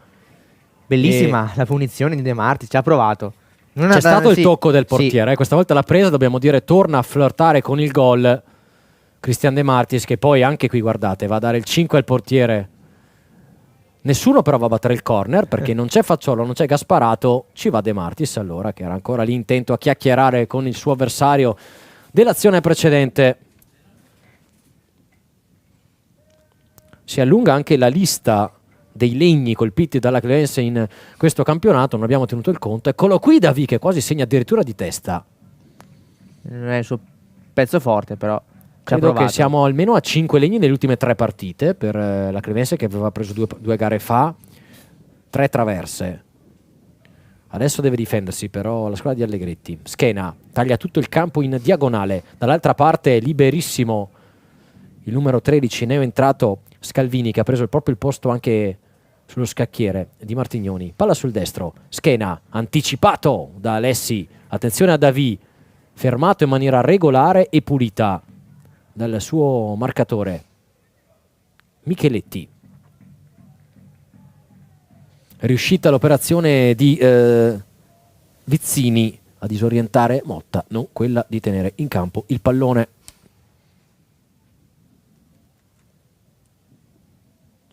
Bellissima la punizione di De Martis, ci ha provato. C'è stato il tocco del portiere, questa volta l'ha presa, dobbiamo dire, torna a flirtare con il gol Christian De Martis, che poi anche qui, guardate, va a dare il 5 al portiere. Nessuno però va a battere il corner, perché non c'è Facciolo, non c'è Gasparato, ci va De Martis allora, che era ancora lì intento a chiacchierare con il suo avversario dell'azione precedente. Si allunga anche la lista dei legni colpiti dalla Clevense in questo campionato, non abbiamo tenuto il conto. Eccolo qui Davi, che quasi segna addirittura di testa. Non è il suo pezzo forte, però credo che siamo almeno a 5 legni nelle ultime 3 partite per la Clevense, che aveva preso due gare fa 3 traverse. Adesso deve difendersi però la squadra di Allegretti. Schena taglia tutto il campo in diagonale, dall'altra parte liberissimo il numero 13 neoentrato Scalvini, che ha preso proprio il posto anche sullo scacchiere di Martignoni. Palla sul destro, Schena anticipato da Alessi, attenzione a Davi, fermato in maniera regolare e pulita dal suo marcatore Micheletti. Riuscita l'operazione di Vizzini a disorientare Motta, non quella di tenere in campo il pallone.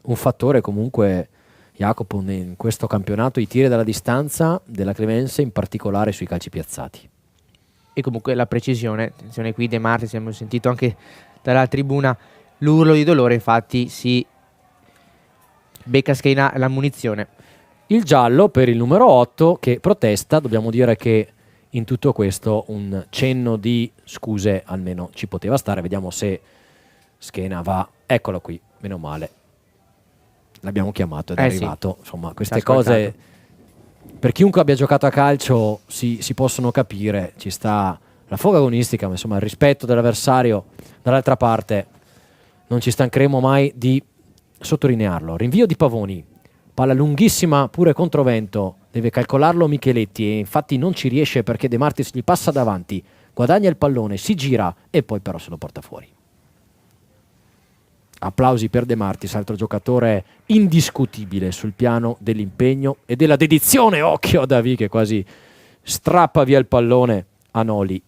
Un fattore comunque, Jacopo, in questo campionato, i tiri dalla distanza della Clevense, in particolare sui calci piazzati. E comunque la precisione, attenzione qui De Martis, abbiamo sentito anche dalla tribuna l'urlo di dolore, infatti si becca Schena la munizione. Il giallo per il numero 8 che protesta, dobbiamo dire che in tutto questo un cenno di scuse almeno ci poteva stare. Vediamo se Schena va, eccolo qui, meno male. L'abbiamo chiamato ed è arrivato. Sì. Insomma, queste cose per chiunque abbia giocato a calcio si possono capire. Ci sta la foga agonistica, ma insomma il rispetto dell'avversario dall'altra parte non ci stancheremo mai di sottolinearlo. Rinvio di Pavoni, palla lunghissima pure controvento, deve calcolarlo Micheletti e infatti non ci riesce perché De Martis gli passa davanti, guadagna il pallone, si gira e poi però se lo porta fuori. Applausi per De Martis, altro giocatore indiscutibile sul piano dell'impegno e della dedizione. Occhio a Davi che quasi strappa via il pallone a Noli.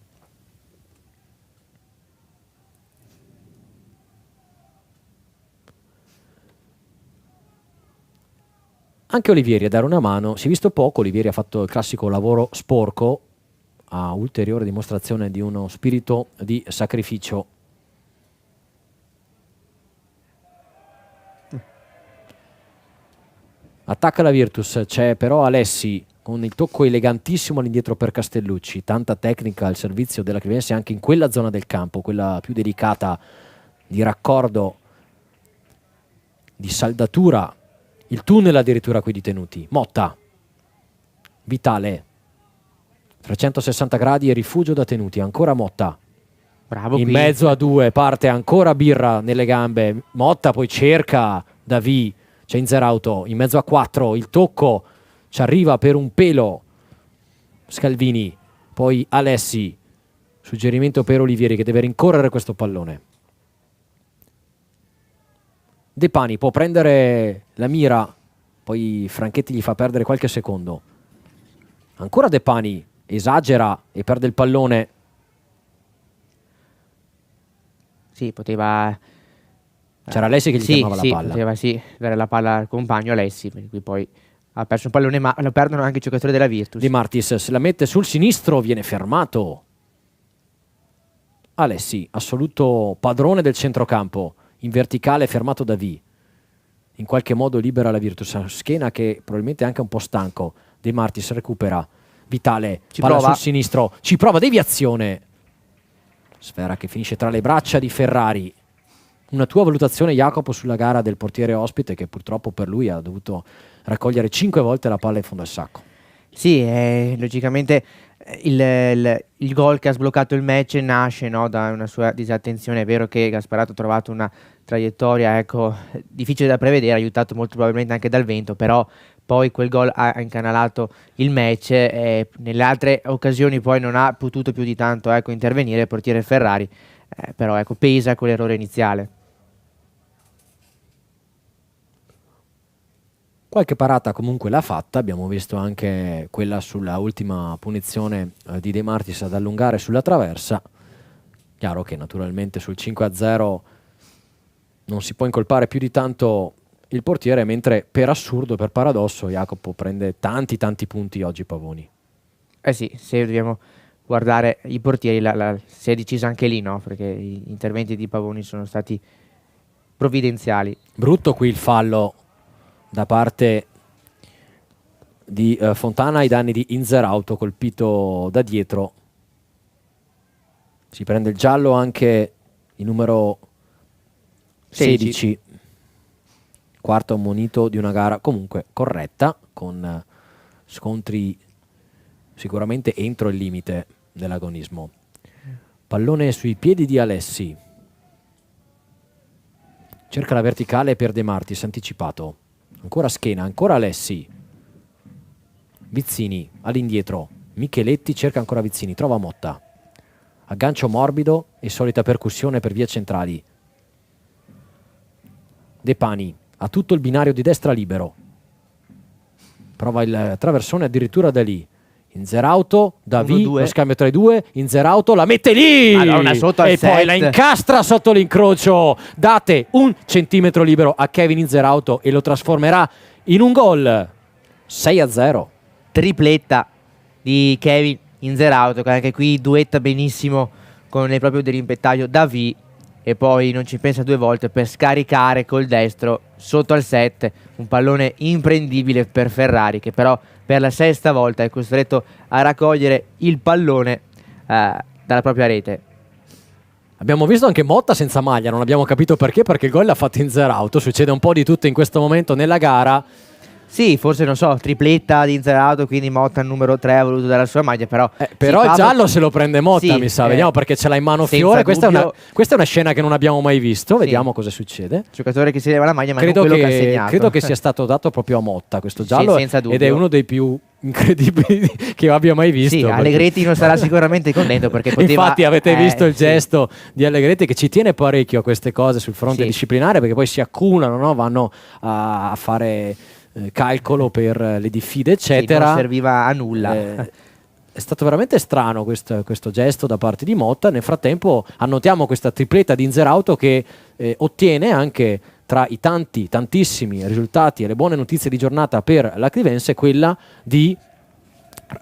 Anche Olivieri a dare una mano, si è visto poco, Olivieri ha fatto il classico lavoro sporco, a ulteriore dimostrazione di uno spirito di sacrificio. Attacca la Virtus, c'è però Alessi con il tocco elegantissimo all'indietro per Castellucci, tanta tecnica al servizio della Clevense anche in quella zona del campo, quella più delicata di raccordo, di saldatura, il tunnel addirittura qui di Tenuti. Motta, Vitale, 360 gradi e rifugio da Tenuti, ancora Motta. Bravo in qui. Mezzo a due, parte ancora Birra nelle gambe, Motta poi cerca Davi, c'è Inzerauto, in mezzo a 4, il tocco, ci arriva per un pelo Scalvini, poi Alessi, suggerimento per Olivieri che deve rincorrere questo pallone. De Pani può prendere la mira, poi Franchetti gli fa perdere qualche secondo. Ancora De Pani, esagera e perde il pallone. Sì, poteva... C'era Alessi che gli chiamava la palla. Poteva dare la palla al compagno Alessi, perché qui poi ha perso un pallone, ma lo perdono anche i giocatori della Virtus. Di Martis se la mette sul sinistro, viene fermato. Alessi, assoluto padrone del centrocampo, in verticale fermato da V. In qualche modo libera la Virtus. Schena che probabilmente è anche un po' stanco. De Martis recupera. Vitale, palla sul sinistro, ci prova, deviazione. Sfera che finisce tra le braccia di Ferrari. Una tua valutazione, Jacopo, sulla gara del portiere ospite che purtroppo per lui ha dovuto raccogliere 5 volte la palla in fondo al sacco? Sì, logicamente il gol che ha sbloccato il match nasce, no, da una sua disattenzione. È vero che Gasparato ha trovato una traiettoria, ecco, difficile da prevedere, aiutato molto probabilmente anche dal vento, però poi quel gol ha incanalato il match e nelle altre occasioni poi non ha potuto più di tanto, ecco, intervenire il portiere Ferrari, però ecco, pesa quell'errore iniziale. Qualche parata comunque l'ha fatta, abbiamo visto anche quella sulla ultima punizione di De Martis ad allungare sulla traversa. Chiaro che naturalmente sul 5-0 non si può incolpare più di tanto il portiere, mentre per assurdo, per paradosso, Jacopo prende tanti punti oggi Pavoni. Sì, se dobbiamo guardare i portieri si è decisa anche lì, no? Perché gli interventi di Pavoni sono stati provvidenziali. Brutto qui il fallo da parte di Fontana ai danni di Inzerauto, colpito da dietro. Si prende il giallo anche il numero 16, quarto ammonito di una gara comunque corretta, con scontri sicuramente entro il limite dell'agonismo. Pallone sui piedi di Alessi, cerca la verticale per De Martis, anticipato, ancora schiena, ancora Alessi, Vizzini all'indietro, Micheletti cerca ancora Vizzini, trova Motta, aggancio morbido e solita percussione per vie centrali. De Pani ha tutto il binario di destra libero, prova il traversone addirittura da lì. Inzerauto, Davi, lo scambio tra i due, Inzerauto la mette lì e poi la incastra sotto l'incrocio. Date un centimetro libero a Kevin Inzerauto e lo trasformerà in un gol. 6-0. Tripletta di Kevin Inzerauto, che anche qui duetta benissimo con il proprio dirimpettaio Davi, e poi non ci pensa due volte per scaricare col destro sotto al set un pallone imprendibile per Ferrari, che però per la sesta volta è costretto a raccogliere il pallone dalla propria rete. Abbiamo visto anche Motta senza maglia, non abbiamo capito perché il gol l'ha fatto Inzerauto. Succede un po' di tutto in questo momento nella gara. Sì, forse non so, tripletta di Inzerauto, quindi Motta il numero 3 ha voluto dare la sua maglia, però però il giallo se lo prende Motta, mi sa. Vediamo, perché ce l'ha in mano Fiore. Questa è una scena che non abbiamo mai visto. Vediamo cosa succede. Giocatore che si leva la maglia, ma non quello che ha segnato. Credo che sia stato dato proprio a Motta questo giallo, senza dubbio. ed è uno dei più incredibili che abbia mai visto. Sì, Allegretti non sarà sicuramente contento, perché poteva, infatti avete visto il gesto di Allegretti, che ci tiene parecchio a queste cose sul fronte disciplinare, perché poi si accumulano, no? Vanno a fare calcolo per le diffide eccetera. Non serviva a nulla. È stato veramente strano questo gesto da parte di Motta. Nel frattempo annotiamo questa tripletta di Inzerauto che ottiene anche, tra i tantissimi risultati e le buone notizie di giornata per la Clivense, quella di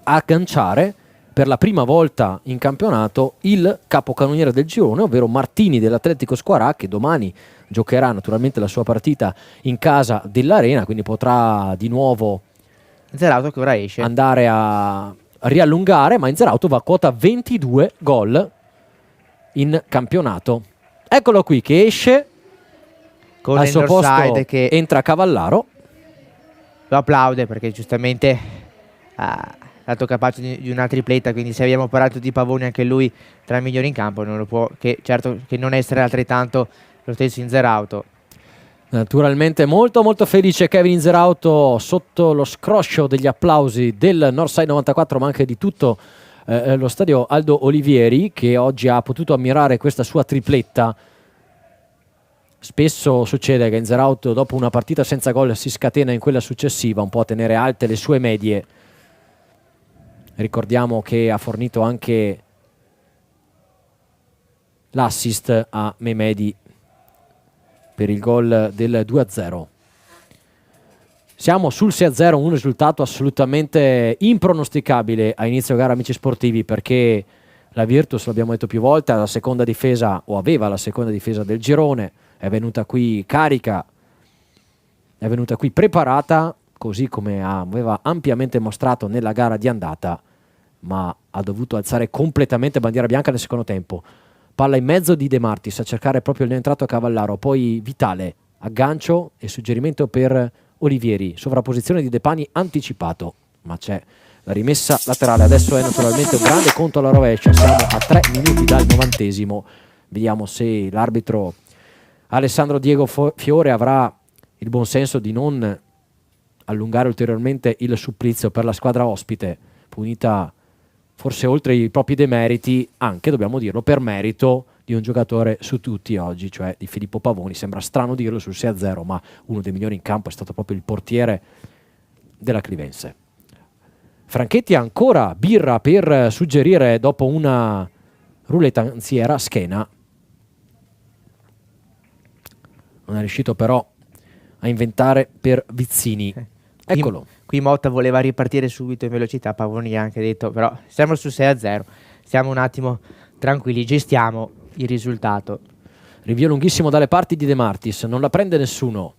agganciare per la prima volta in campionato il capocannoniere del girone, ovvero Martini dell'Atletico Squarà, che domani giocherà naturalmente la sua partita in casa dell'Arena, quindi potrà di nuovo Inzerauto che ora esce andare a riallungare, ma Inzerauto va a quota 22 gol in campionato. Eccolo qui che esce, con al suo posto che entra Cavallaro, lo applaude perché giustamente ha dato capace di una tripletta, quindi se abbiamo parlato di Pavoni, anche lui tra i migliori in campo, non lo può certo che non essere altrettanto lo stesso Inzerauto. Naturalmente molto felice Kevin Inzerauto, sotto lo scroscio degli applausi del Northside 94, ma anche di tutto lo stadio Aldo Olivieri, che oggi ha potuto ammirare questa sua tripletta. Spesso succede che Inzerauto dopo una partita senza gol si scatena in quella successiva, un po' a tenere alte le sue medie. Ricordiamo che ha fornito anche l'assist a Memedi per il gol del 2-0. Siamo sul 6-0, un risultato assolutamente impronosticabile a inizio gara, amici sportivi, perché la Virtus, l'abbiamo detto più volte, ha la seconda difesa, o aveva la seconda difesa del girone, è venuta qui carica, è venuta qui preparata, così come aveva ampiamente mostrato nella gara di andata, ma ha dovuto alzare completamente bandiera bianca nel secondo tempo. Palla in mezzo di De Martis a cercare proprio il entrato Cavallaro, poi Vitale, aggancio e suggerimento per Olivieri, sovrapposizione di De Pani anticipato, ma c'è la rimessa laterale. Adesso è naturalmente un grande conto alla rovescia, siamo a 3 minuti dal 90°. Vediamo se l'arbitro Alessandro Diego Fiore avrà il buon senso di non allungare ulteriormente il supplizio per la squadra ospite, punita forse oltre i propri demeriti, anche, dobbiamo dirlo, per merito di un giocatore su tutti oggi, cioè di Filippo Pavoni. Sembra strano dirlo sul 6-0, ma uno dei migliori in campo è stato proprio il portiere della Clivense. Franchetti ha ancora birra per suggerire, dopo una ruletanziera, Schena. Non è riuscito però a inventare per Vizzini. Eccolo. Qui Motta voleva ripartire subito in velocità, Pavoni ha anche detto, però siamo sul 6-0, stiamo un attimo tranquilli, gestiamo il risultato. Rinvio lunghissimo dalle parti di De Martis, non la prende nessuno.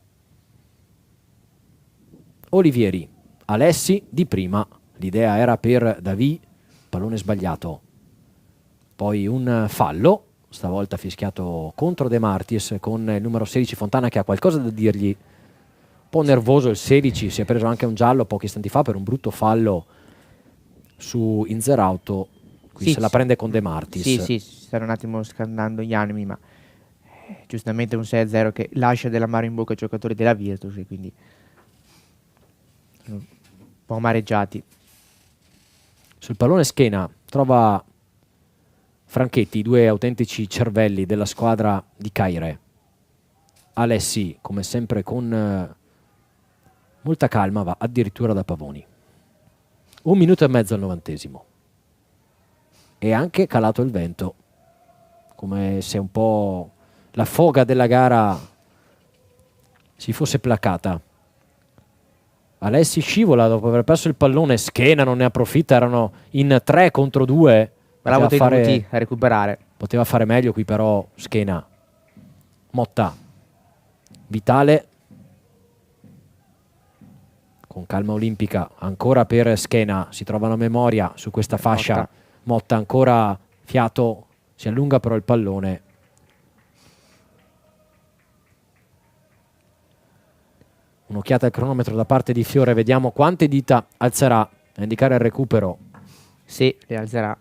Olivieri, Alessi di prima, l'idea era per Davì, pallone sbagliato. Poi un fallo, stavolta fischiato contro De Martis con il numero 16 Fontana, che ha qualcosa da dirgli. Un po' nervoso il 16, si è preso anche un giallo pochi istanti fa per un brutto fallo su Inzerauto. Qui se la prende con De Martis. Sì, si stanno un attimo scaldando gli animi, ma giustamente un 6-0 che lascia dell'amaro in bocca ai giocatori della Virtus, e quindi un po' amareggiati. Sul pallone Schena trova Franchetti, i due autentici cervelli della squadra di Caire. Alessi, come sempre, con molta calma, va addirittura da Pavoni. 1 minuto e mezzo al 90°. E anche calato il vento, come se un po' la foga della gara si fosse placata. Alessi scivola dopo aver perso il pallone, Schena non ne approfitta, erano in 3 contro 2. Bravo Tenuti a recuperare. Poteva fare meglio qui però Schena. Motta, Vitale, con calma olimpica, ancora per Schena, si trovano a memoria su questa fascia. Motta ancora fiato, si allunga però il pallone. Un'occhiata al cronometro da parte di Fiore, vediamo quante dita alzerà a indicare il recupero. Sì, le alzerà.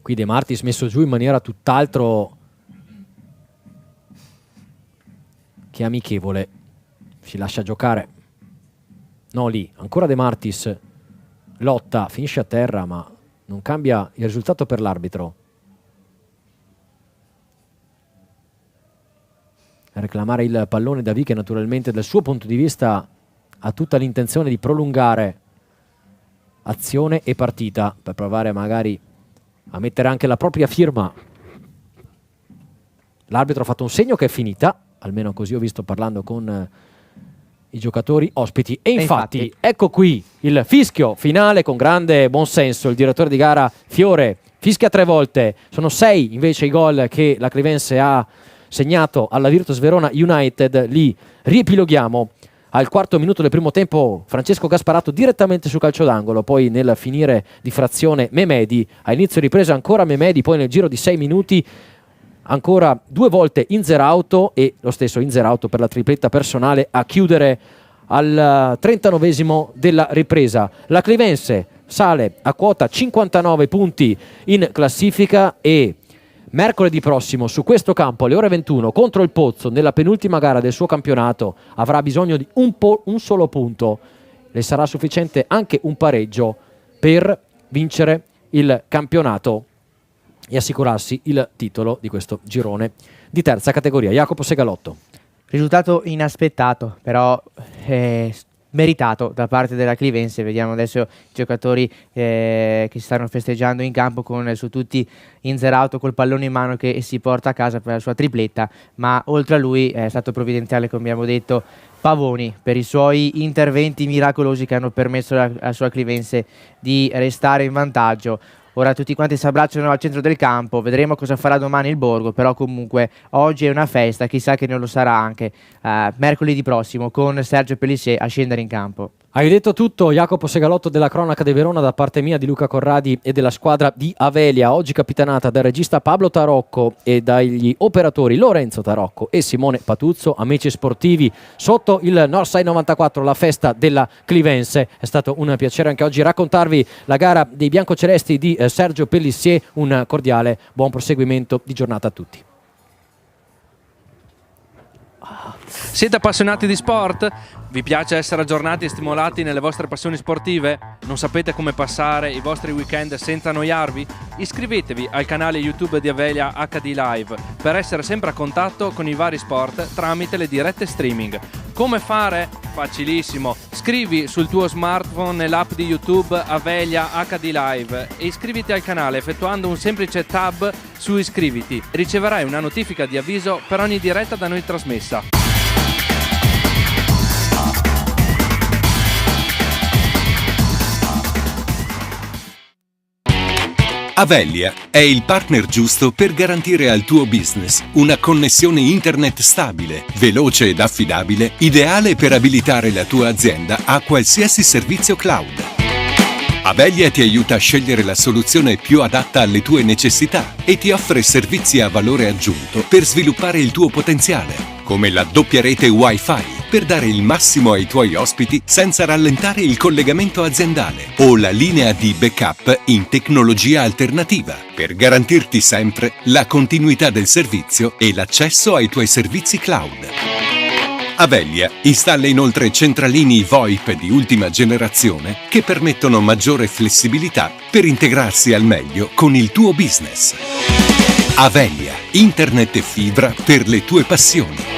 Qui De Martis messo giù in maniera tutt'altro che amichevole. Si lascia giocare. No, lì, ancora De Martis. Lotta, finisce a terra, ma non cambia il risultato per l'arbitro. A reclamare il pallone Davì, che naturalmente dal suo punto di vista ha tutta l'intenzione di prolungare azione e partita per provare magari a mettere anche la propria firma. L'arbitro ha fatto un segno che è finita, almeno così ho visto parlando con i giocatori ospiti, e infatti ecco qui il fischio finale con grande buonsenso. Il direttore di gara Fiore fischia 3 volte, sono 6 invece i gol che la Clivense ha segnato alla Virtus Verona United. Li riepiloghiamo. Al 4° minuto del primo tempo Francesco Gasparato direttamente su calcio d'angolo, poi nel finire di frazione Memedi, a inizio ripresa ancora Memedi, poi nel giro di 6 minuti ancora 2 volte Inzerauto, e lo stesso Inzerauto per la tripletta personale a chiudere al 39° della ripresa. La Clivense sale a quota 59 punti in classifica, e mercoledì prossimo su questo campo alle ore 21 contro il Pozzo, nella penultima gara del suo campionato, avrà bisogno di un solo punto. Le sarà sufficiente anche un pareggio per vincere il campionato e assicurarsi il titolo di questo girone di terza categoria. Jacopo Segalotto. Risultato inaspettato, però meritato da parte della Clivense. Vediamo adesso i giocatori che si stanno festeggiando in campo, con su tutti Inzerauto col pallone in mano che si porta a casa per la sua tripletta, ma oltre a lui è stato provvidenziale, come abbiamo detto, Pavoni, per i suoi interventi miracolosi che hanno permesso alla sua Clivense di restare in vantaggio. Ora tutti quanti si abbracciano al centro del campo, vedremo cosa farà domani il Borgo, però comunque oggi è una festa, chissà che non lo sarà anche mercoledì prossimo con Sergio Pellissier a scendere in campo. Hai detto tutto, Jacopo Segalotto della Cronaca di Verona, da parte mia, di Luca Corradi e della squadra di Avelia, oggi capitanata dal regista Pablo Tarocco e dagli operatori Lorenzo Tarocco e Simone Patuzzo. Amici sportivi, sotto il Northside 94, la festa della Clivense. È stato un piacere anche oggi raccontarvi la gara dei biancocelesti di Sergio Pellissier. Un cordiale buon proseguimento di giornata a tutti. Siete appassionati di sport? Vi piace essere aggiornati e stimolati nelle vostre passioni sportive? Non sapete come passare i vostri weekend senza annoiarvi? Iscrivetevi al canale YouTube di Avelia HD Live per essere sempre a contatto con i vari sport tramite le dirette streaming. Come fare? Facilissimo. Scrivi sul tuo smartphone nell'app di YouTube Avelia HD Live e iscriviti al canale effettuando un semplice tab su Iscriviti. Riceverai una notifica di avviso per ogni diretta da noi trasmessa. Avelia è il partner giusto per garantire al tuo business una connessione internet stabile, veloce ed affidabile, ideale per abilitare la tua azienda a qualsiasi servizio cloud. Avelia ti aiuta a scegliere la soluzione più adatta alle tue necessità e ti offre servizi a valore aggiunto per sviluppare il tuo potenziale, come la doppia rete Wi-Fi per dare il massimo ai tuoi ospiti senza rallentare il collegamento aziendale, o la linea di backup in tecnologia alternativa per garantirti sempre la continuità del servizio e l'accesso ai tuoi servizi cloud. Avelia installa inoltre centralini VoIP di ultima generazione che permettono maggiore flessibilità per integrarsi al meglio con il tuo business. Avelia, internet e fibra per le tue passioni.